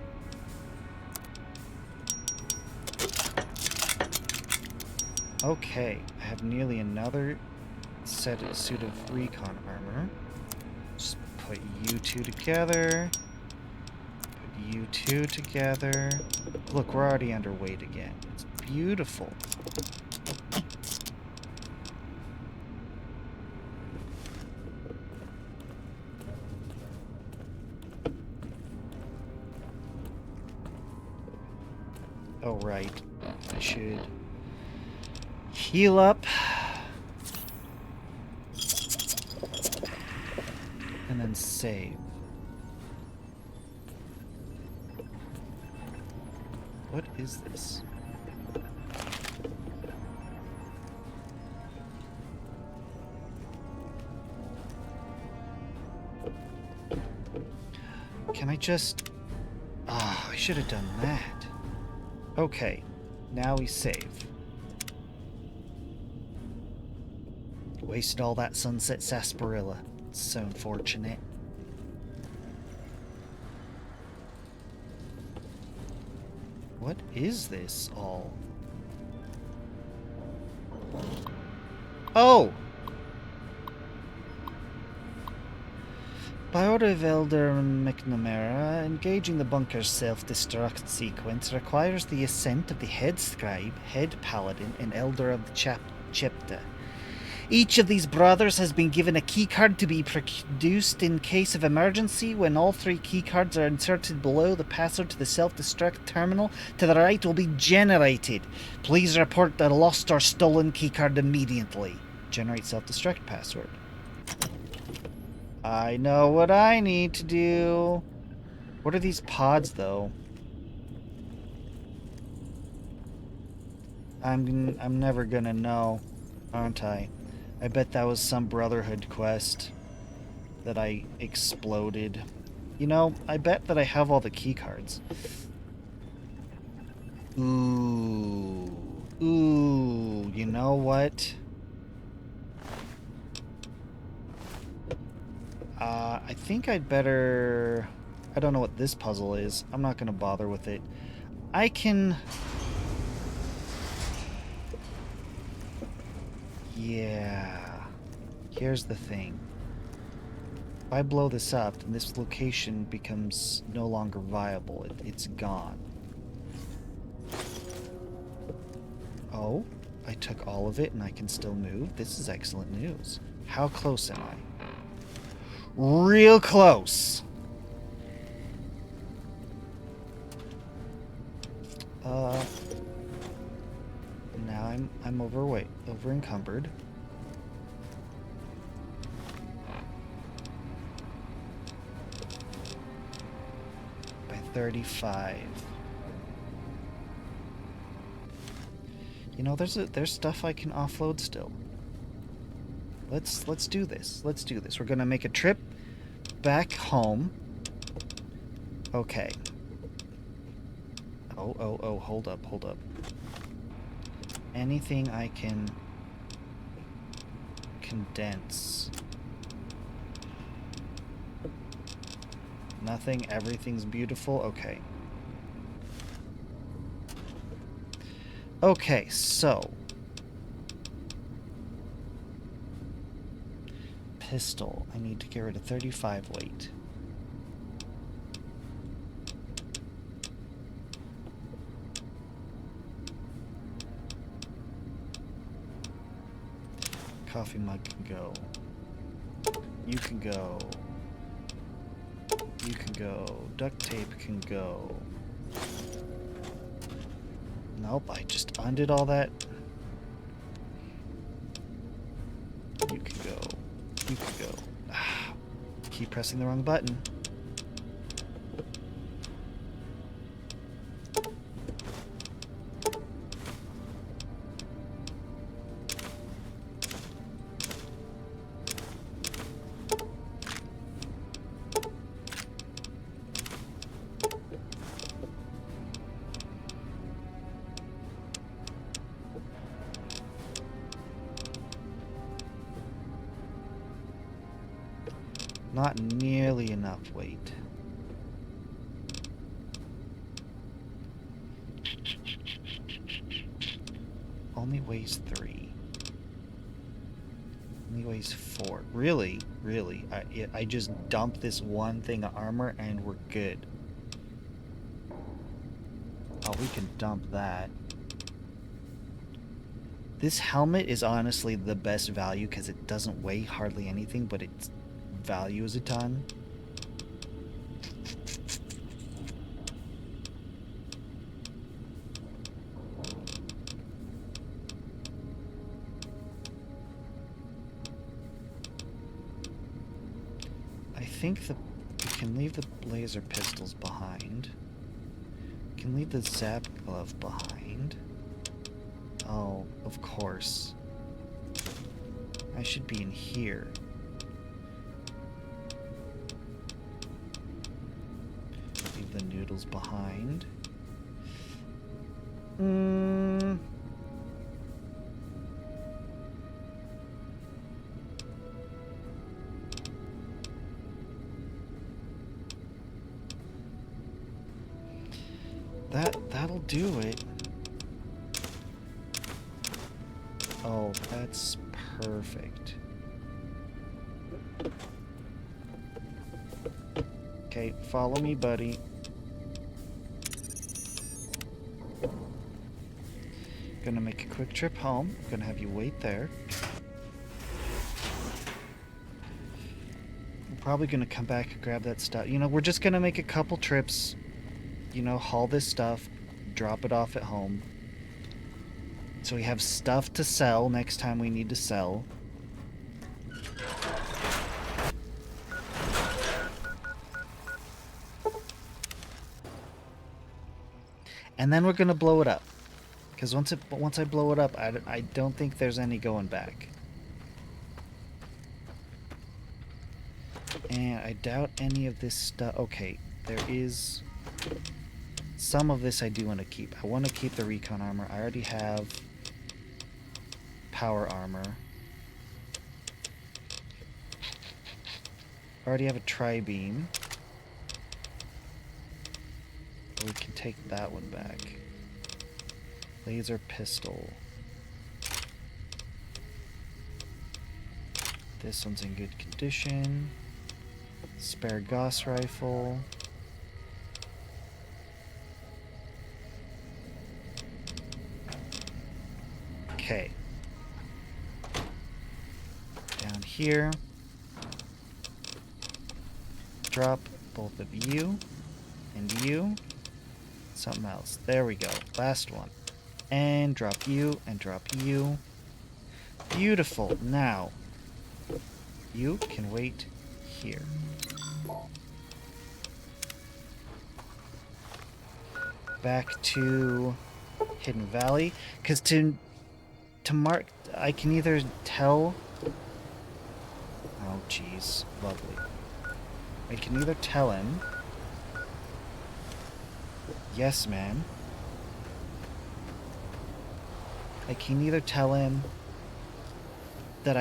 Okay, I have nearly another suit of recon armor. Just put you two together. Put you two together. Look, we're already underweight again. It's beautiful. Oh, right. I should heal up. And then save. What is this? Can I just... Ah, I should have done that. Okay, now we save. Wasted all that sunset sarsaparilla. It's so unfortunate. What is this all? Oh! By order of Elder McNamara, engaging the bunker's self-destruct sequence requires the assent of the head scribe, head paladin, and elder of the chapter. Each of these brothers has been given a keycard to be produced in case of emergency. When all three keycards are inserted below, the password to the self-destruct terminal to the right will be generated. Please report the lost or stolen keycard immediately. Generate self-destruct password. I know what I need to do. What are these pods, though? I'm never gonna know, aren't I? I bet that was some Brotherhood quest that I exploded. You know, I bet that I have all the keycards. Ooh. Ooh, you know what? I think I'd better... I don't know what this puzzle is. I'm not going to bother with it. I can... Yeah. Here's the thing. If I blow this up, then this location becomes no longer viable. It's gone. Oh, I took all of it and I can still move? This is excellent news. How close am I? Real close. Now I'm overweight, over encumbered. By 35. You know, there's stuff I can offload still. let's do this. Let's do this. We're gonna make a trip back home. Okay. Oh, hold up. Anything I can condense. Nothing, everything's beautiful. Okay. Okay, so pistol. I need to get rid of 35 weight. Coffee mug can go. You can go. You can go. Duct tape can go. Nope, I just undid all that. You can go. You can go. Keep pressing the wrong button. Not nearly enough weight. Only weighs 3. Only weighs 4. Really? Really? I just dump this one thing of armor and we're good. Oh, we can dump that. This helmet is honestly the best value because it doesn't weigh hardly anything, but its value is a ton. I think we can leave the laser pistols behind. We can leave the zap glove behind. Oh, of course. I should be in here. Leave the noodles behind. That'll do it. Oh, that's perfect. Okay, follow me, buddy. Gonna make a quick trip home. Gonna have you wait there. We're probably gonna come back and grab that stuff. You know, we're just gonna make a couple trips. You know, haul this stuff, drop it off at home. So we have stuff to sell next time we need to sell. And then we're gonna blow it up. Because once I blow it up, I don't think there's any going back. And I doubt any of this stuff... Okay, there is... Some of this I do want to keep. I want to keep the recon armor. I already have power armor. I already have a tri-beam. We can take that one back. Laser pistol. This one's in good condition. Spare Gauss rifle. Okay. Down here. Drop both of you and you. Something else. There we go. Last one. And drop you and drop you. Beautiful. Now, you can wait here. Back to Hidden Valley, because to mark, I can either tell jeez. Lovely. I can either tell him, yes, man. I can either tell him that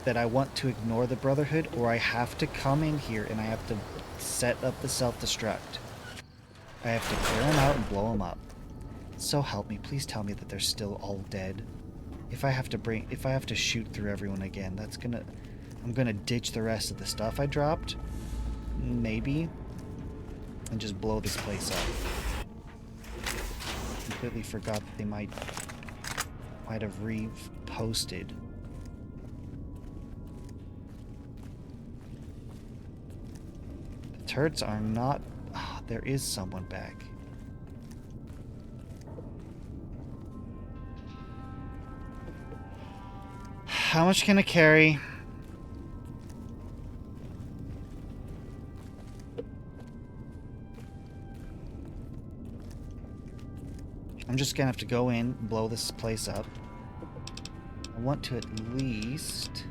that I want to ignore the Brotherhood, or I have to come in here and I have to set up the self-destruct. I have to clear them out and blow them up. So help me, please tell me that they're still all dead. If I have to shoot through everyone again, I'm gonna ditch the rest of the stuff I dropped, maybe, and just blow this place up. Completely forgot that they might have reposted. The turrets are not. Oh, there is someone back. How much can I carry? I'm just gonna have to go in, blow this place up. I want to at least...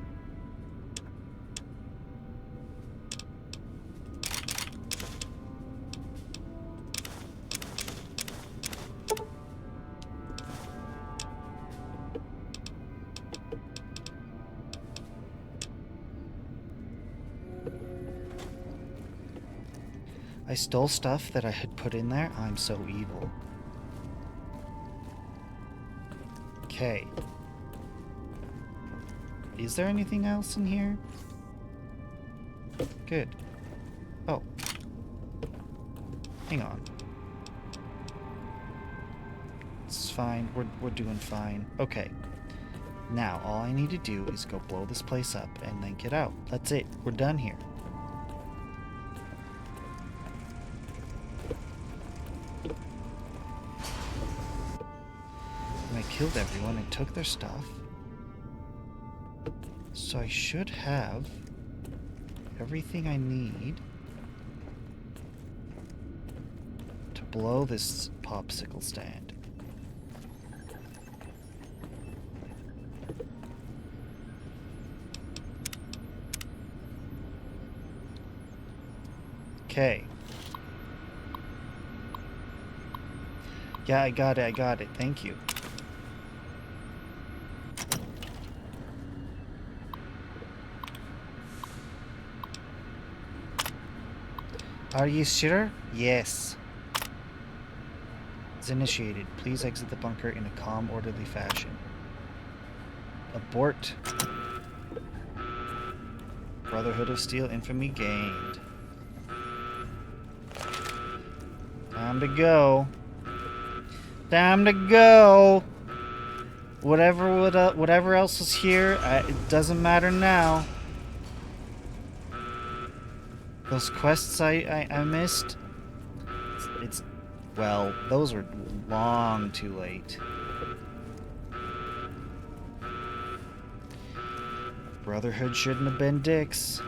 I stole stuff that I had put in there. I'm so evil. Okay. Is there anything else in here? Good. Oh. Hang on. It's fine. We're doing fine. Okay. Now, all I need to do is go blow this place up and then get out. That's it. We're done here. And I killed everyone and took their stuff. So I should have everything I need to blow this popsicle stand. Okay. Yeah, I got it. Thank you. Are you sure? Yes. It's initiated. Please exit the bunker in a calm, orderly fashion. Abort. Brotherhood of Steel infamy gained. Time to go. Time to go. Whatever else is here, it doesn't matter now. Those quests I missed, well, those were long too late. Brotherhood shouldn't have been dicks.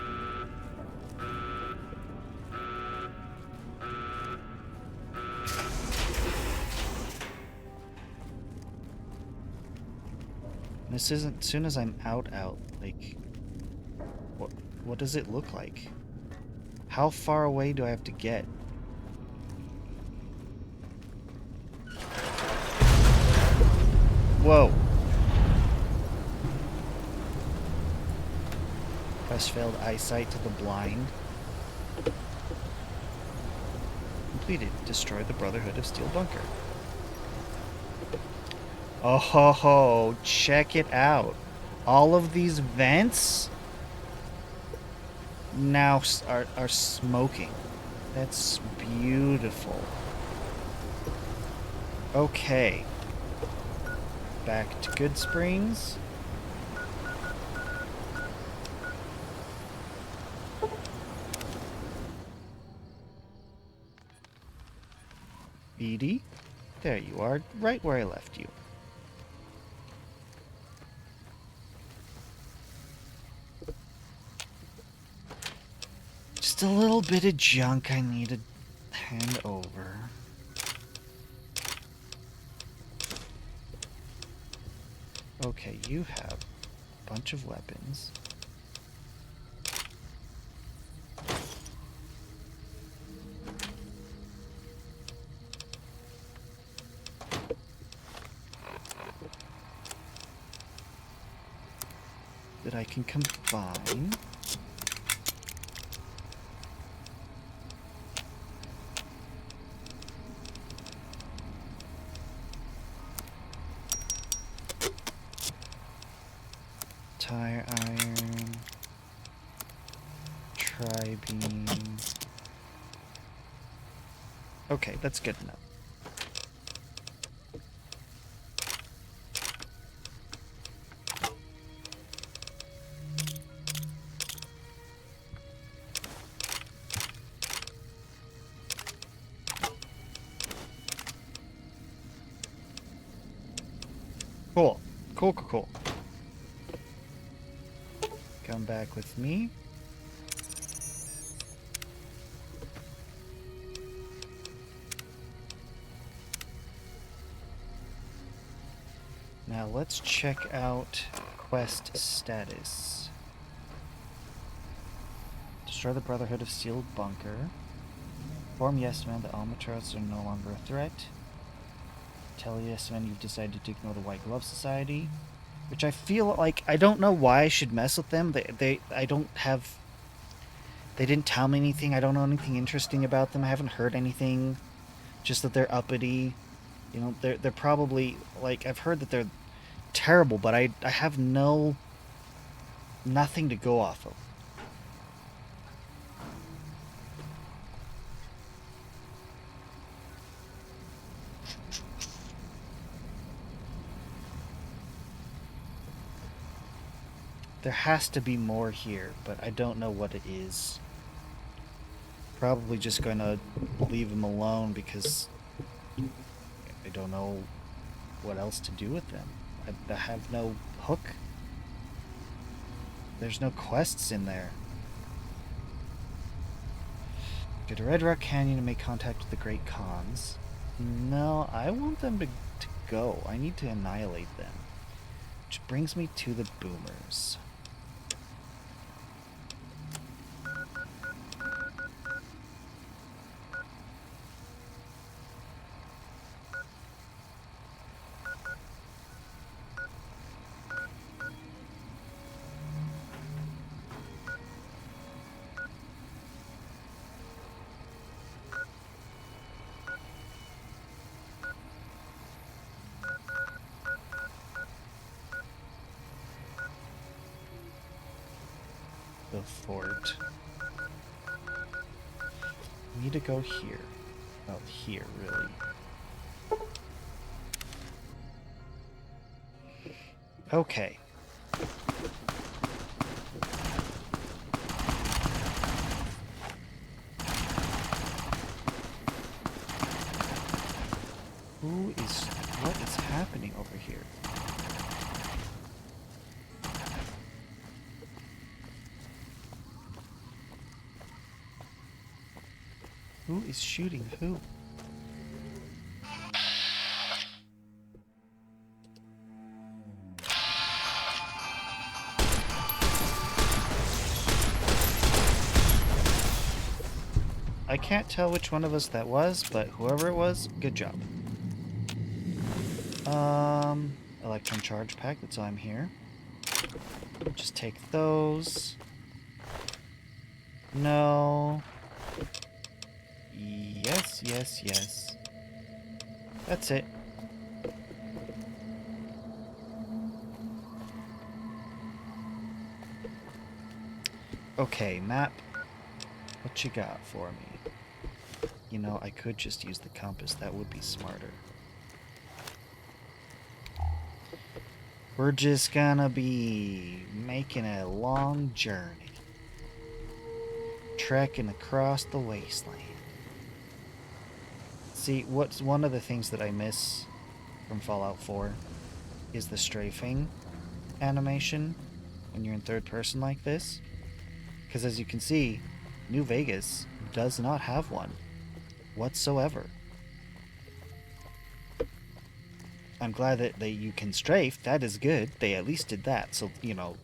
This isn't, as soon as I'm out, like, what does it look like? How far away do I have to get? Whoa. Quest failed eyesight to the blind. Completed. Destroy the Brotherhood of Steel bunker. Oh ho ho, check it out. All of these vents now are smoking. That's beautiful. Okay. Back to Goodsprings. Edie, there you are, right where I left you. Just a little bit of junk I need to hand over. Okay, you have a bunch of weapons. I can combine. Tire iron, tri-beam. Okay, that's good enough. Cool. Cool. Come back with me. Now let's check out quest status. Destroy the Brotherhood of Sealed Bunker. Inform Yes Man that Albatross are no longer a threat. Tell Yes Man you've decided to ignore the White Glove Society. Which I feel like, I don't know why I should mess with them. They didn't tell me anything. I don't know anything interesting about them. I haven't heard anything. Just that they're uppity. You know, they're probably, like, I've heard that they're terrible, but I have nothing to go off of. There has to be more here, but I don't know what it is. Probably just going to leave them alone because I don't know what else to do with them. I have no hook. There's no quests in there. Go to Red Rock Canyon and make contact with the Great Khans. No, I want them to go. I need to annihilate them. Which brings me to the Boomers. The fort. I need to go here. Oh, here, really. Okay. What is happening over here? Who is shooting who? I can't tell which one of us that was, but whoever it was, good job. Electron charge pack, that's why I'm here. Just take those. No. Yes. That's it. Okay, map. What you got for me? You know, I could just use the compass. That would be smarter. We're just gonna be making a long journey. Trekking across the wasteland. See, what's one of the things that I miss from Fallout 4 is the strafing animation when you're in third person like this. Because as you can see, New Vegas does not have one whatsoever. I'm glad that you can strafe. That is good. They at least did that. So, you know,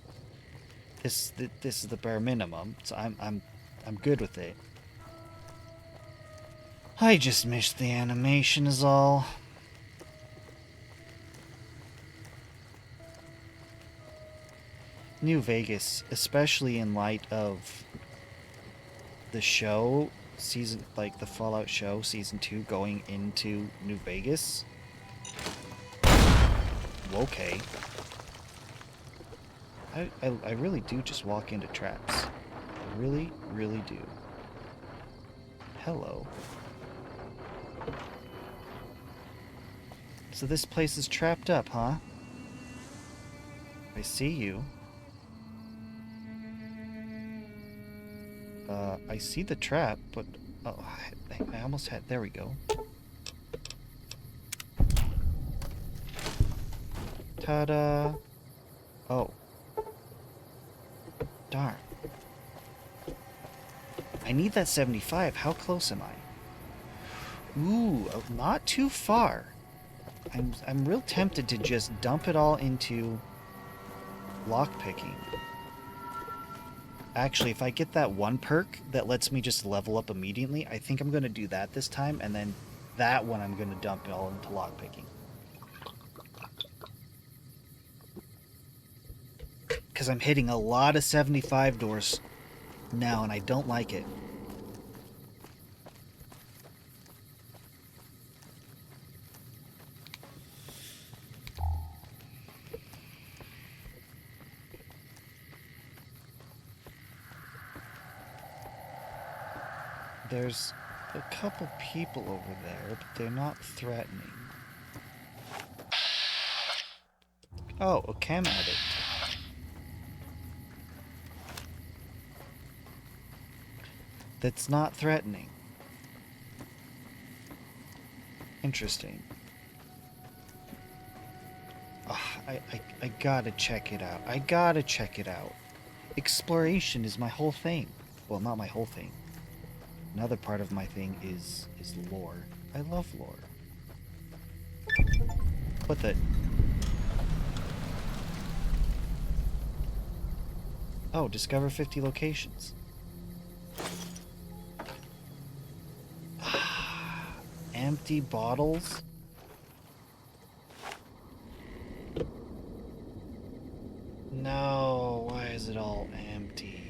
this is the bare minimum. So I'm good with it. I just missed the animation is all. New Vegas, especially in light of the show, like the Fallout show, Season 2, going into New Vegas. Okay. I really do just walk into traps. I really, really do. Hello. So this place is trapped up, huh? I see you. I see the trap, but... Oh, I almost had... There we go. Ta-da! Oh. Darn. I need that 75. How close am I? Ooh, not too far. I'm real tempted to just dump it all into lockpicking. Actually, if I get that one perk that lets me just level up immediately, I think I'm going to do that this time, and then that one I'm going to dump it all into lockpicking. Because I'm hitting a lot of 75 doors now, and I don't like it. There's a couple people over there, but they're not threatening. Oh, a chem addict. That's not threatening. Interesting. I gotta check it out. I gotta check it out. Exploration is my whole thing. Well, not my whole thing. Another part of my thing is lore. I love lore. What the... Oh, discover 50 locations. Empty bottles? No, why is it all empty?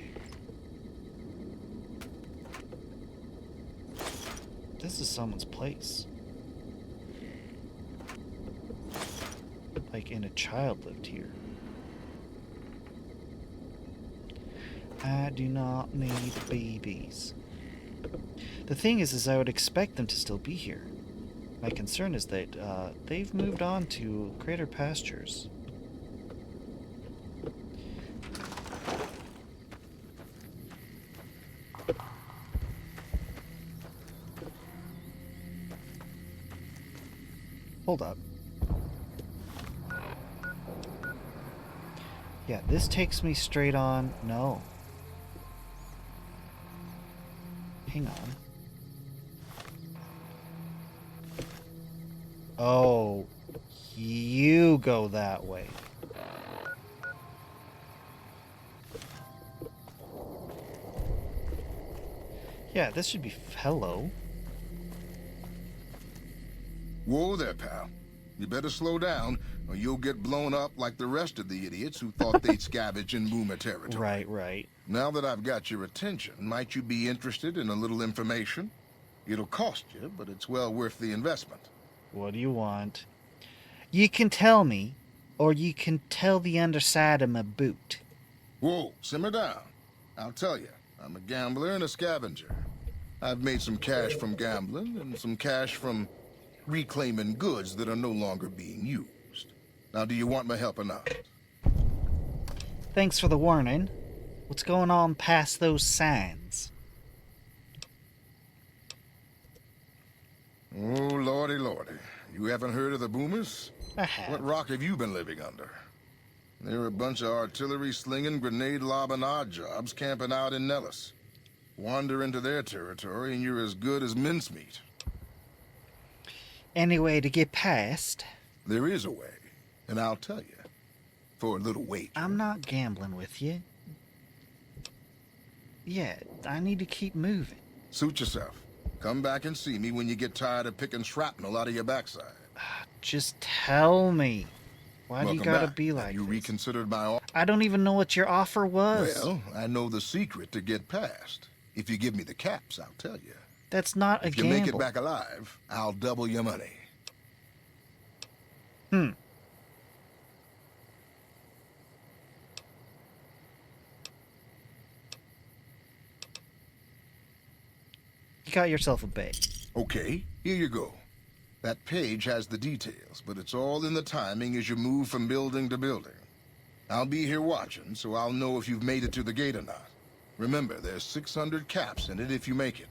This is someone's place. Like a child lived here. I do not need babies. The thing is I would expect them to still be here. My concern is that they've moved on to greater pastures. Hold up. Yeah, this takes me straight on. No. Hang on. Oh, you go that way. Yeah, this should be... Hello. Whoa there, pal. You better slow down, or you'll get blown up like the rest of the idiots who thought they'd scavenge in Boomer territory. Right. Now that I've got your attention, might you be interested in a little information? It'll cost you, but it's well worth the investment. What do you want? You can tell me, or you can tell the underside of my boot. Whoa, simmer down. I'll tell you, I'm a gambler and a scavenger. I've made some cash from gambling and some cash from reclaiming goods that are no longer being used. Now, do you want my help or not? Thanks for the warning. What's going on past those signs? Oh, lordy, lordy. You haven't heard of the Boomers? I have. What rock have you been living under? They're a bunch of artillery-slinging, grenade-lobbing odd jobs camping out in Nellis. Wander into their territory and you're as good as mincemeat. Any way to get past? There is a way, and I'll tell you. For a little wait. I'm not gambling with you. Yeah, I need to keep moving. Suit yourself. Come back and see me when you get tired of picking shrapnel out of your backside. Just tell me. Why do you gotta be like this? You reconsidered my offer? I don't even know what your offer was. Well, I know the secret to get past. If you give me the caps, I'll tell you. That's not a gamble. If you make it back alive, I'll double your money. You got yourself a bay. Okay, here you go. That page has the details, but it's all in the timing as you move from building to building. I'll be here watching, so I'll know if you've made it to the gate or not. Remember, there's 600 caps in it if you make it.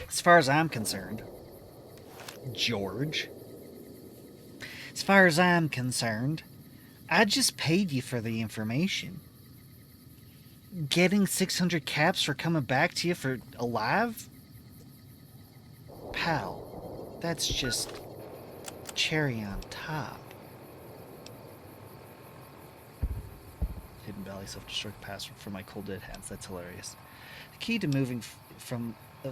As far as I'm concerned, George, as far as I'm concerned, I just paid you for the information. Getting 600 caps for coming back to you for alive? Pal, that's just cherry on top. Hidden Valley self-destruct password for my cold dead hands. That's hilarious. The key to moving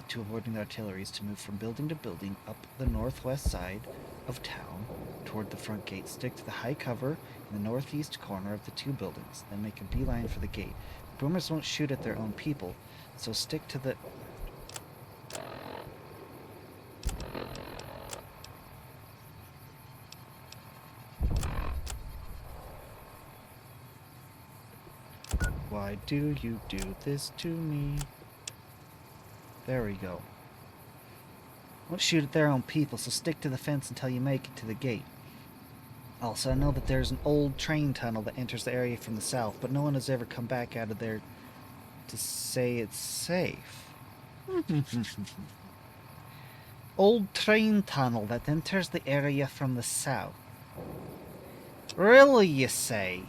to avoiding the artillery is to move from building to building up the northwest side of town toward the front gate. Stick to the high cover in the northeast corner of the two buildings. Then make a beeline for the gate. Boomers won't shoot at their own people, so stick to the... Why do you do this to me? There we go. Won't shoot at their own people, so stick to the fence until you make it to the gate. Also, I know that there's an old train tunnel that enters the area from the south, but no one has ever come back out of there to say it's safe. Old train tunnel that enters the area from the south. Really, you say?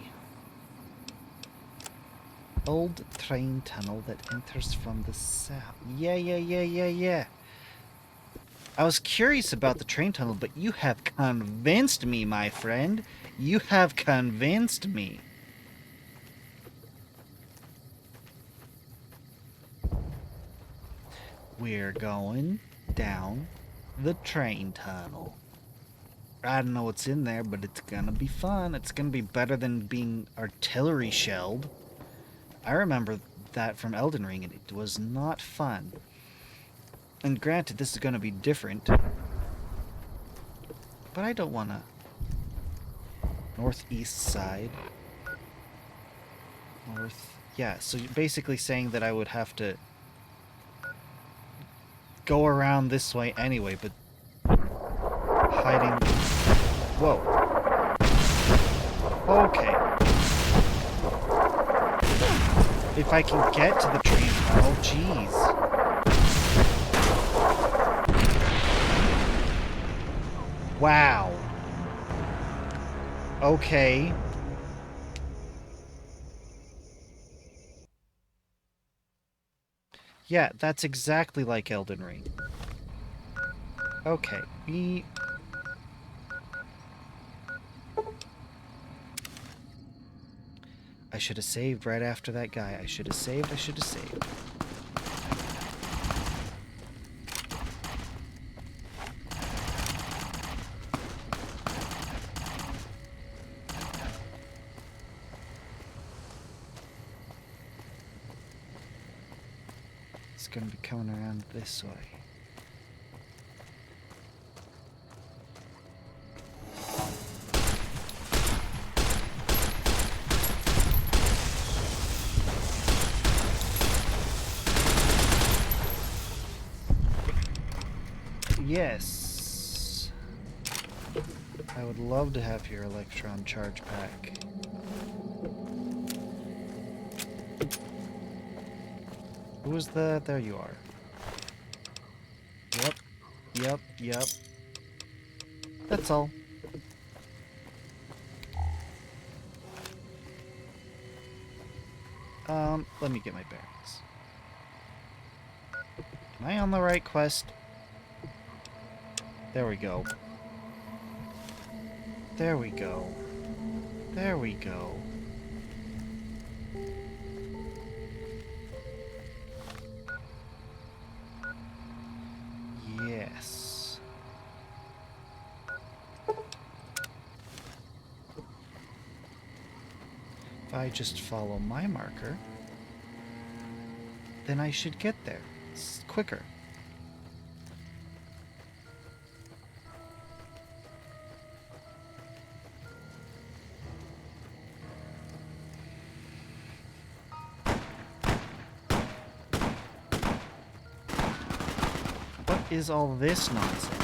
Old train tunnel that enters from the south. Yeah. I was curious about the train tunnel, but you have convinced me, my friend. You have convinced me. We're going down the train tunnel. I don't know what's in there, but it's gonna be fun. It's gonna be better than being artillery shelled. I remember that from Elden Ring, and it was not fun. And granted, this is going to be different. But I don't want to... Northeast side. North... Yeah, so you're basically saying that I would have to... go around this way anyway, but... hiding... Whoa. Okay. If I can get to the train... Oh, jeez. Wow. Okay. Yeah, that's exactly like Elden Ring. Okay, I should have saved right after that guy. I should have saved. It's going to be coming around this way. Yes. I would love to have your Electron charge pack. Who was the... There you are. Yep. That's all. Let me get my bearings. Am I on the right quest? There we go. There we go. There we go. Yes. If I just follow my marker, then I should get there. It's quicker. What is all this nonsense?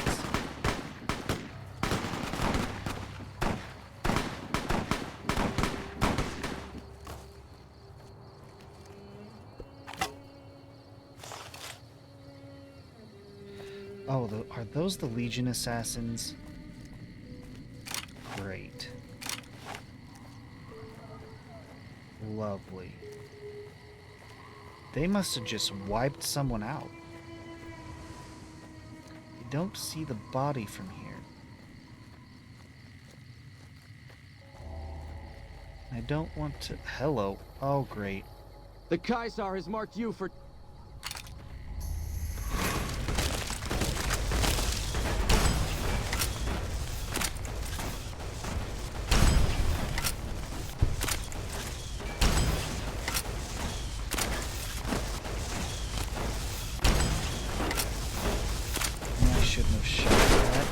Oh, are those the Legion assassins? Great. Lovely. They must have just wiped someone out. You don't see the body from here. I don't want to... Hello. Oh, great. The Caesar has marked you for... I shouldn't have shot that.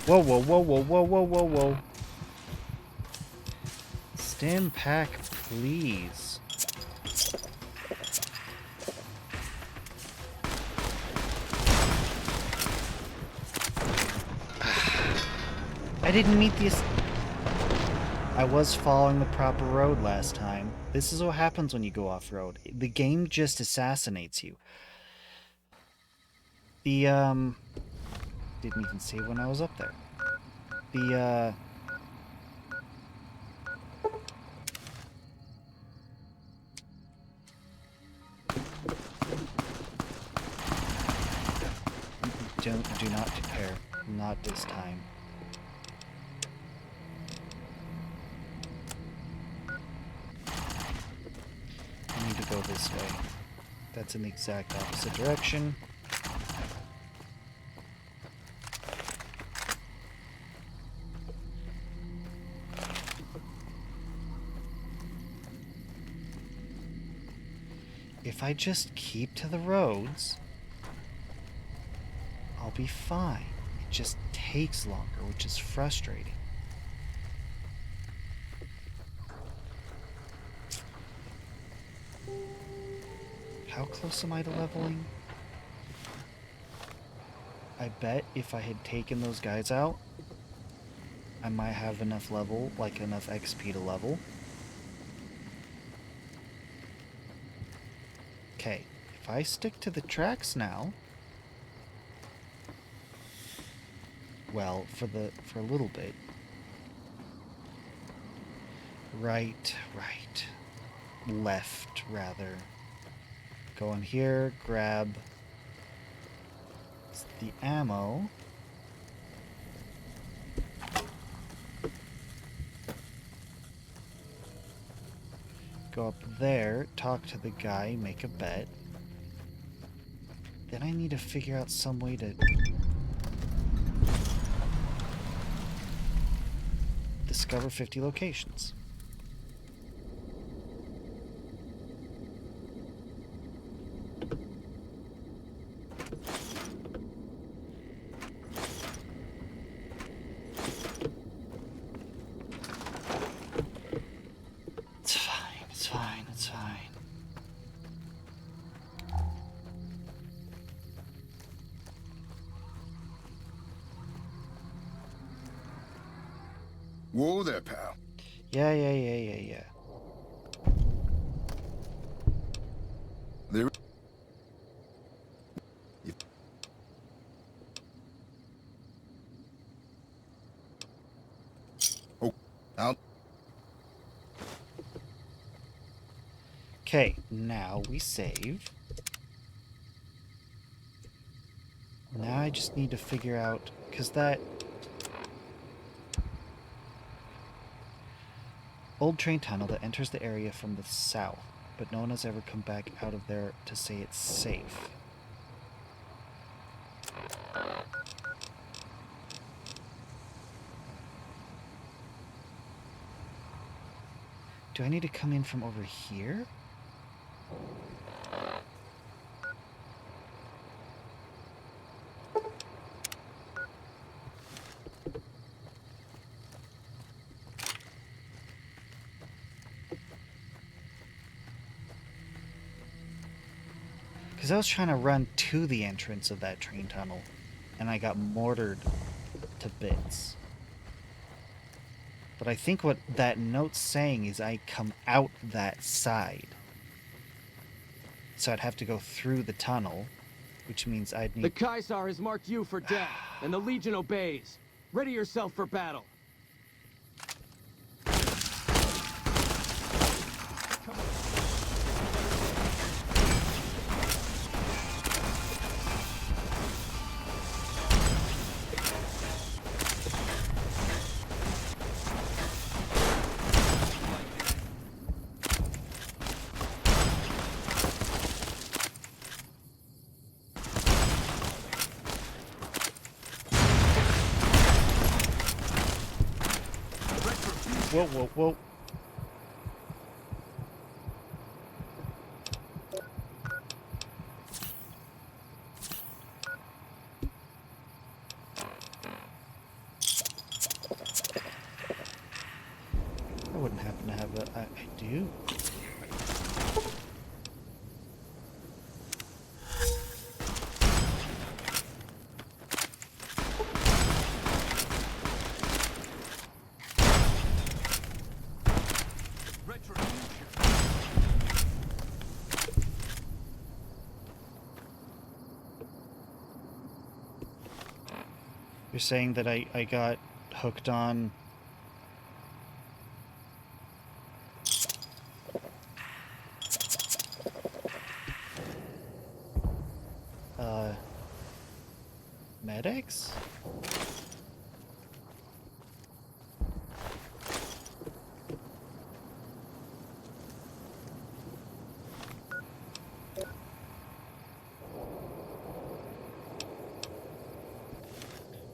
Whoa, whoa, whoa, whoa, whoa, whoa, whoa, whoa. Stand back, please. I didn't meet the... I was following the proper road last time. This is what happens when you go off-road. The game just assassinates you. The, didn't even save when I was up there. The, do not prepare. Not this time. I need to go this way. That's in the exact opposite direction. If I just keep to the roads, I'll be fine. It just takes longer, which is frustrating. How close am I to leveling? I bet if I had taken those guys out, I might have enough level, like enough XP to level. Okay, if I stick to the tracks now, well, for a little bit. Right, left, rather. Go in here, grab the ammo. Go up there, talk to the guy, make a bet. Then I need to figure out some way to discover 50 locations. It's fine. Whoa there, pal. Yeah. There. Oh, out. Okay, now we save. Now I just need to figure out, because that old train tunnel that enters the area from the south, but no one has ever come back out of there to say it's safe. Do I need to come in from over here? Because I was trying to run to the entrance of that train tunnel, and I got mortared to bits. But I think what that note's saying is I come out that side. So I'd have to go through the tunnel, which means I'd need... The Caesar has marked you for death, and the Legion obeys. Ready yourself for battle. Whoa, whoa, whoa. I wouldn't happen to have a... I do. You're saying that I got hooked on... medics?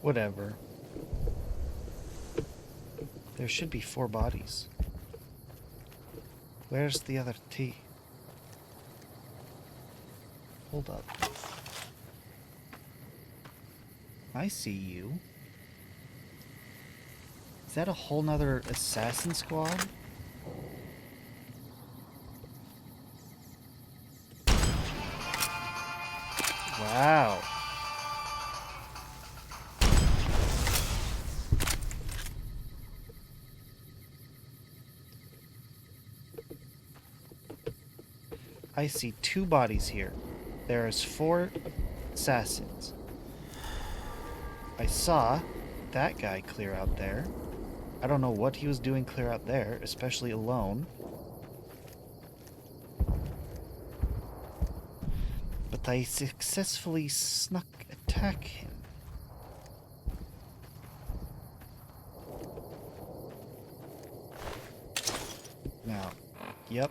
Whatever. There should be 4 bodies. Where's the other T? Hold up. I see you. Is that a whole nother assassin squad? Wow. I see 2 bodies here. There's 4 assassins. I saw that guy clear out there. I don't know what he was doing clear out there, especially alone. But I successfully snuck attack him. Now, yep.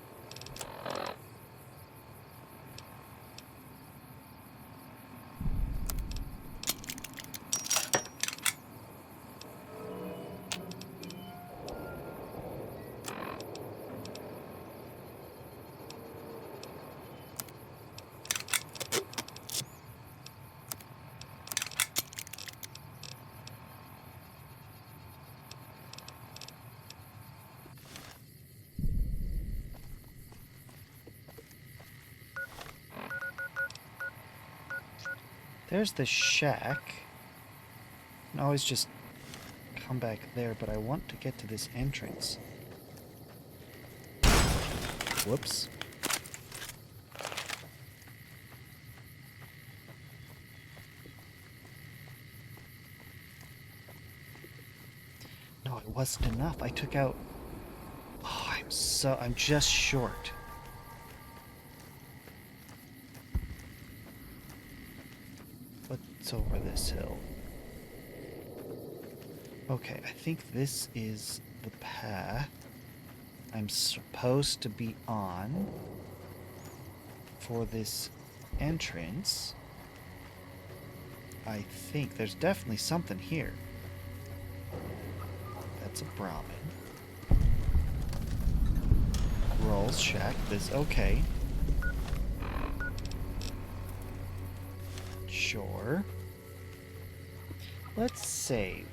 There's the shack. I can always just come back there, but I want to get to this entrance. Whoops. No, it wasn't enough. I took out... Oh, I'm just short. What's over this hill? Okay, I think this is the path I'm supposed to be on for this entrance. I think there's definitely something here. That's a Brahmin. Rolls, shack, this, okay. Sure. Let's save.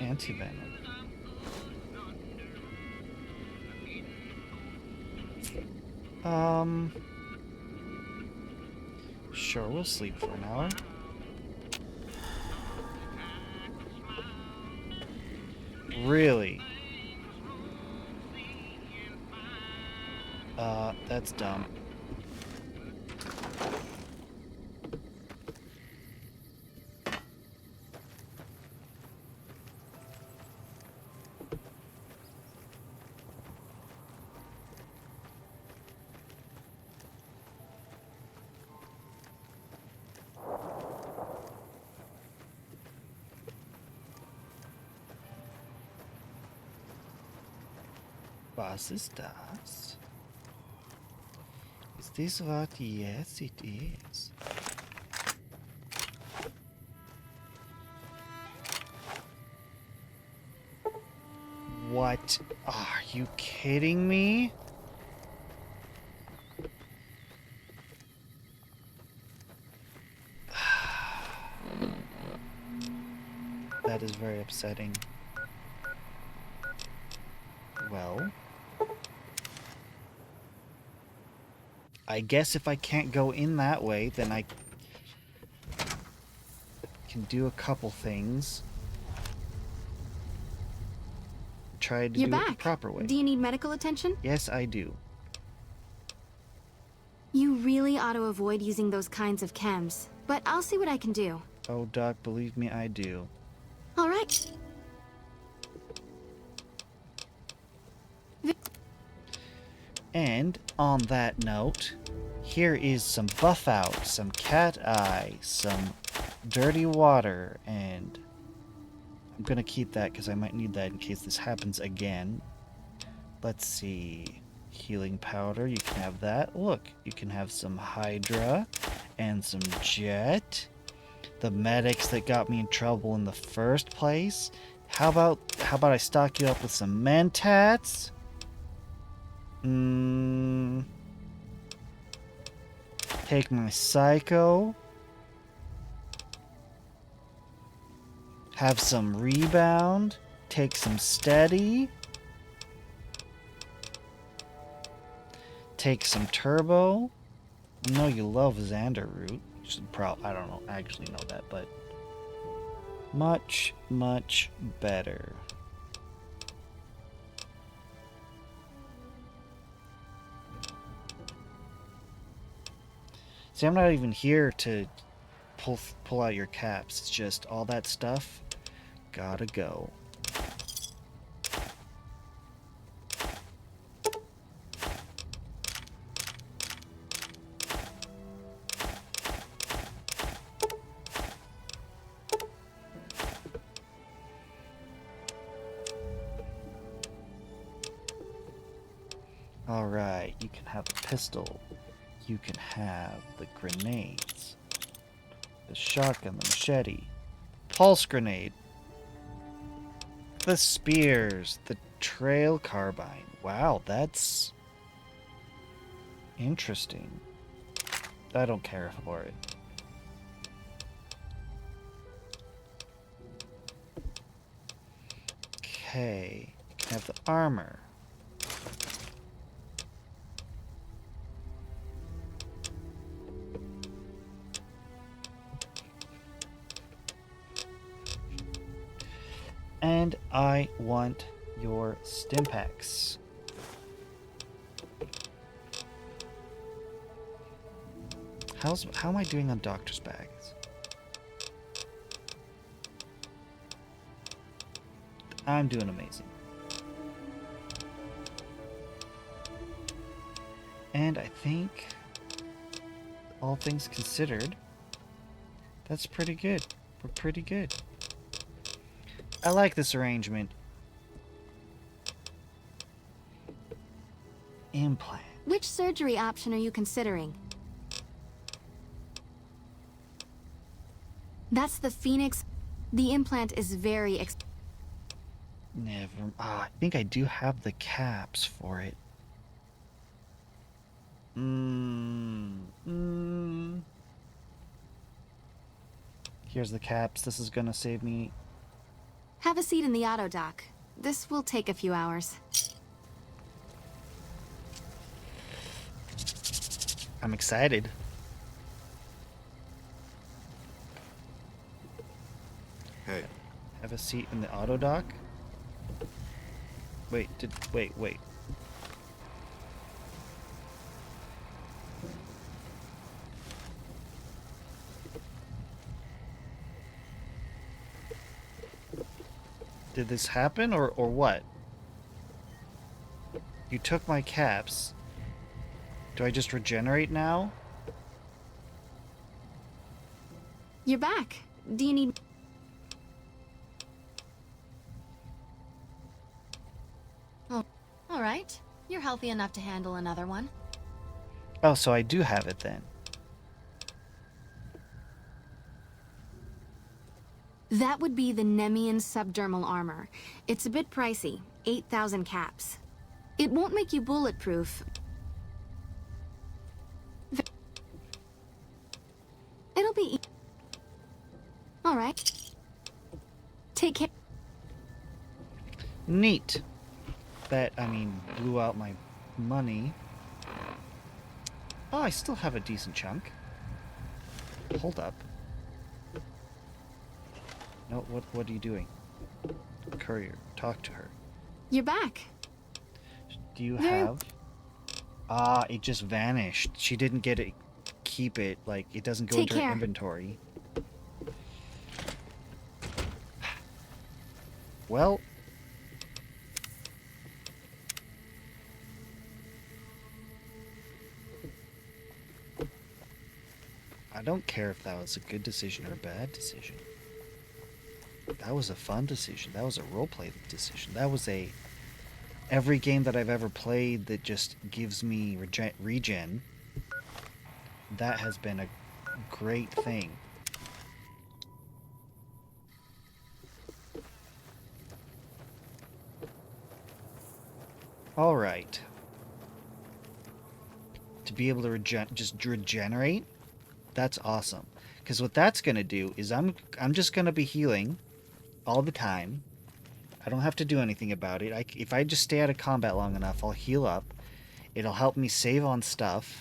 Anti-venom. Sure, we'll sleep for an hour. Really? That's dumb. Was ist das? Is this what? Yes, it is. What? Are you kidding me? That is very upsetting. Well, I guess if I can't go in that way, then I can do a couple things. Try to You're do it back. the proper way. Do you need medical attention? Yes, I do. You really ought to avoid using those kinds of chems, but I'll see what I can do. Oh, Doc, believe me, I do. All right. And on that note, here is some buff out, some cat eye, some dirty water, and I'm gonna keep that because I might need that in case this happens again. Let's see. Healing powder, you can have that. Look, you can have some Hydra and some Jet. The medics that got me in trouble in the first place. How about I stock you up with some Mentats? Take my Psycho. Have some Rebound. Take some Steady. Take some Turbo. I know you love Xander Root. I don't know, actually know that, but much, much better. See, I'm not even here to pull out your caps. It's just all that stuff gotta go. Alright, you can have the pistol. You can have the grenades. The shotgun, the machete. Pulse grenade. The spears. The trail carbine. Wow, that's interesting. I don't care for it. Okay, you can have the armor. And I want your Stimpaks. How am I doing on doctor's bags? I'm doing amazing. And I think, all things considered, that's pretty good. We're pretty good. I like this arrangement. Implant. Which surgery option are you considering? That's the Phoenix. The implant is very I think I do have the caps for it. Here's the caps. This is gonna save me. Have a seat in the auto dock. This will take a few hours. I'm excited. Hey. Have a seat in the auto dock? Wait. Did this happen or what? You took my caps. Do I just regenerate now? You're back. Do you need... Oh, all right. You're healthy enough to handle another one. Oh, so I do have it then. That would be the Nemean subdermal armor. It's a bit pricey, 8,000 caps. It won't make you bulletproof. It'll be... All right. Take care. Neat. That, blew out my money. Oh, I still have a decent chunk. Hold up. No, what are you doing? Courier, talk to her. You're back. Do you have... Ah, it just vanished. She didn't get it. Keep it. Like, it doesn't go into her inventory. Well... I don't care if that was a good decision or a bad decision. That was a fun decision. That was a roleplay decision. That was a... Every game that I've ever played that just gives me regen, that has been a great thing. Alright. To be able to just regenerate, that's awesome. Because what that's going to do is I'm just going to be healing all the time. I don't have to do anything about it. If I just stay out of combat long enough, I'll heal up. It'll help me save on stuff.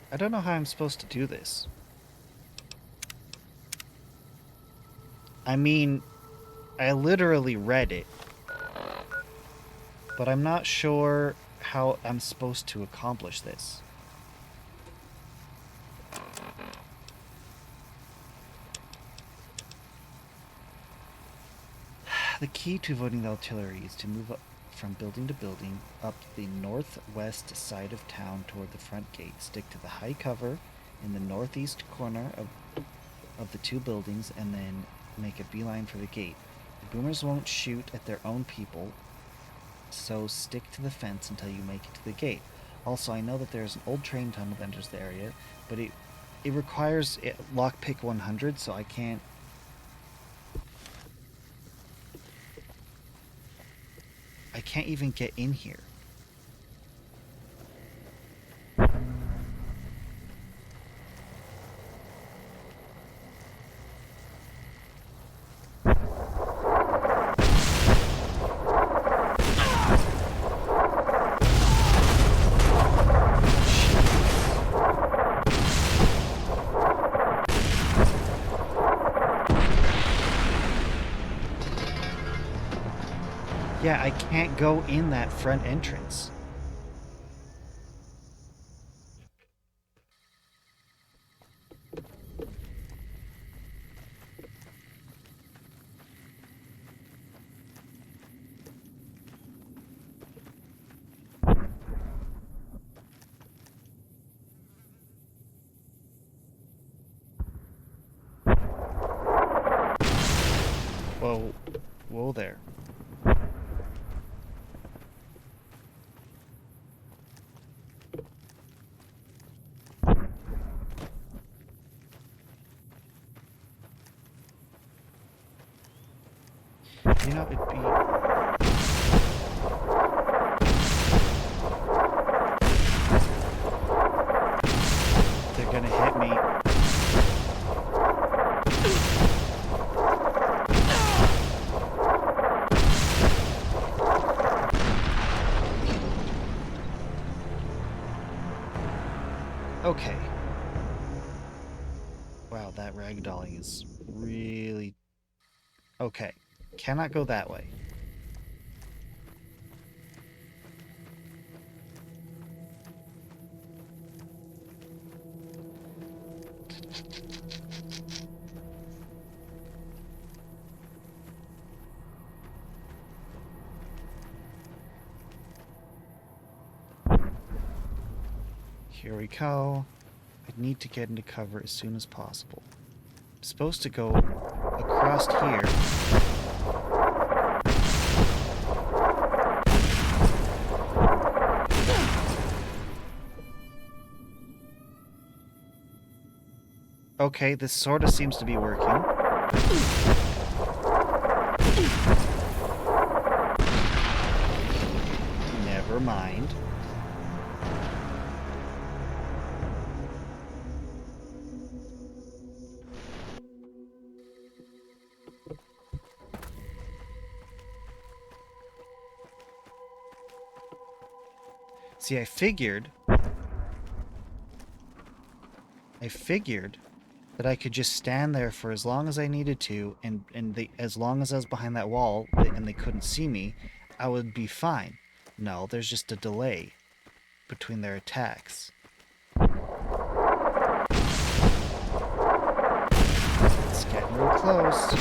I don't know how I'm supposed to do this. I mean, I literally read it, but I'm not sure how I'm supposed to accomplish this. The key to avoiding the artillery is to move up from building to building up the northwest side of town toward the front gate. Stick to the high cover in the northeast corner of the two buildings and then make a beeline for the gate. The boomers won't shoot at their own people, so stick to the fence until you make it to the gate. Also, I know that there's an old train tunnel that enters the area, but it requires lockpick 100, so I can't... I can't even get in here. Yeah, I can't go in that front entrance. Whoa. Whoa there. You know, it'd be... They're gonna hit me. Okay. Wow, that ragdolling is really... Okay. Cannot go that way. Here we go. I need to get into cover as soon as possible. I'm supposed to go across here. Okay, this sort of seems to be working. Never mind. See, I figured that I could just stand there for as long as I needed to, and as long as I was behind that wall and they couldn't see me, I would be fine. No, there's just a delay between their attacks. It's getting real close.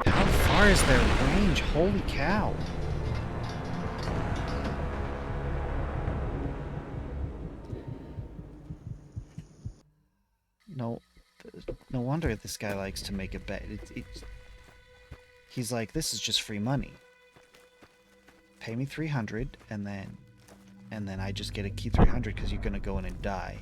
How far is their range? Holy cow. No wonder this guy likes to make a bet. He's like, this is just free money. Pay me 300, and then I just get a key 300 because you're gonna go in and die.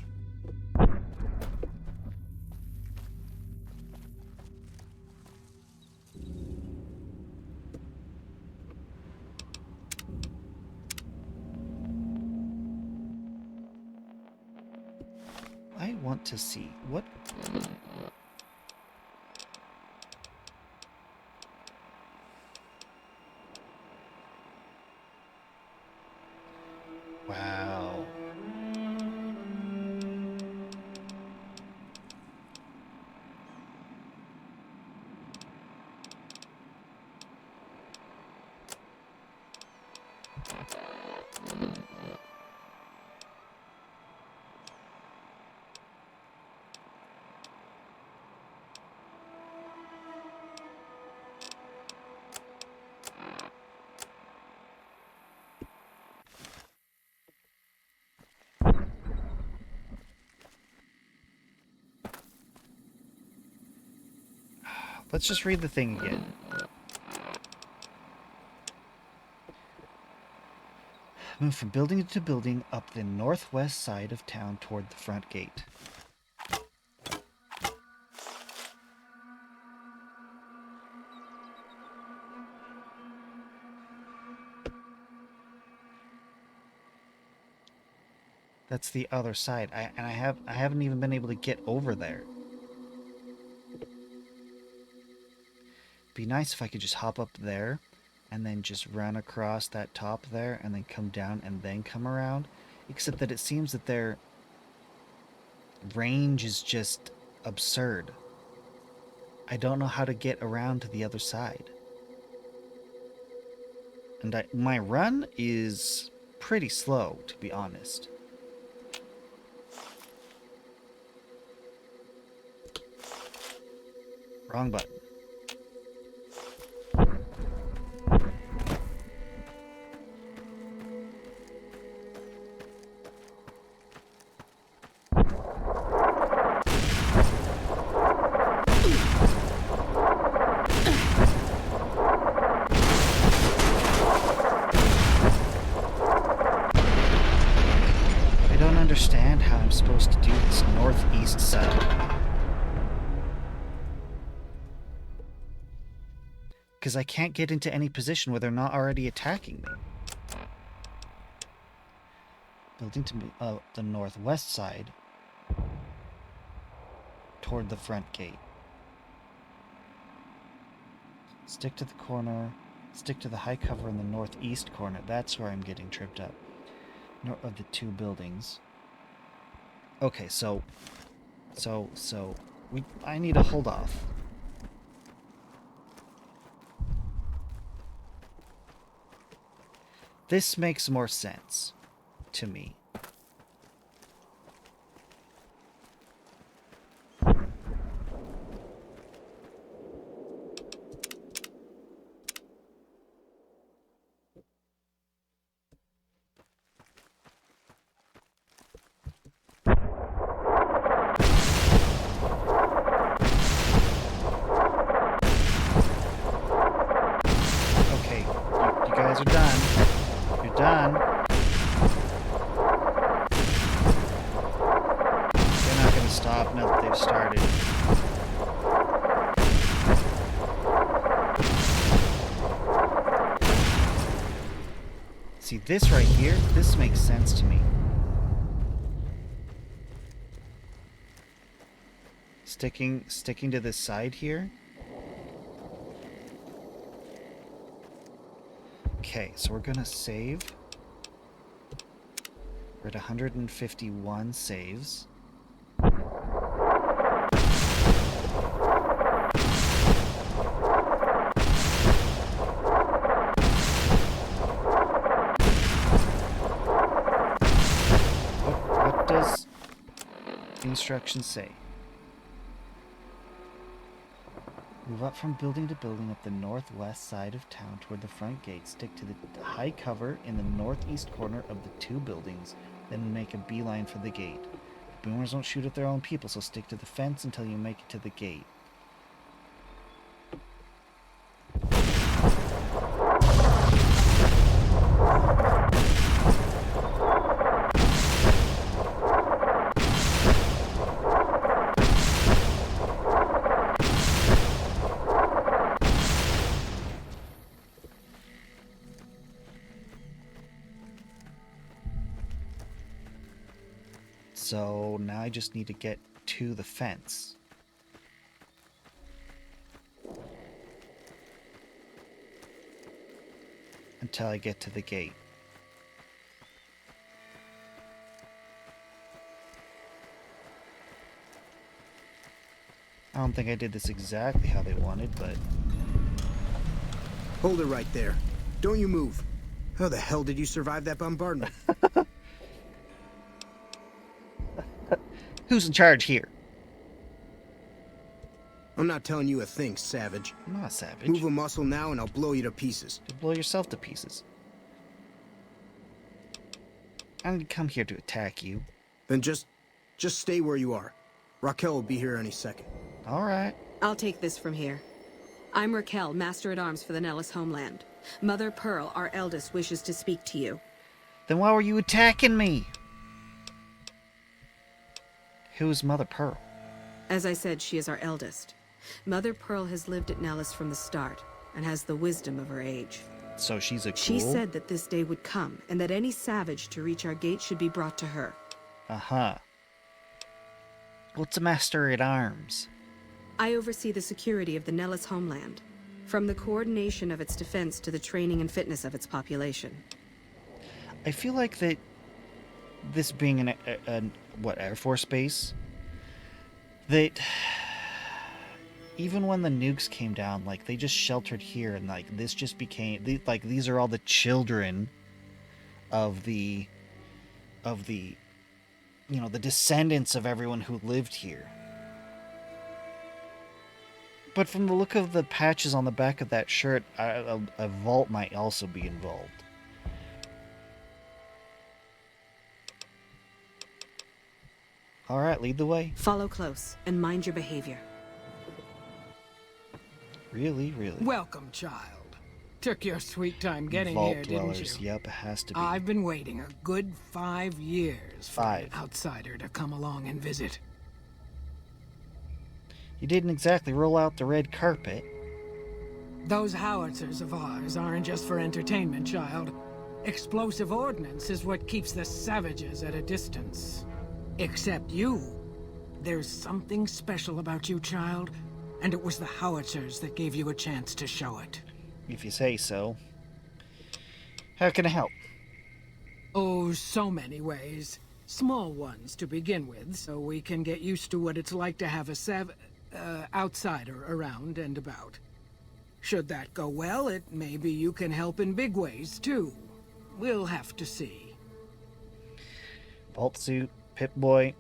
I want to see what. Wow. Let's just read the thing again. Move from building to building up the northwest side of town toward the front gate. That's the other side. I haven't even been able to get over there. Be nice if I could just hop up there and then just run across that top there and then come down and then come around. Except that it seems that their range is just absurd. I don't know how to get around to the other side. And my run is pretty slow, to be honest. Wrong button. I don't understand how I'm supposed to do this northeast side. Because I can't get into any position where they're not already attacking me. Building to the northwest side. Toward the front gate. Stick to the corner. Stick to the high cover in the northeast corner. That's where I'm getting tripped up. North of the two buildings. Okay, I need to hold off. This makes more sense to me. Okay, you guys are done. You're done. They're not gonna stop now that they've started. See, this right here, this makes sense to me. Sticking to this side here. Okay, so we're gonna save. We're at 151 saves. What does the instructions say? Move up from building to building up the northwest side of town toward the front gate. Stick to the high cover in the northeast corner of the two buildings, then make a beeline for the gate. Boomers don't shoot at their own people, so stick to the fence until you make it to the gate. So now I just need to get to the fence. Until I get to the gate. I don't think I did this exactly how they wanted, but... Hold it right there. Don't you move. How the hell did you survive that bombardment? Who's in charge here? I'm not telling you a thing, savage. I'm not a savage. Move a muscle now and I'll blow you to pieces. You blow yourself to pieces. I didn't come here to attack you. Then just stay where you are. Raquel will be here any second. All right. I'll take this from here. I'm Raquel, Master-at-Arms for the Nellis homeland. Mother Pearl, our eldest, wishes to speak to you. Then why were you attacking me? Who's Mother Pearl? As I said, she is our eldest. Mother Pearl has lived at Nellis from the start, and has the wisdom of her age. So she's a ghoul? She said that this day would come, and that any savage to reach our gate should be brought to her. Uh-huh. What's a Master-at-Arms? I oversee the security of the Nellis homeland, from the coordination of its defense to the training and fitness of its population. I feel like that this being an Air Force base, They... Even when the nukes came down, like, they just sheltered here, and, like, this just became... these are all the children of the... you know, the descendants of everyone who lived here. But from the look of the patches on the back of that shirt, a vault might also be involved. Alright, lead the way. Follow close and mind your behavior. Really, really. Welcome, child. Took your sweet time getting Vault here, dwellers. didn't you? Yep, it has to be. I've been waiting a good 5 years for 5. an outsider to come along and visit. You didn't exactly roll out the red carpet. Those howitzers of ours aren't just for entertainment, child. Explosive ordnance is what keeps the savages at a distance. Except you. There's something special about you, child, and it was the howitzers that gave you a chance to show it. If you say so. How can I help? Oh, so many ways. Small ones to begin with, so we can get used to what it's like to have a outsider around and about. Should that go well, maybe you can help in big ways, too. We'll have to see. Vault suit, Pip-Boy.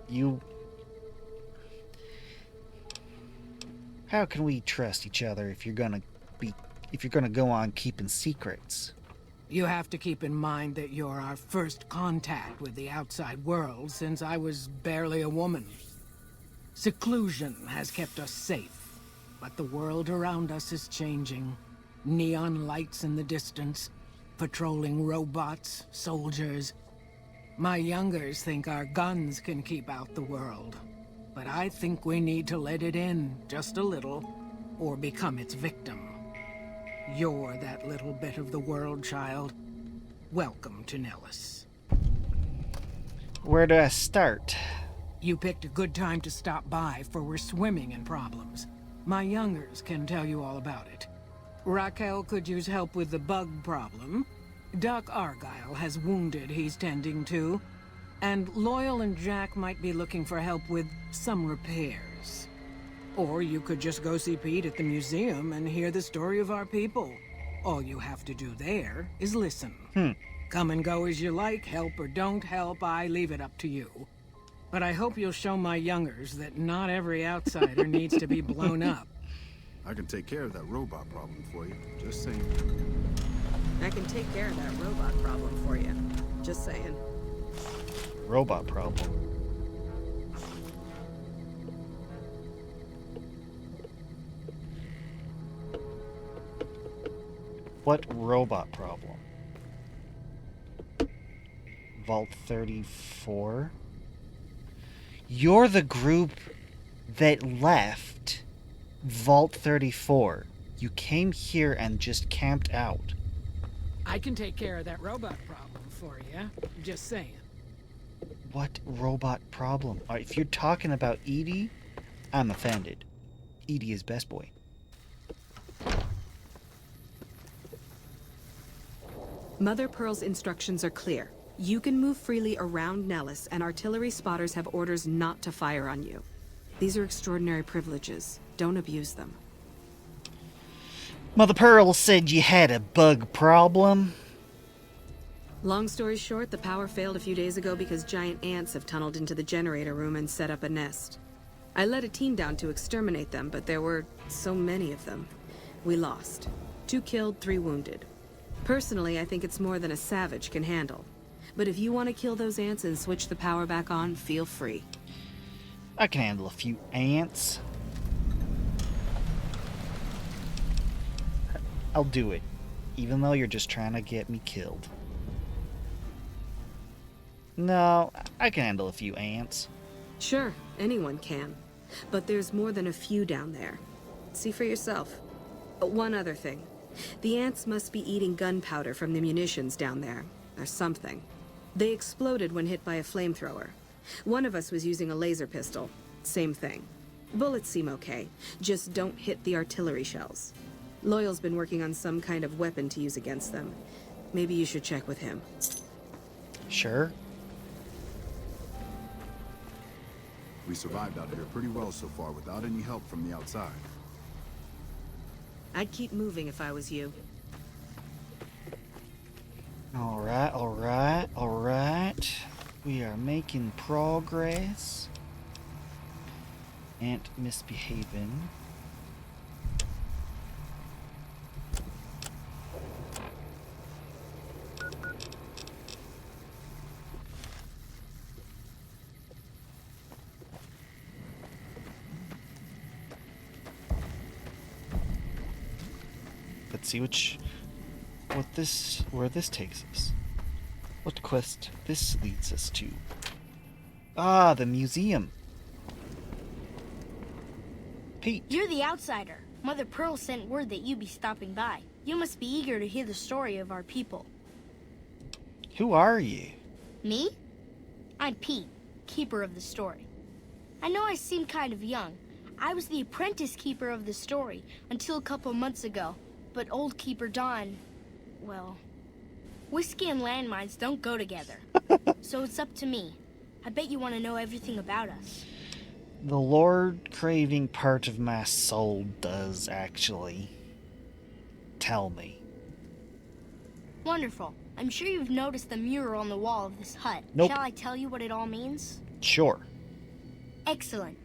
You... How can we trust each other if you're gonna go on keeping secrets? You have to keep in mind that you're our first contact with the outside world since I was barely a woman. Seclusion has kept us safe, but the world around us is changing. Neon lights in the distance, patrolling robots, soldiers. My youngers think our guns can keep out the world. But I think we need to let it in, just a little, or become its victim. You're that little bit of the world, child. Welcome to Nellis. Where do I start? You picked a good time to stop by, for we're swimming in problems. My youngers can tell you all about it. Raquel could use help with the bug problem. Doc Argyle has wounded he's tending to. And Loyal and Jack might be looking for help with some repairs. Or you could just go see Pete at the museum and hear the story of our people. All you have to do there is listen. Come and go as you like, help or don't help, I leave it up to you. But I hope you'll show my youngers that not every outsider needs to be blown up. I can take care of that robot problem for you. Just saying. I can take care of that robot problem for you. Just saying. Robot problem. What robot problem? Vault 34? You're the group that left Vault 34. You came here and just camped out. I can take care of that robot problem for you. Just saying. What robot problem? If you're talking about Edie, I'm offended. Edie is best boy. Mother Pearl's instructions are clear. You can move freely around Nellis, and artillery spotters have orders not to fire on you. These are extraordinary privileges. Don't abuse them. Mother Pearl said you had a bug problem. Long story short, the power failed a few days ago because giant ants have tunneled into the generator room and set up a nest. I led a team down to exterminate them, but there were so many of them. We lost. 2 killed, 3 wounded. Personally, I think it's more than a savage can handle. But if you want to kill those ants and switch the power back on, feel free. I can handle a few ants. I'll do it, even though you're just trying to get me killed. No, I can handle a few ants. Sure, anyone can. But there's more than a few down there. See for yourself. One other thing. The ants must be eating gunpowder from the munitions down there, or something. They exploded when hit by a flamethrower. One of us was using a laser pistol. Same thing. Bullets seem okay, just don't hit the artillery shells. Loyal's been working on some kind of weapon to use against them. Maybe you should check with him. Sure. We survived out here pretty well so far without any help from the outside. I'd keep moving if I was you. Alright, alright, alright. We are making progress. Ant misbehaving. Let's see where this takes us. What quest this leads us to. Ah, the museum. Pete. You're the outsider. Mother Pearl sent word that you'd be stopping by. You must be eager to hear the story of our people. Who are you? Me? I'm Pete, keeper of the story. I know I seem kind of young. I was the apprentice keeper of the story until a couple months ago. But old Keeper Don, well, whiskey and landmines don't go together. So it's up to me. I bet you want to know everything about us. The Lord craving part of my soul does actually. Tell me. Wonderful. I'm sure you've noticed the mural on the wall of this hut. Nope. Shall I tell you what it all means? Sure. Excellent.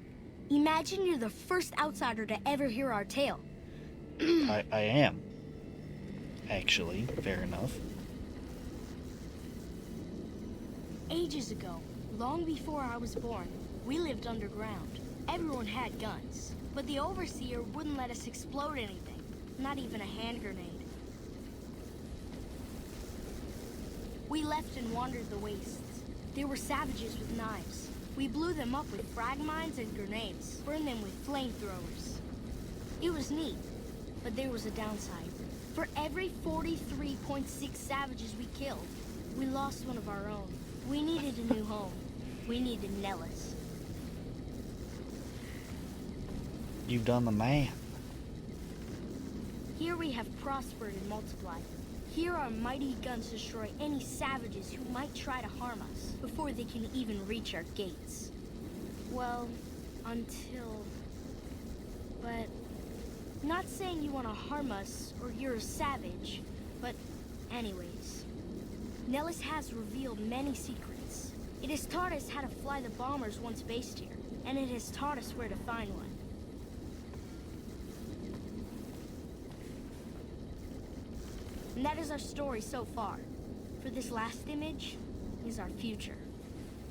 Imagine you're the first outsider to ever hear our tale. I am. Actually, fair enough. Ages ago, long before I was born, we lived underground. Everyone had guns, but the Overseer wouldn't let us explode anything, not even a hand grenade. We left and wandered the wastes. There were savages with knives. We blew them up with frag mines and grenades, burned them with flamethrowers. It was neat. But there was a downside. For every 43.6 savages we killed, we lost one of our own. We needed a new home. We needed Nellis. You've done the math. Here we have prospered and multiplied. Here our mighty guns destroy any savages who might try to harm us before they can even reach our gates. Well, until... But... Not saying you want to harm us or you're a savage, but anyways. Nellis has revealed many secrets. It has taught us how to fly the bombers once based here, and it has taught us where to find one. And that is our story so far. For this last image is our future.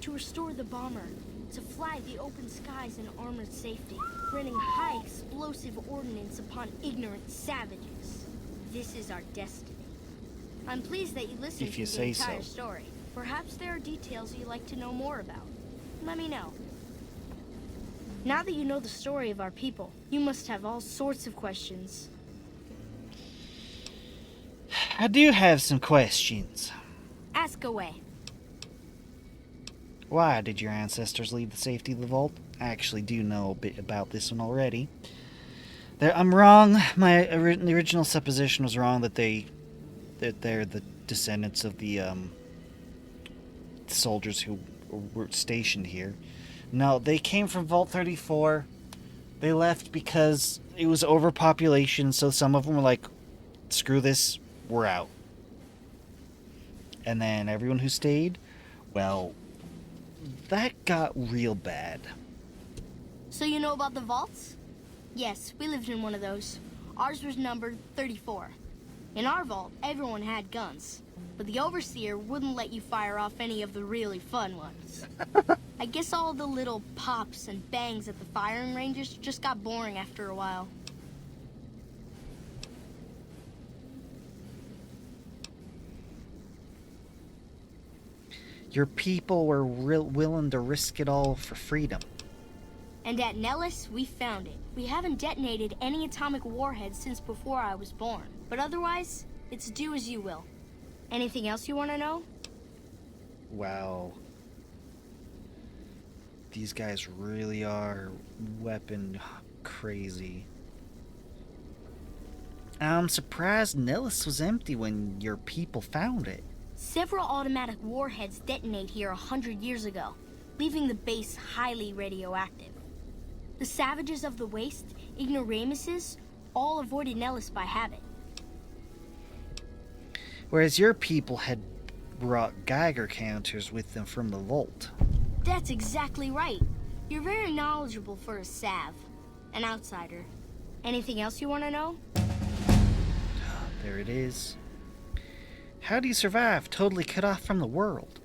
To restore the bomber, to fly the open skies in armored safety, raining high explosive ordnance upon ignorant savages. This is our destiny. I'm pleased that you listened If you to the say entire so. story. Perhaps there are details you'd like to know more about. Let me know. Now that you know the story of our people, you must have all sorts of questions. I do have some questions. Ask away. Why did your ancestors leave the safety of the vault? I actually do know a bit about this one already. I'm wrong. The original supposition was wrong that they're the descendants of the soldiers who were stationed here. No, they came from Vault 34. They left because it was overpopulation, so some of them were like, screw this, we're out. And then everyone who stayed, well, that got real bad. So you know about the vaults? Yes, we lived in one of those. Ours was numbered 34. In our vault, everyone had guns. But the Overseer wouldn't let you fire off any of the really fun ones. I guess all the little pops and bangs at the firing ranges just got boring after a while. Your people were willing to risk it all for freedom. And at Nellis, we found it. We haven't detonated any atomic warheads since before I was born. But otherwise, it's do as you will. Anything else you want to know? Wow. These guys really are weapon crazy. I'm surprised Nellis was empty when your people found it. Several automatic warheads detonate here 100 years ago. leaving the base highly radioactive. The savages of the waste, ignoramuses, all avoided Nellis by habit. Whereas your people had brought Geiger counters with them from the vault. That's exactly right. You're very knowledgeable for a Sav, an outsider. Anything else you want to know? There it is. How do you survive, totally cut off from the world?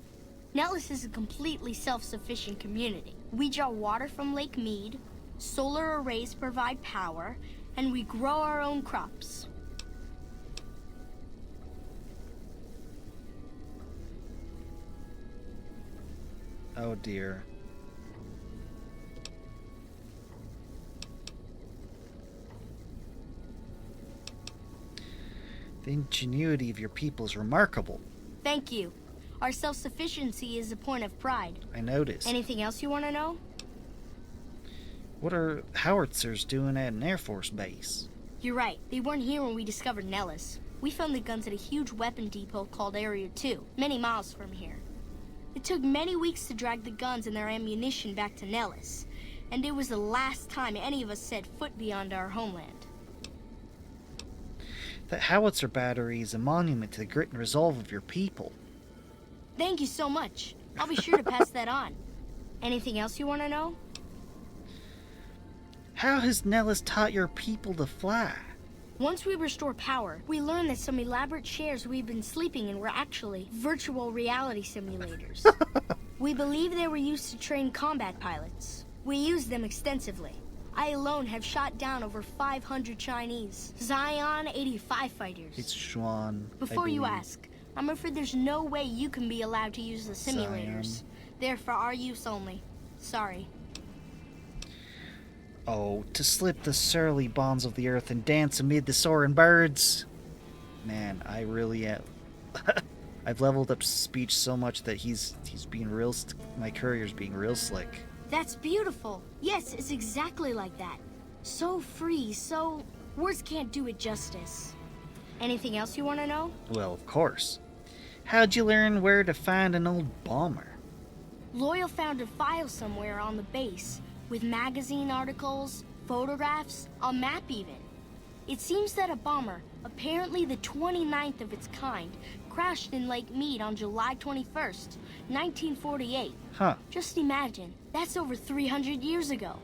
Nellis is a completely self-sufficient community. We draw water from Lake Mead, solar arrays provide power, and we grow our own crops. Oh dear. The ingenuity of your people is remarkable. Thank you. Our self-sufficiency is a point of pride. I noticed. Anything else you want to know? What are howitzers doing at an Air Force base? You're right. They weren't here when we discovered Nellis. We found the guns at a huge weapon depot called Area 2, many miles from here. It took many weeks to drag the guns and their ammunition back to Nellis, and it was the last time any of us set foot beyond our homeland. That howitzer battery is a monument to the grit and resolve of your people. Thank you so much. I'll be sure to pass that on. Anything else you want to know? How has Nellis taught your people to fly? Once we restore power, we learned that some elaborate chairs we've been sleeping in were actually virtual reality simulators. We believe they were used to train combat pilots. We used them extensively. I alone have shot down over 500 Chinese Zion 85 fighters. It's Xuan. Before you ask, I'm afraid there's no way you can be allowed to use the simulators. Zion. They're for our use only. Sorry. Oh, to slip the surly bonds of the earth and dance amid the soaring birds. Man, I really am. I've leveled up speech so much that he's being real. My courier's being real slick. That's beautiful. Yes, it's exactly like that. So free, so... words can't do it justice. Anything else you want to know? Well, of course. How'd you learn where to find an old bomber? Loyal found a file somewhere on the base, with magazine articles, photographs, a map even. It seems that a bomber, apparently the 29th of its kind, crashed in Lake Mead on July 21st, 1948. Huh. Just imagine, that's over 300 years ago.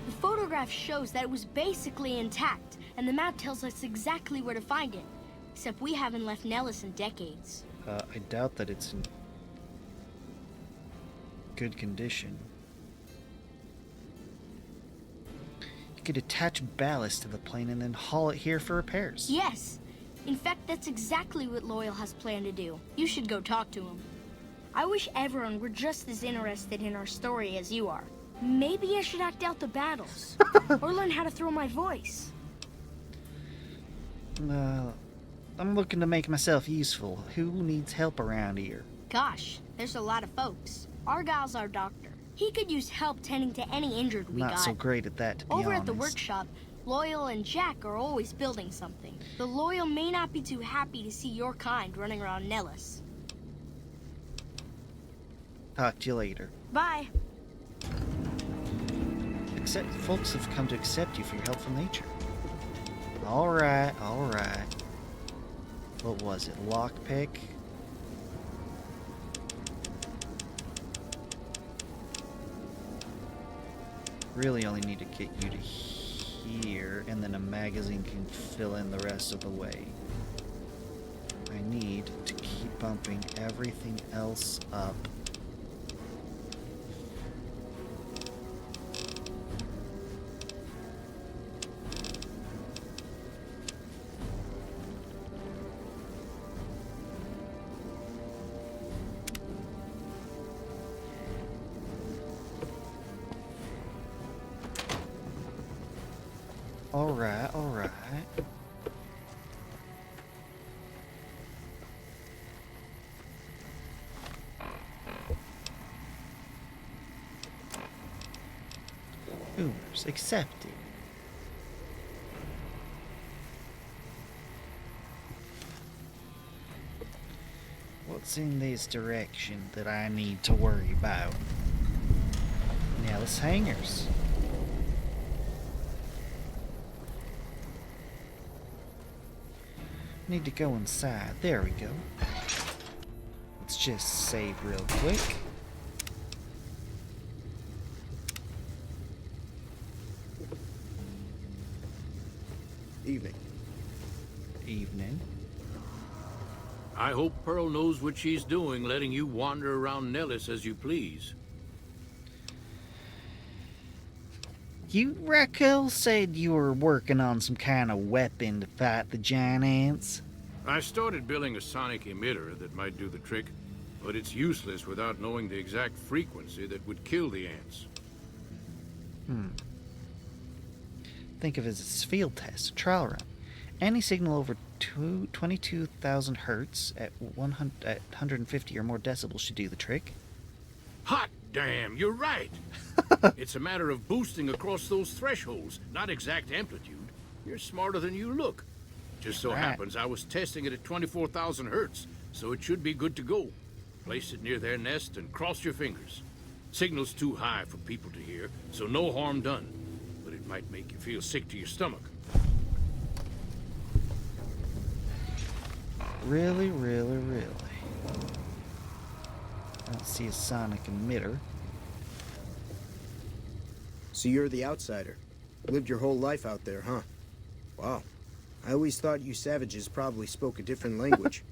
The photograph shows that it was basically intact, and the map tells us exactly where to find it. Except we haven't left Nellis in decades. I doubt that it's in good condition. You could attach ballast to the plane and then haul it here for repairs. Yes. In fact, that's exactly what Loyal has planned to do. You should go talk to him. I wish everyone were just as interested in our story as you are. Maybe I should act out the battles. Or learn how to throw my voice. I'm looking to make myself useful. Who needs help around here? Gosh, there's a lot of folks. Argyle's our doctor. He could use help tending to any injured we got. Not so great at that, to be Over honest. at the workshop, Loyal and Jack are always building something. The Loyal may not be too happy to see your kind running around Nellis. Talk to you later. Bye. Folks have come to accept you for your helpful nature. Alright, alright. What was it? Lockpick? Really only need to get you to here, and then a magazine can fill in the rest of the way. I need to keep bumping everything else up. Alright, alright. Boomers accepted. What's in this direction that I need to worry about? Nellis hangers. Need to go inside. There we go. Let's just save real quick. Evening. Evening. I hope Pearl knows what she's doing, letting you wander around Nellis as you please. You, Raquel, said you were working on some kind of weapon to fight the giant ants. I started building a sonic emitter that might do the trick, but it's useless without knowing the exact frequency that would kill the ants. Think of it as a field test, a trial run. Any signal over 22,000 hertz at 150 or more decibels should do the trick. Hot damn, you're right. It's a matter of boosting across those thresholds, not exact amplitude. You're smarter than you look. Just so happens I was testing it at 24,000 hertz, so it should be good to go. Place it near their nest and cross your fingers. Signal's too high for people to hear, so no harm done. But it might make you feel sick to your stomach. Really, really, really. I don't see a sonic emitter. So you're the outsider. Lived your whole life out there, huh? Wow. I always thought you savages probably spoke a different language.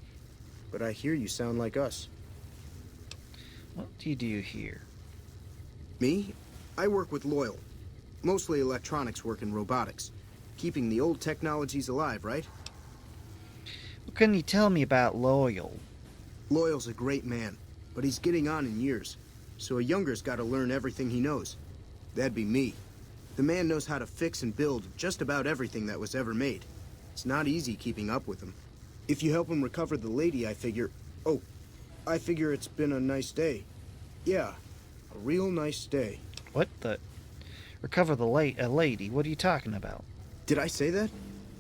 But I hear you sound like us. What do you do here? Me? I work with Loyal. Mostly electronics work and robotics. Keeping the old technologies alive, right? What can you tell me about Loyal? Loyal's a great man, but he's getting on in years. So a younger's got to learn everything he knows. That'd be me. The man knows how to fix and build just about everything that was ever made. It's not easy keeping up with him. If you help him recover the lady, I figure... Oh, I figure it's been a nice day. Yeah, a real nice day. What the... Recover a lady? What are you talking about? Did I say that?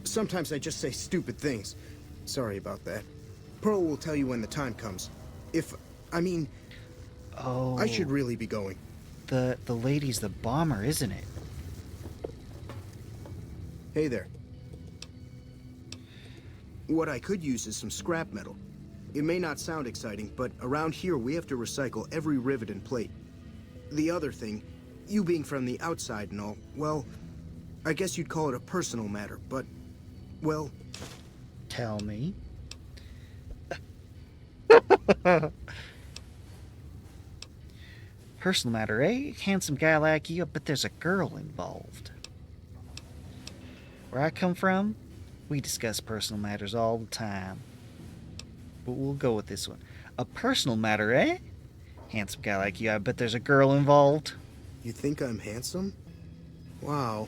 Sometimes I just say stupid things. Sorry about that. Pearl will tell you when the time comes. Oh... I should really be going. The lady's the bomber, isn't it? Hey there. What I could use is some scrap metal. It may not sound exciting, but around here we have to recycle every rivet and plate. The other thing, you being from the outside and all, well, I guess you'd call it a personal matter, but, well... Tell me. Personal matter, eh? Handsome guy like you, but there's a girl involved. Where I come from, we discuss personal matters all the time. But we'll go with this one. A personal matter, eh? Handsome guy like you, I bet there's a girl involved. You think I'm handsome? Wow.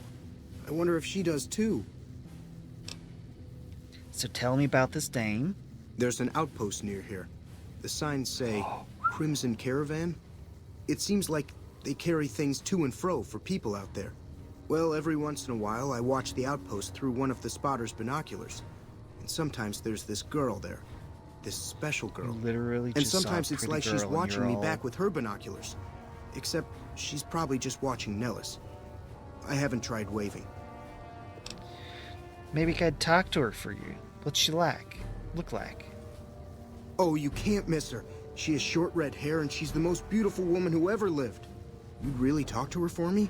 I wonder if she does too. So tell me about this dame. There's an outpost near here. The signs say, Crimson Caravan. It seems like they carry things to and fro for people out there. Well, every once in a while, I watch the outpost through one of the spotter's binoculars. And sometimes there's this girl there. This special girl. You literally and just saw a sometimes it's pretty like she's girl and watching you're me all- back with her binoculars. Except she's probably just watching Nellis. I haven't tried waving. Maybe I could talk to her for you. What's she like? Look like? Oh, you can't miss her. She has short red hair and she's the most beautiful woman who ever lived. You'd really talk to her for me?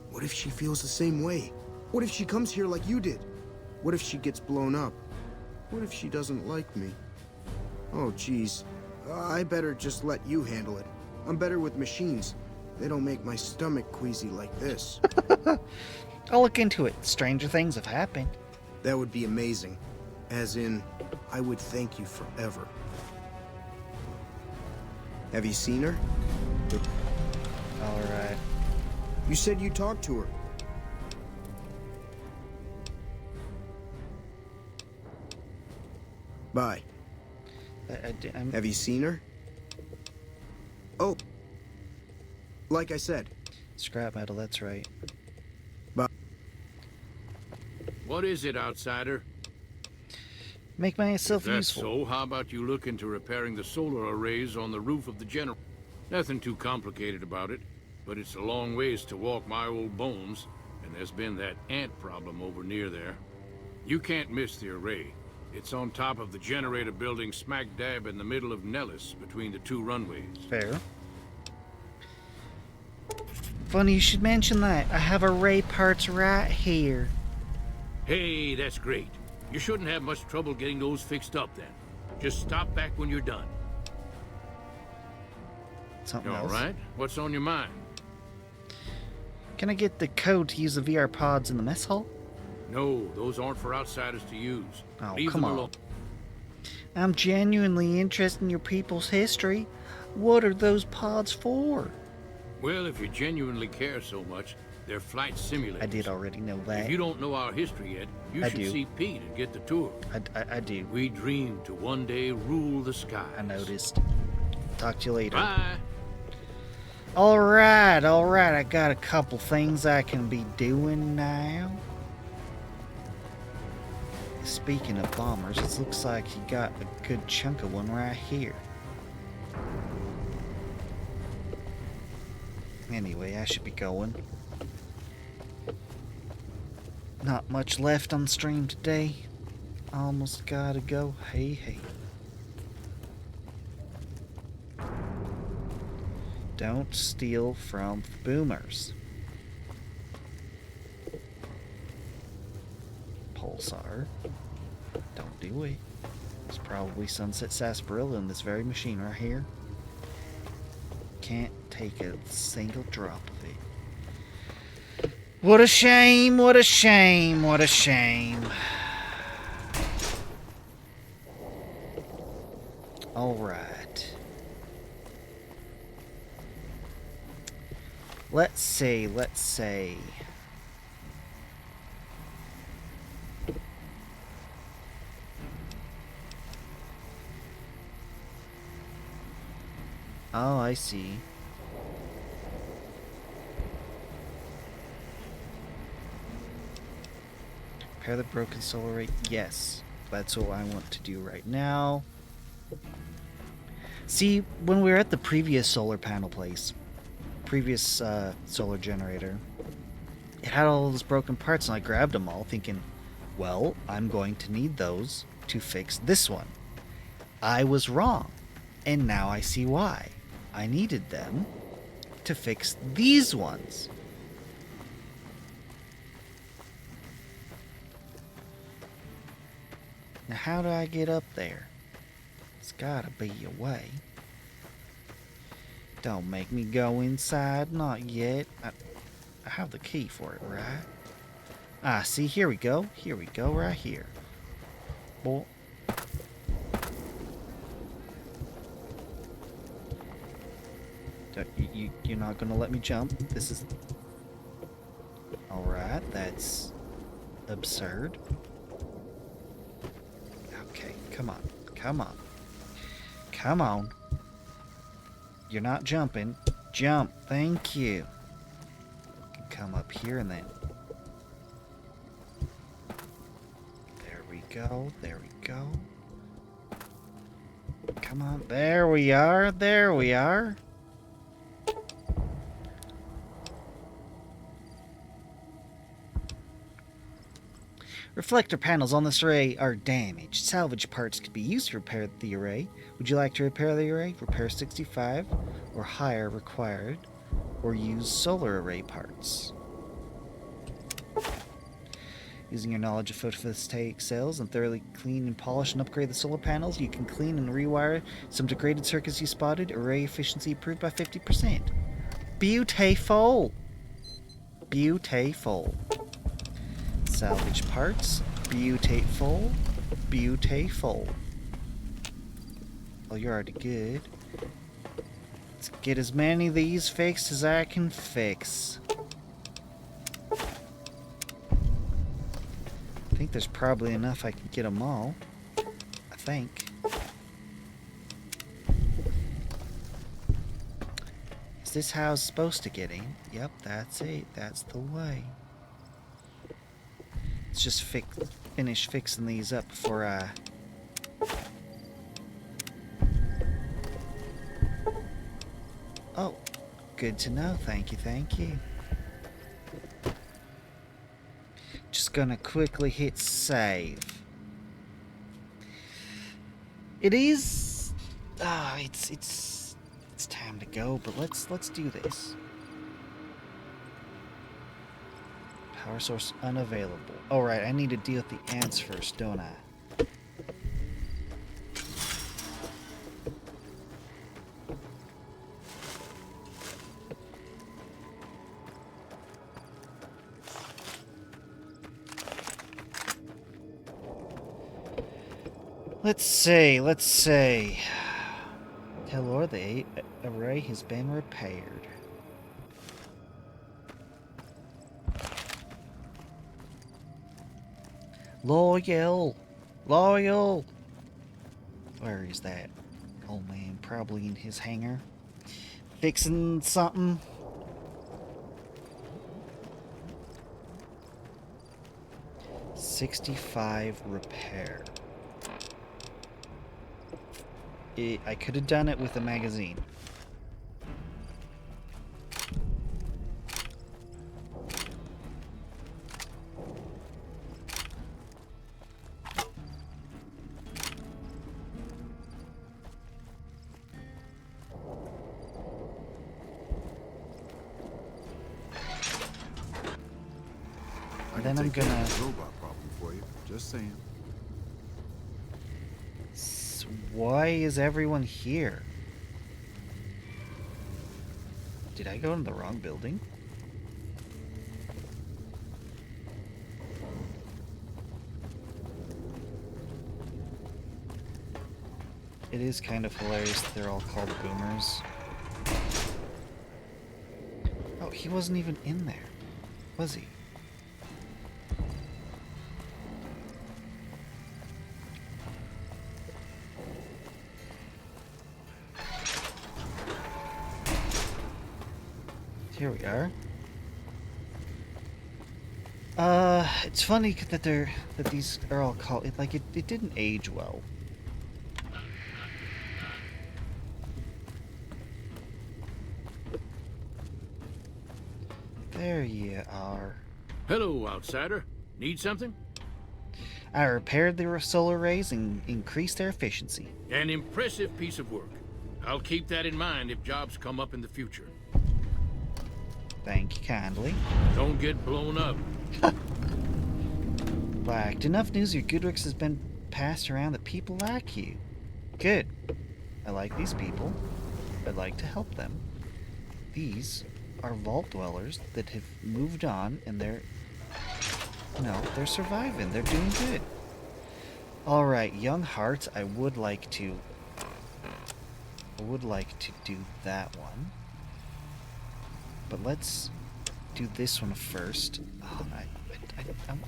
What if she feels the same way? What if she comes here like you did? What if she gets blown up? What if she doesn't like me? Oh, geez. I better just let you handle it. I'm better with machines. They don't make my stomach queasy like this. I'll look into it. Stranger things have happened. That would be amazing. As in, I would thank you forever. Have you seen her? Alright. You said you talked to her. Bye. Have you seen her? Oh. Like I said. Scrap metal, that's right. Bye. What is it, outsider? Make myself If that's useful. so, how about you look into repairing the solar arrays on the roof of the general? Nothing too complicated about it. but it's a long ways to walk my old bones, and there's been that ant problem over near there. You can't miss the array. It's on top of the generator building smack dab in the middle of Nellis, between the two runways. Fair. Funny you should mention that. I have array parts right here. Hey, that's great. You shouldn't have much trouble getting those fixed up then. Just stop back when you're done. Something All else? right? What's on your mind? Can I get the code to use the VR pods in the mess hall? No, those aren't for outsiders to use. Oh, Leave come them on. alone. I'm genuinely interested in your people's history. What are those pods for? Well, if you genuinely care so much, they're flight simulators. I did already know that. If you don't know our history yet, you I should do. see Pete and get the tour. I do. We dream to one day rule the skies. I noticed. Talk to you later. Bye. Alright. I got a couple things I can be doing now. Speaking of bombers, it looks like you got a good chunk of one right here. Anyway, I should be going. Not much left on stream today. Almost gotta go. Hey. Don't steal from boomers. Pulsar. Don't do it. It's probably Sunset Sarsaparilla in this very machine right here. Can't take a single drop of it. What a shame, what a shame, what a shame. Alright. Let's see. Oh, I see. Repair the broken solar array. Yes, that's what I want to do right now. See, when we were at the previous solar panel place, previous solar generator, it had all those broken parts, and I grabbed them all thinking, well, I'm going to need those to fix this one. I was wrong, and now I see why. I needed them to fix these ones. Now how do I get up there? It's gotta be a way. Don't make me go inside, not yet. I have the key for it, right? Ah, see, here we go, right here. Boy. You're not gonna let me jump. This is... Alright, that's absurd. Okay, come on. You're not jumping. Jump, thank you. Come up here and then... There we go. Come on, there we are. Reflector panels on this array are damaged. Salvage parts could be used to repair the array. Would you like to repair the array? Repair 65 or higher required, or use solar array parts. Using your knowledge of photovoltaic cells and thoroughly clean and polish and upgrade the solar panels, you can clean and rewire some degraded circuits you spotted. Array efficiency improved by 50%. Beautiful! Salvage parts. Beautiful. Oh, you're already good. Let's get as many of these fixed as I can fix. I think there's probably enough I can get them all. I think. Is this how it's supposed to get in? Yep, that's it. That's the way. Let's just finish fixing these up before I... Oh, good to know. Thank you, thank you. Just gonna quickly hit save. It is it's time to go, but let's do this. Power source unavailable. Oh right, I need to deal with the ants first, don't I? Let's see. Tell Laura the array has been repaired. Loyal! Where is that? Old man, probably in his hangar. Fixing something. $65 repair. I could have done it with a magazine. Then I'm gonna robot problem for you. Just saying. Why is everyone here? Did I go in the wrong building? It is kind of hilarious that they're all called boomers. Oh, he wasn't even in there, was he? Here we are. It's funny that these are all called it didn't age well. There you are. Hello, outsider. Need something? I repaired the solar arrays and increased their efficiency. An impressive piece of work. I'll keep that in mind if jobs come up in the future. Thank you kindly. Don't get blown up. Liked. Enough news your good works has been passed around that people like you. Good. I like these people. I'd like to help them. These are vault dwellers that have moved on and they're surviving. They're doing good. Alright, young hearts, I would like to do that one. But let's do this one first. Oh, I'm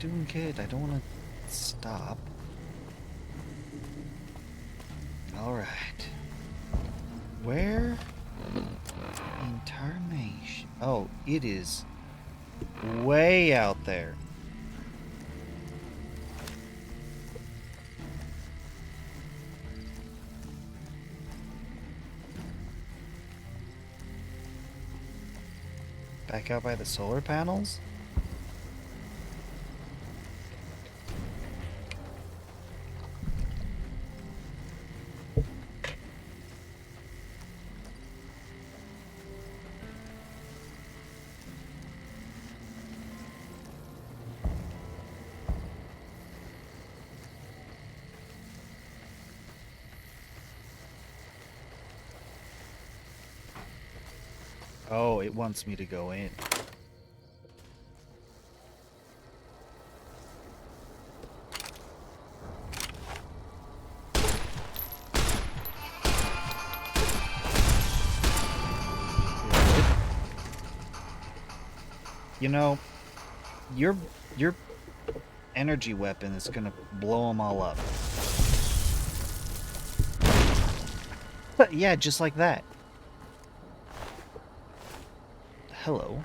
doing good. I don't want to stop. Alright. Where in tarnation? Oh, it is way out there. Back out by the solar panels? Oh, it wants me to go in. You know, your energy weapon is gonna blow them all up. But yeah, just like that. Hello.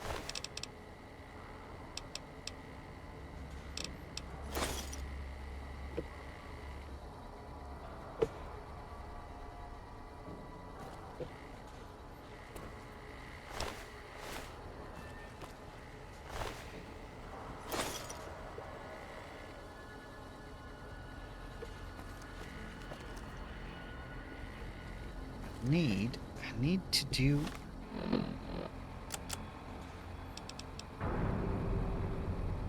need to do...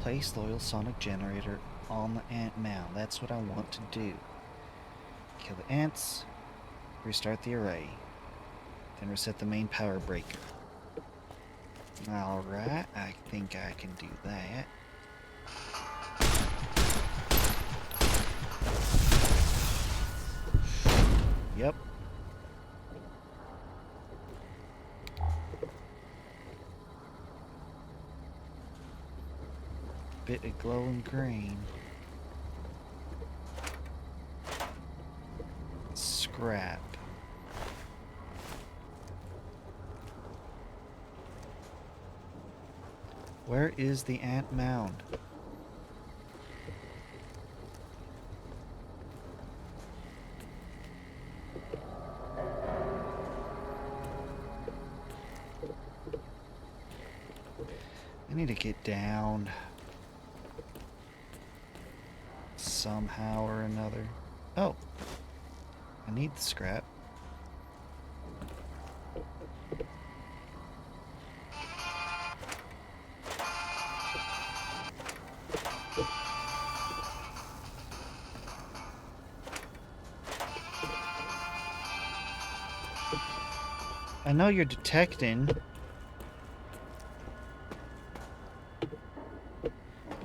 Place the oil sonic generator on the ant mound. That's what I want to do. Kill the ants, restart the array, then reset the main power breaker. Alright, I think I can do that. Yep. Bit of glowing green. Scrap. Where is the ant mound? I need to get down somehow or another. Oh, I need the scrap. I know you're detecting.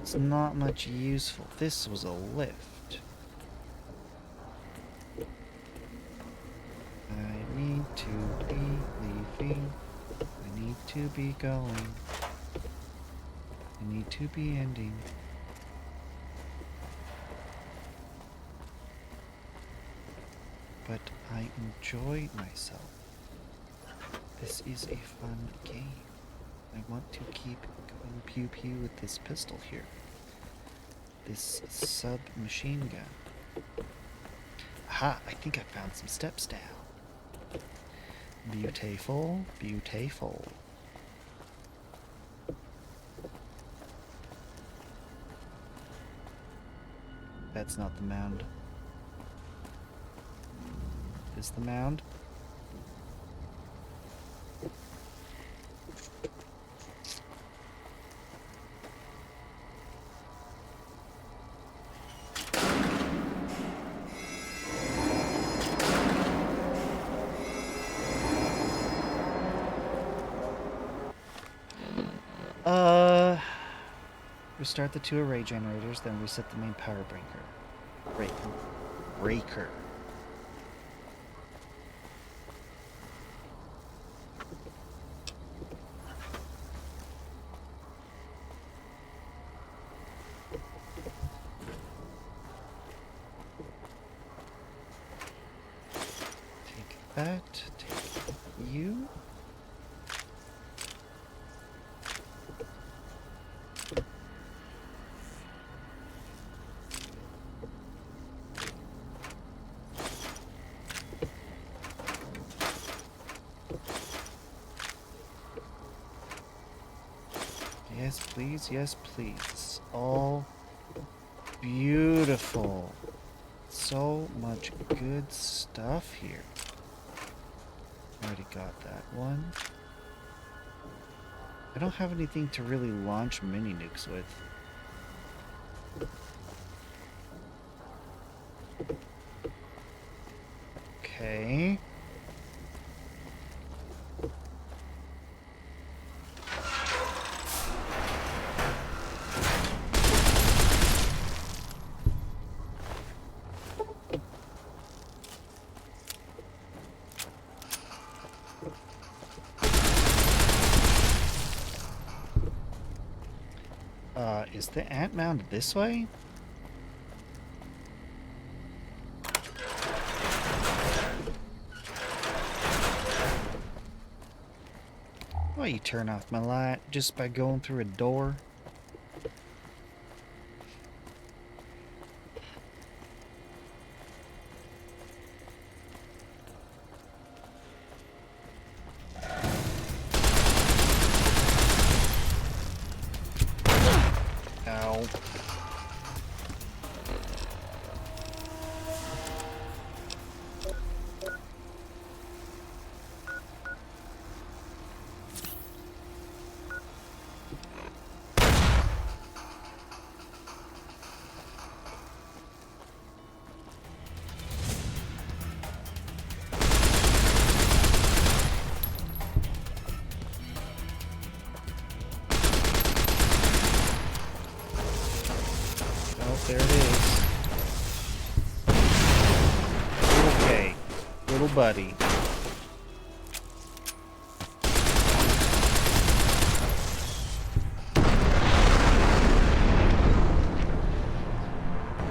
It's not much useful. This was a lift. I need to be leaving. I need to be going. I need to be ending. But I enjoyed myself. This is a fun game. I want to keep going pew-pew with this pistol here. This submachine gun. Aha, I think I found some steps down. Beautiful, beautiful. That's not the mound. Is the mound? Restart the 2 array generators, then reset the main power breaker. Breaker. Take that, take you. Yes, please. Yes, please. All beautiful. So much good stuff here. Already got that one. I don't have anything to really launch mini nukes with. Okay. Is the ant mound this way? Why you turn off my light just by going through a door? there it is. Okay, little buddy.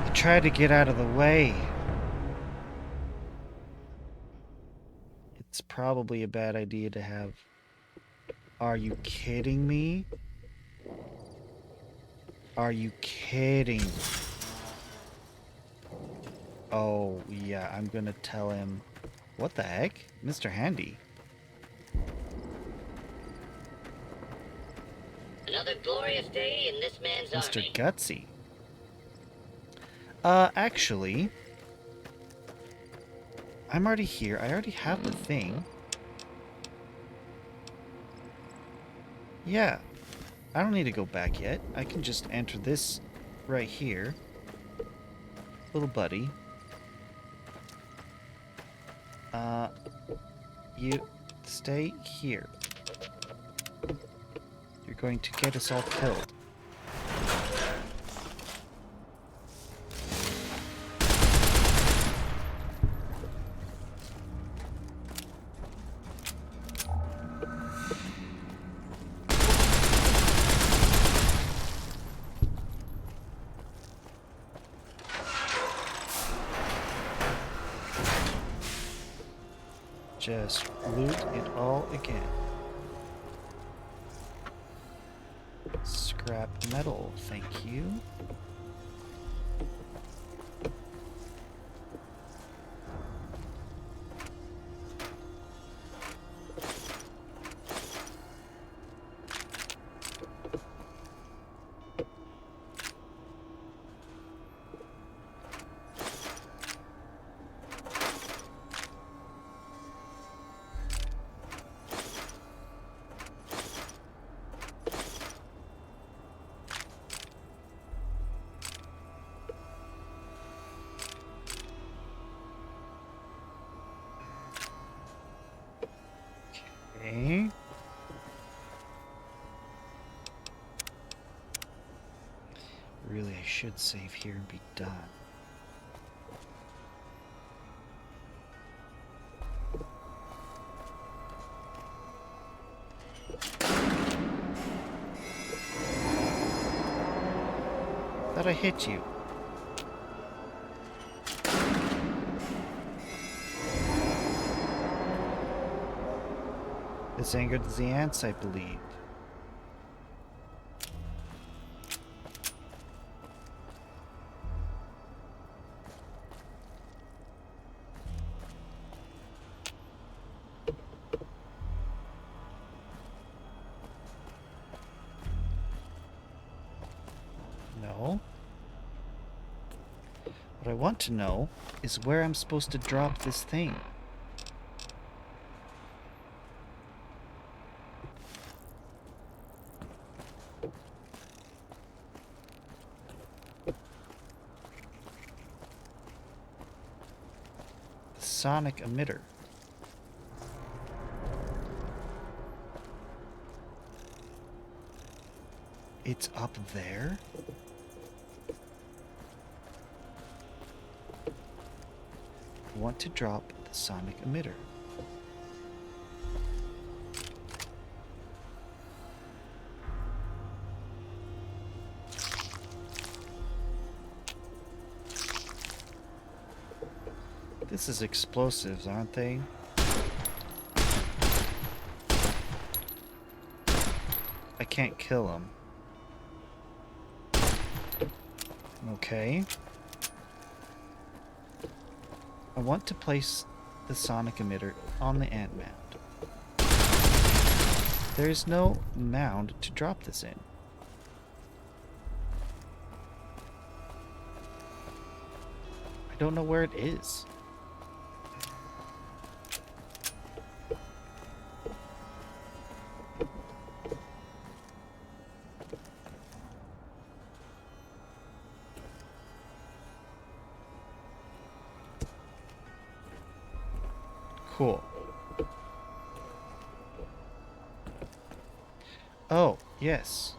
I tried to get out of the way. It's probably a bad idea to have. Are you kidding me? Are you kidding? Oh, yeah, I'm gonna tell him. What the heck? Mr. Handy. Another glorious day in this man's Mr. army. Gutsy. Actually, I'm already here. I already have the thing. Yeah. I don't need to go back yet. I can just enter this right here. Little buddy. You stay here. You're going to get us all killed. Just loot it all again. Scrap metal, thank you. Okay. Really, I should save here and be done. Thought I hit you. This angered the ants, I believe. No. What I want to know is where I'm supposed to drop this thing. Sonic emitter. It's up there? I want to drop the sonic emitter. This is explosives, aren't they? I can't kill them. Okay. I want to place the sonic emitter on the ant mound. There is no mound to drop this in. I don't know where it is. Cool. Oh, yes.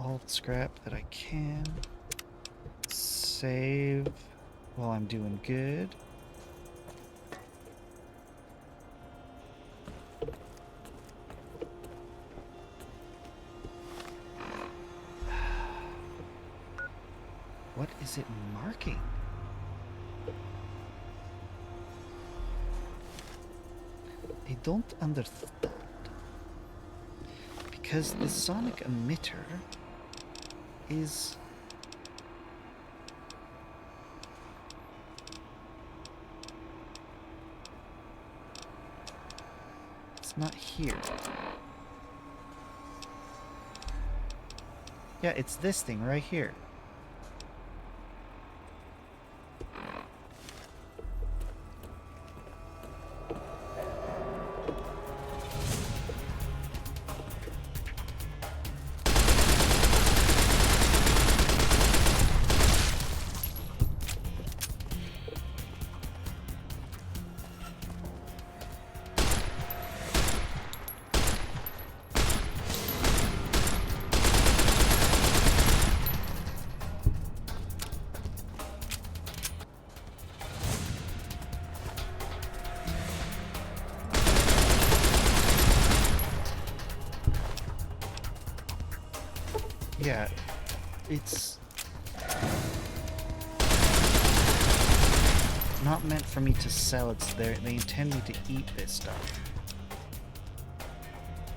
all the scrap that I can. Save while I'm doing good. What is it marking? I don't understand. Because the sonic emitter is... It's not here. Yeah, it's this thing right here. Yeah, it's not meant for me to sell. It's there. They intend me to eat this stuff.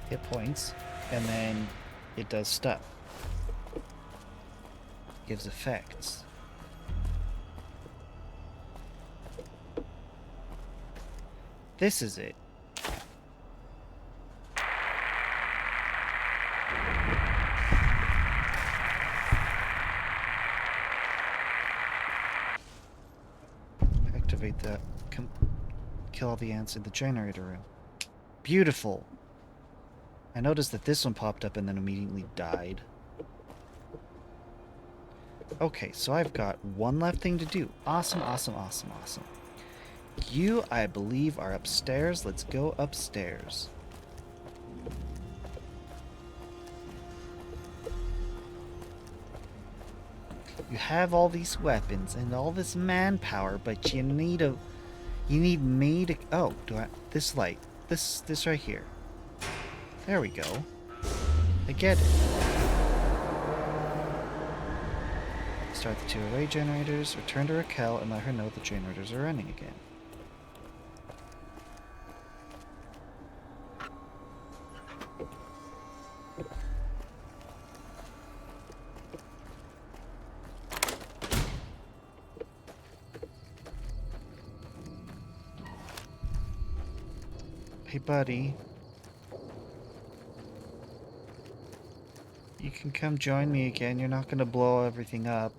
Hit points, and then it does stuff. Gives effects. This is it. Activate that. Kill all the ants in the generator room. Beautiful. I noticed that this one popped up and then immediately died. Okay, so I've got one left thing to do. Awesome, awesome, awesome, awesome. You, I believe, are upstairs. Let's go upstairs. You have all these weapons and all this manpower, but you need me to... Oh, this light. This right here. There we go. I get it. Start the 2 array generators, return to Raquel, and let her know the generators are running again. Hey, buddy. You can come join me again. You're not gonna blow everything up.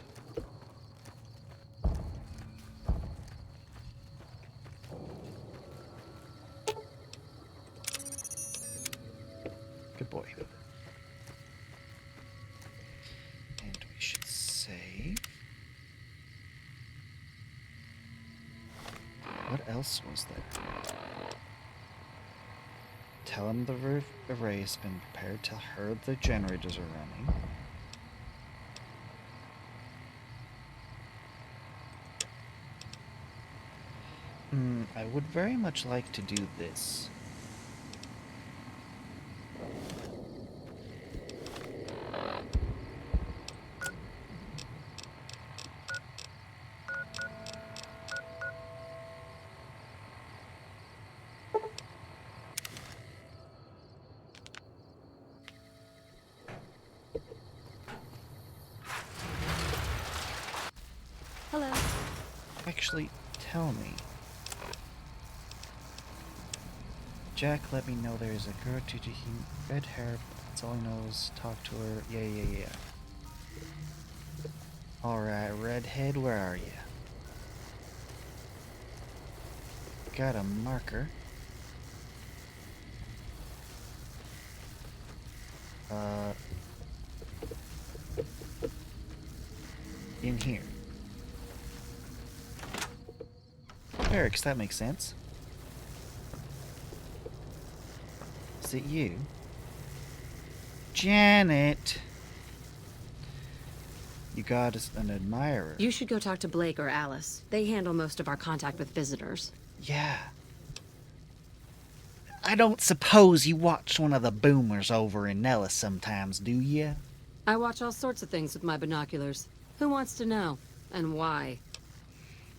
Good boy. And we should save. What else was there? Tell him the roof array has been prepared. Tell her the generators are running. I would very much like to do this. Hello. Actually, tell me. Jack let me know there is a girl due to red hair. That's all he knows. Talk to her. Yeah. Alright, redhead, where are you? Got a marker. In here. Barracks, that makes sense. Is it you? Janet! You got an admirer. You should go talk to Blake or Alice. They handle most of our contact with visitors. Yeah. I don't suppose you watch one of the boomers over in Nellis sometimes, do you? I watch all sorts of things with my binoculars. Who wants to know? And why?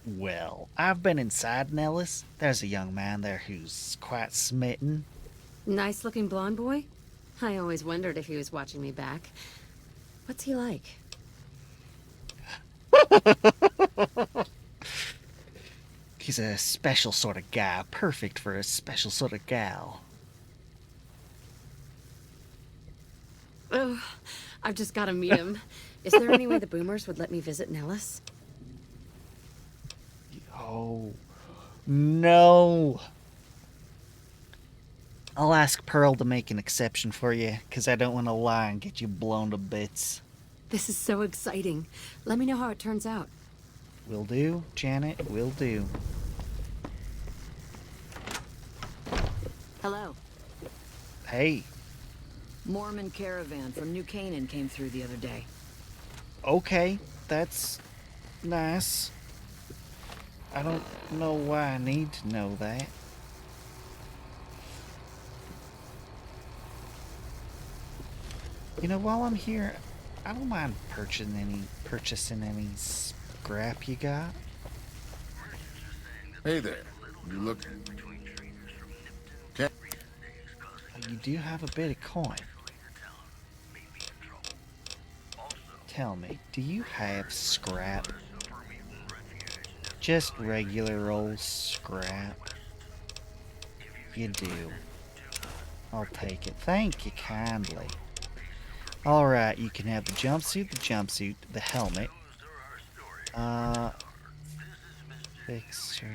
Well, I've been inside Nellis. There's a young man there who's quite smitten. Nice-looking blonde boy? I always wondered if he was watching me back. What's he like? He's a special sort of guy, perfect for a special sort of gal. Oh, I've just got to meet him. Is there any way the boomers would let me visit Nellis? Oh, no. I'll ask Pearl to make an exception for you, because I don't want to lie and get you blown to bits. This is so exciting. Let me know how it turns out. Will do, Janet, will do. Hello. Hey. Mormon caravan from New Canaan came through the other day. Okay, that's nice. I don't know why I need to know that. You know, while I'm here, I don't mind purchasing any scrap you got. Hey there. You look... Okay. You do have a bit of coin. Tell me, do you have scrap? Just regular old scrap? You do. I'll take it. Thank you kindly. Alright, you can have the jumpsuit, the helmet. Fixer.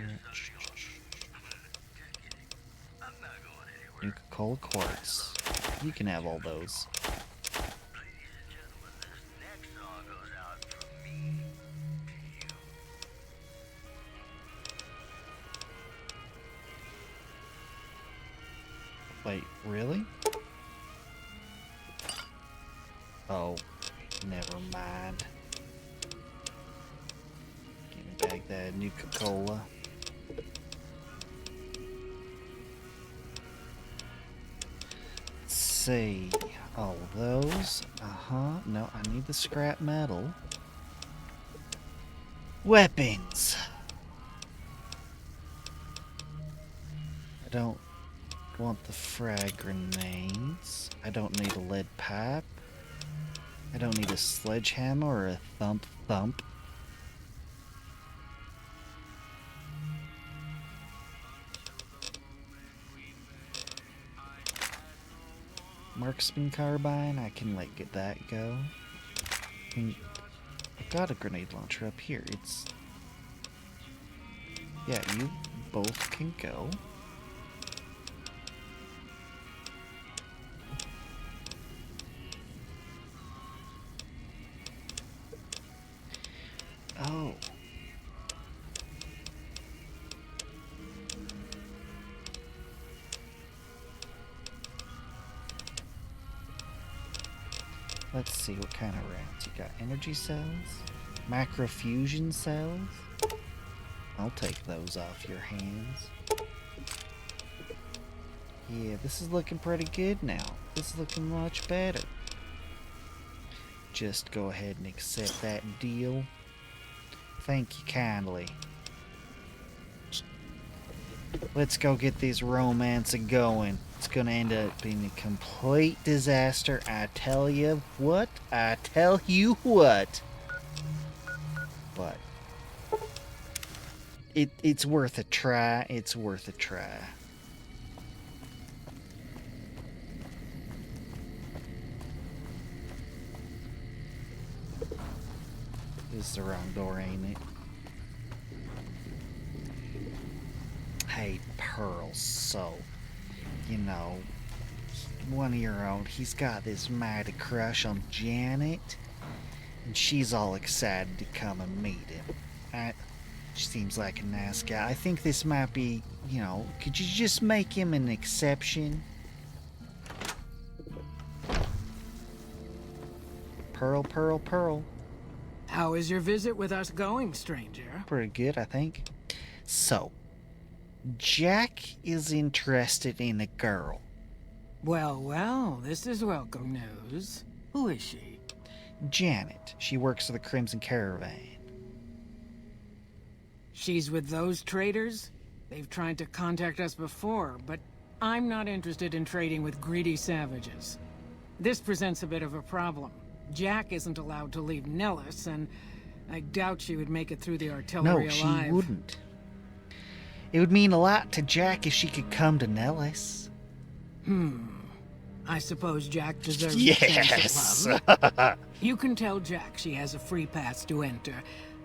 Nuka-Cola quartz. You can have all those. Wait, really? Oh, never mind. Give me back that Nuka-Cola. Let's see. All those. No, I need the scrap metal. Weapons. I don't want the frag grenades. I don't need a lead pipe. I don't need a sledgehammer or a thump. Marksman carbine, I can let that go. I've got a grenade launcher up here. Yeah, you both can go. Oh. Let's see what kind of rounds you got. Energy cells? Macrofusion cells? I'll take those off your hands. Yeah, this is looking pretty good now. This is looking much better. Just go ahead and accept that deal. Thank you kindly. Let's go get this romance going. It's gonna end up being a complete disaster. I tell you what. But it's worth a try. It's worth a try. This is the wrong door, ain't it? Hey, Pearl, so, you know, one of your own, he's got this mighty crush on Janet, and she's all excited to come and meet him. She seems like a nice guy. I think this might be, you know, could you just make him an exception? Pearl. How is your visit with us going, stranger? Pretty good, I think. So, Jack is interested in a girl. Well, well, this is welcome news. Who is she? Janet. She works for the Crimson Caravan. She's with those traders? They've tried to contact us before, but I'm not interested in trading with greedy savages. This presents a bit of a problem. Jack isn't allowed to leave Nellis, and I doubt she would make it through the artillery alive. No, she wouldn't. It would mean a lot to Jack if she could come to Nellis. I suppose Jack deserves Yes. a chance at love. You can tell Jack she has a free pass to enter,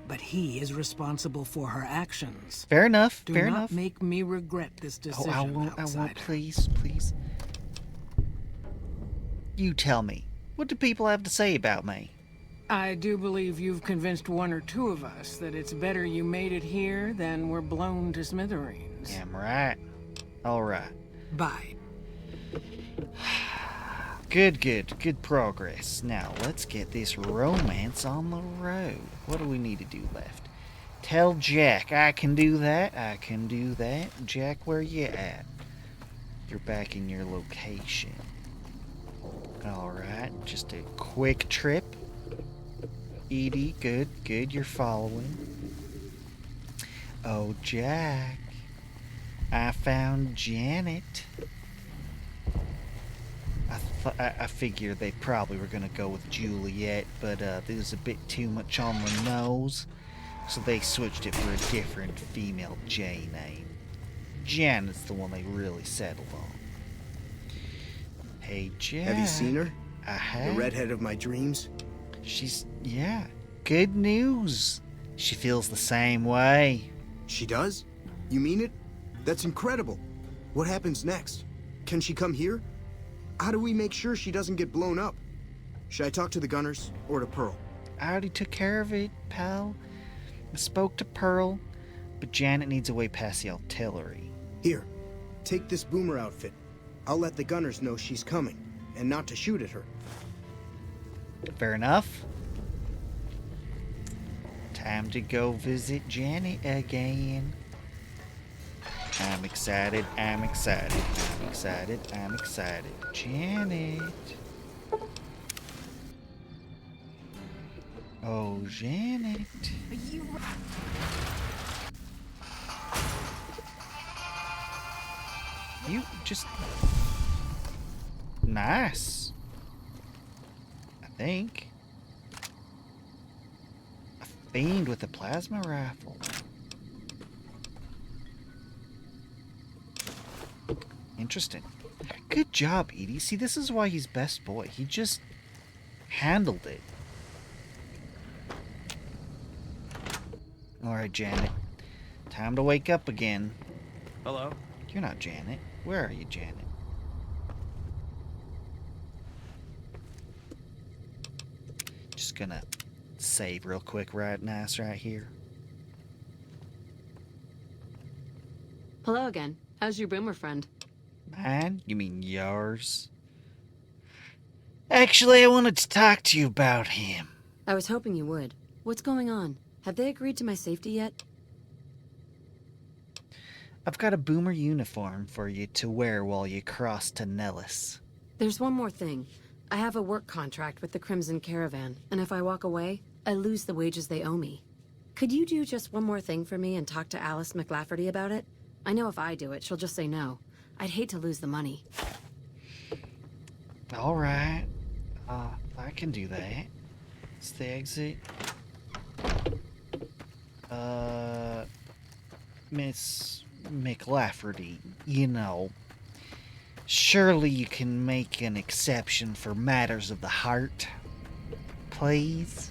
but he is responsible for her actions. Fair enough. Do fair not enough. make me regret this decision. I won't. outsider. Please, please. You tell me. What do people have to say about me? I do believe you've convinced one or two of us that it's better you made it here than were blown to smithereens. Damn right. All right. Bye. Good progress. Now, let's get this romance on the road. What do we need to do left? Tell Jack I can do that. I can do that. Jack, where you at? You're back in your location. Alright, just a quick trip. Edie, good, you're following. Oh, Jack. I found Janet. I figured they probably were going to go with Juliet, but there was a bit too much on the nose, so they switched it for a different female J name. Janet's the one they really settled on. Hey, Jack. Have you seen her? I have. The redhead of my dreams? Yeah. Good news. She feels the same way. She does? You mean it? That's incredible. What happens next? Can she come here? How do we make sure she doesn't get blown up? Should I talk to the gunners or to Pearl? I already took care of it, pal. I spoke to Pearl, but Janet needs a way past the artillery. Here, take this boomer outfit. I'll let the gunners know she's coming, and not to shoot at her. Fair enough. Time to go visit Janet again. I'm excited. Janet. Oh, Janet. You just... Nice. I think. A fiend with a plasma rifle. Interesting. Good job, Edie. See, this is why he's best boy. He just handled it. Alright, Janet. Time to wake up again. Hello? You're not Janet. Where are you, Janet? Just gonna save real quick right here. Hello again. How's your boomer friend? Mine? You mean yours? Actually, I wanted to talk to you about him. I was hoping you would. What's going on? Have they agreed to my safety yet? I've got a boomer uniform for you to wear while you cross to Nellis. There's one more thing. I have a work contract with the Crimson Caravan, and if I walk away, I lose the wages they owe me. Could you do just one more thing for me and talk to Alice McLafferty about it? I know if I do it, she'll just say no. I'd hate to lose the money. Alright. I can do that. It's the exit. Miss McLafferty, you know, surely you can make an exception for matters of the heart, please?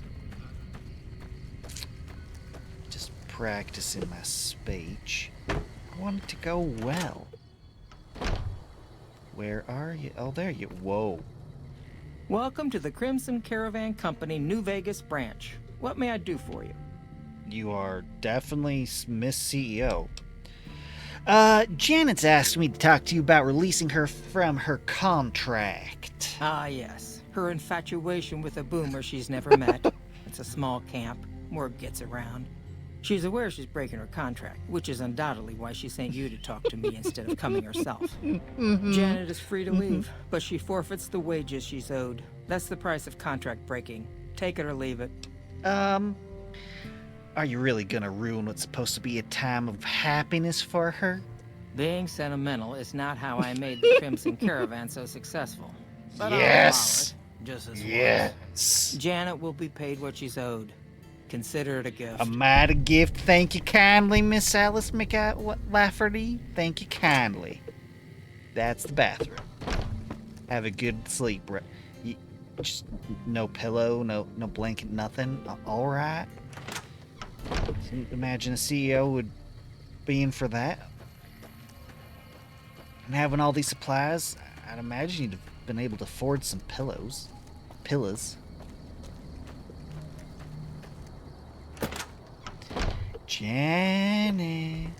Just practicing my speech. I want it to go well. Where are you? Oh, there you... Whoa. Welcome to the Crimson Caravan Company New Vegas branch. What may I do for you? You are definitely Miss CEO. Janet's asked me to talk to you about releasing her from her contract. Ah, yes. Her infatuation with a boomer she's never met. It's a small camp. Word gets around. She's aware she's breaking her contract, which is undoubtedly why she sent you to talk to me instead of coming herself. Janet is free to leave, but she forfeits the wages she's owed. That's the price of contract breaking. Take it or leave it. Are you really gonna ruin what's supposed to be a time of happiness for her? Being sentimental is not how I made the Crimson Caravan so successful. But Yes! I'll allow it, just as Yes! once. Janet will be paid what she's owed. Consider it a gift. A mighty gift. Thank you kindly, Miss Alice McLafferty. Thank you kindly. That's the bathroom. Have a good sleep. Just no pillow, no blanket, nothing. All right. Imagine a CEO would be in for that. And having all these supplies, I'd imagine you'd have been able to afford some pillows. Pillows. Janet.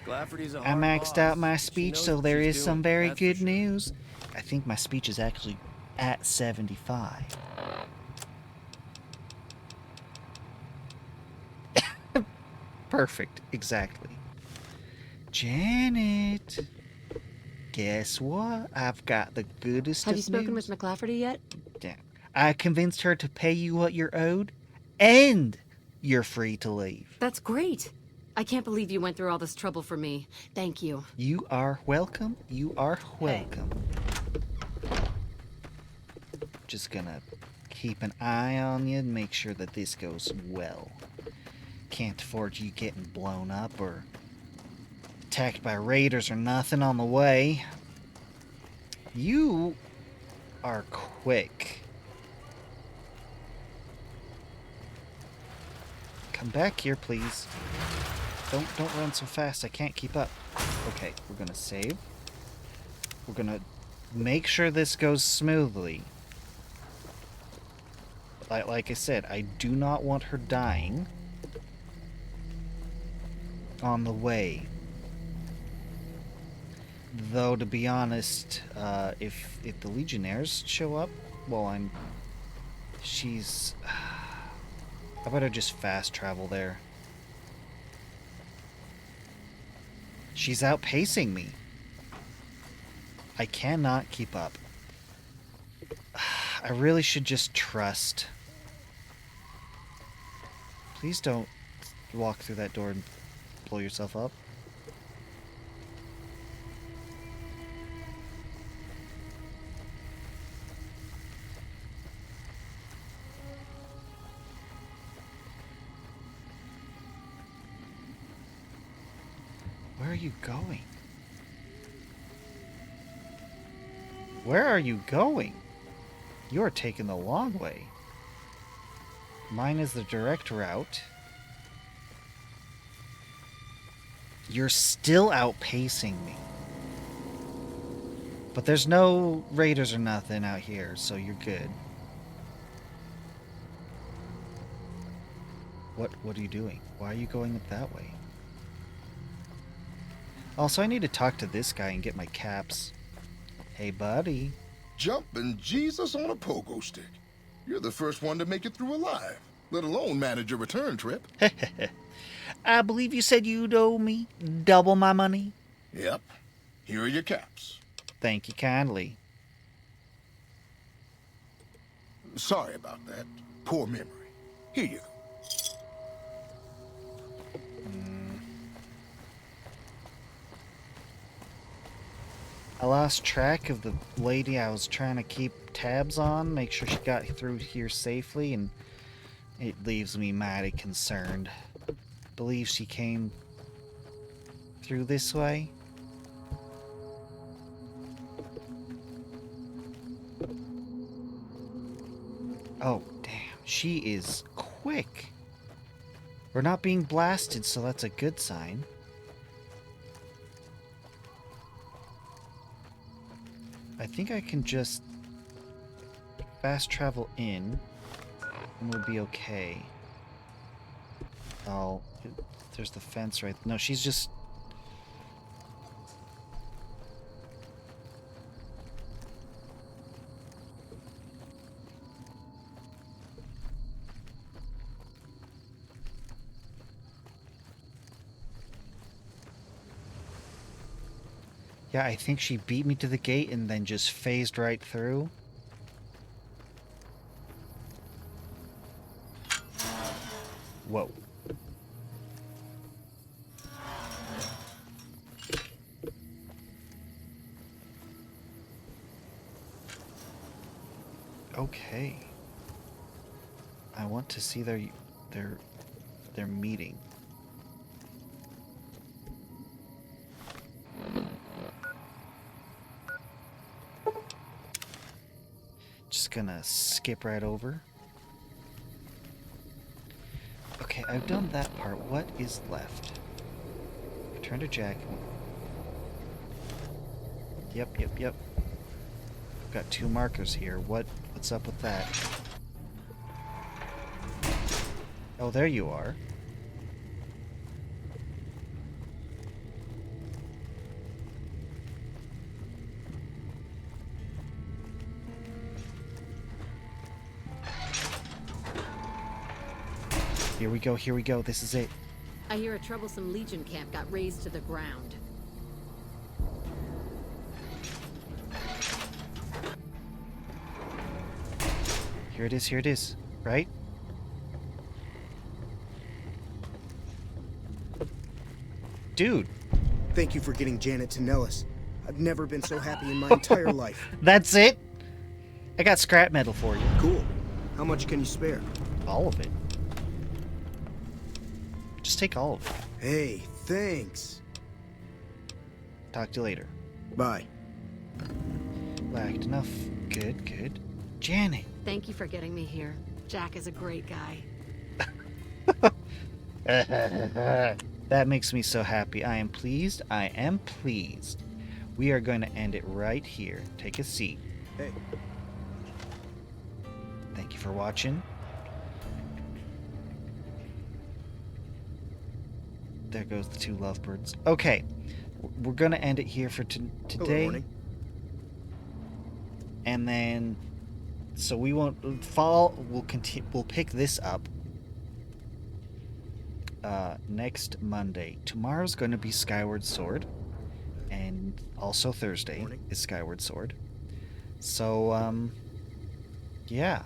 I maxed out my speech, so there is some very good news. I think my speech is actually at 75. Perfect, exactly. Janet, guess what? I've got the goodest Have of you spoken news. with McLafferty yet? Damn. I convinced her to pay you what you're owed, and you're free to leave. That's great. I can't believe you went through all this trouble for me. Thank you. You are welcome. You are welcome. Just gonna keep an eye on you and make sure that this goes well. Can't afford you getting blown up or attacked by raiders or nothing on the way. You are quick. Come back here, please. Don't run so fast. I can't keep up. Okay, we're gonna save. We're gonna make sure this goes smoothly. Like I said, I do not want her dying on the way. Though, to be honest, if the Legionnaires show up, well, she's... I better just fast travel there. She's outpacing me. I cannot keep up. I really should just trust. Please don't walk through that door and blow yourself up. Where are you going? Where are you going? You're taking the long way. Mine is the direct route. You're still outpacing me. But there's no raiders or nothing out here, so you're good. What are you doing? Why are you going up that way? Also, I need to talk to this guy and get my caps. Hey, buddy. Jumping Jesus on a pogo stick. You're the first one to make it through alive, let alone manage a return trip. I believe you said you'd owe me double my money. Yep. Here are your caps. Thank you kindly. Sorry about that. Poor memory. Here you go. I lost track of the lady I was trying to keep tabs on, make sure she got through here safely, and it leaves me mighty concerned. Believe she came through this way. Oh, damn. She is quick. We're not being blasted, so that's a good sign. I think I can just fast travel in and we'll be okay. Oh, there's the fence right. No, she's just... Yeah, I think she beat me to the gate and then just phased right through. Whoa. Okay. I want to see their meeting. Just gonna skip right over. Okay, I've done that part. What is left? Return to Jack. Yep. Got 2 markers here. What's up with that? Oh, there you are. Here we go. This is it. I hear a troublesome Legion camp got razed to the ground. Here it is. Right? Dude. Thank you for getting Janet to Nellis. I've never been so happy in my entire life. That's it? I got scrap metal for you. Cool. How much can you spare? All of it. Just take all of it. Hey, thanks. Talk to you later. Bye. Lacked enough. Good. Janet. Thank you for getting me here. Jack is a great guy. That makes me so happy. I am pleased. We are going to end it right here. Take a seat. Hey. Thank you for watching. There goes the 2 lovebirds. Okay. We're going to end it here for today. Hello, morning. And then... So we won't... Fall... We'll pick this up next Monday. Tomorrow's going to be Skyward Sword. And also Thursday is Skyward Sword. So, yeah.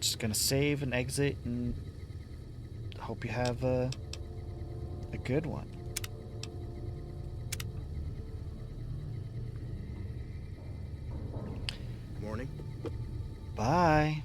Just going to save and exit and hope you have a good one. Morning. Bye.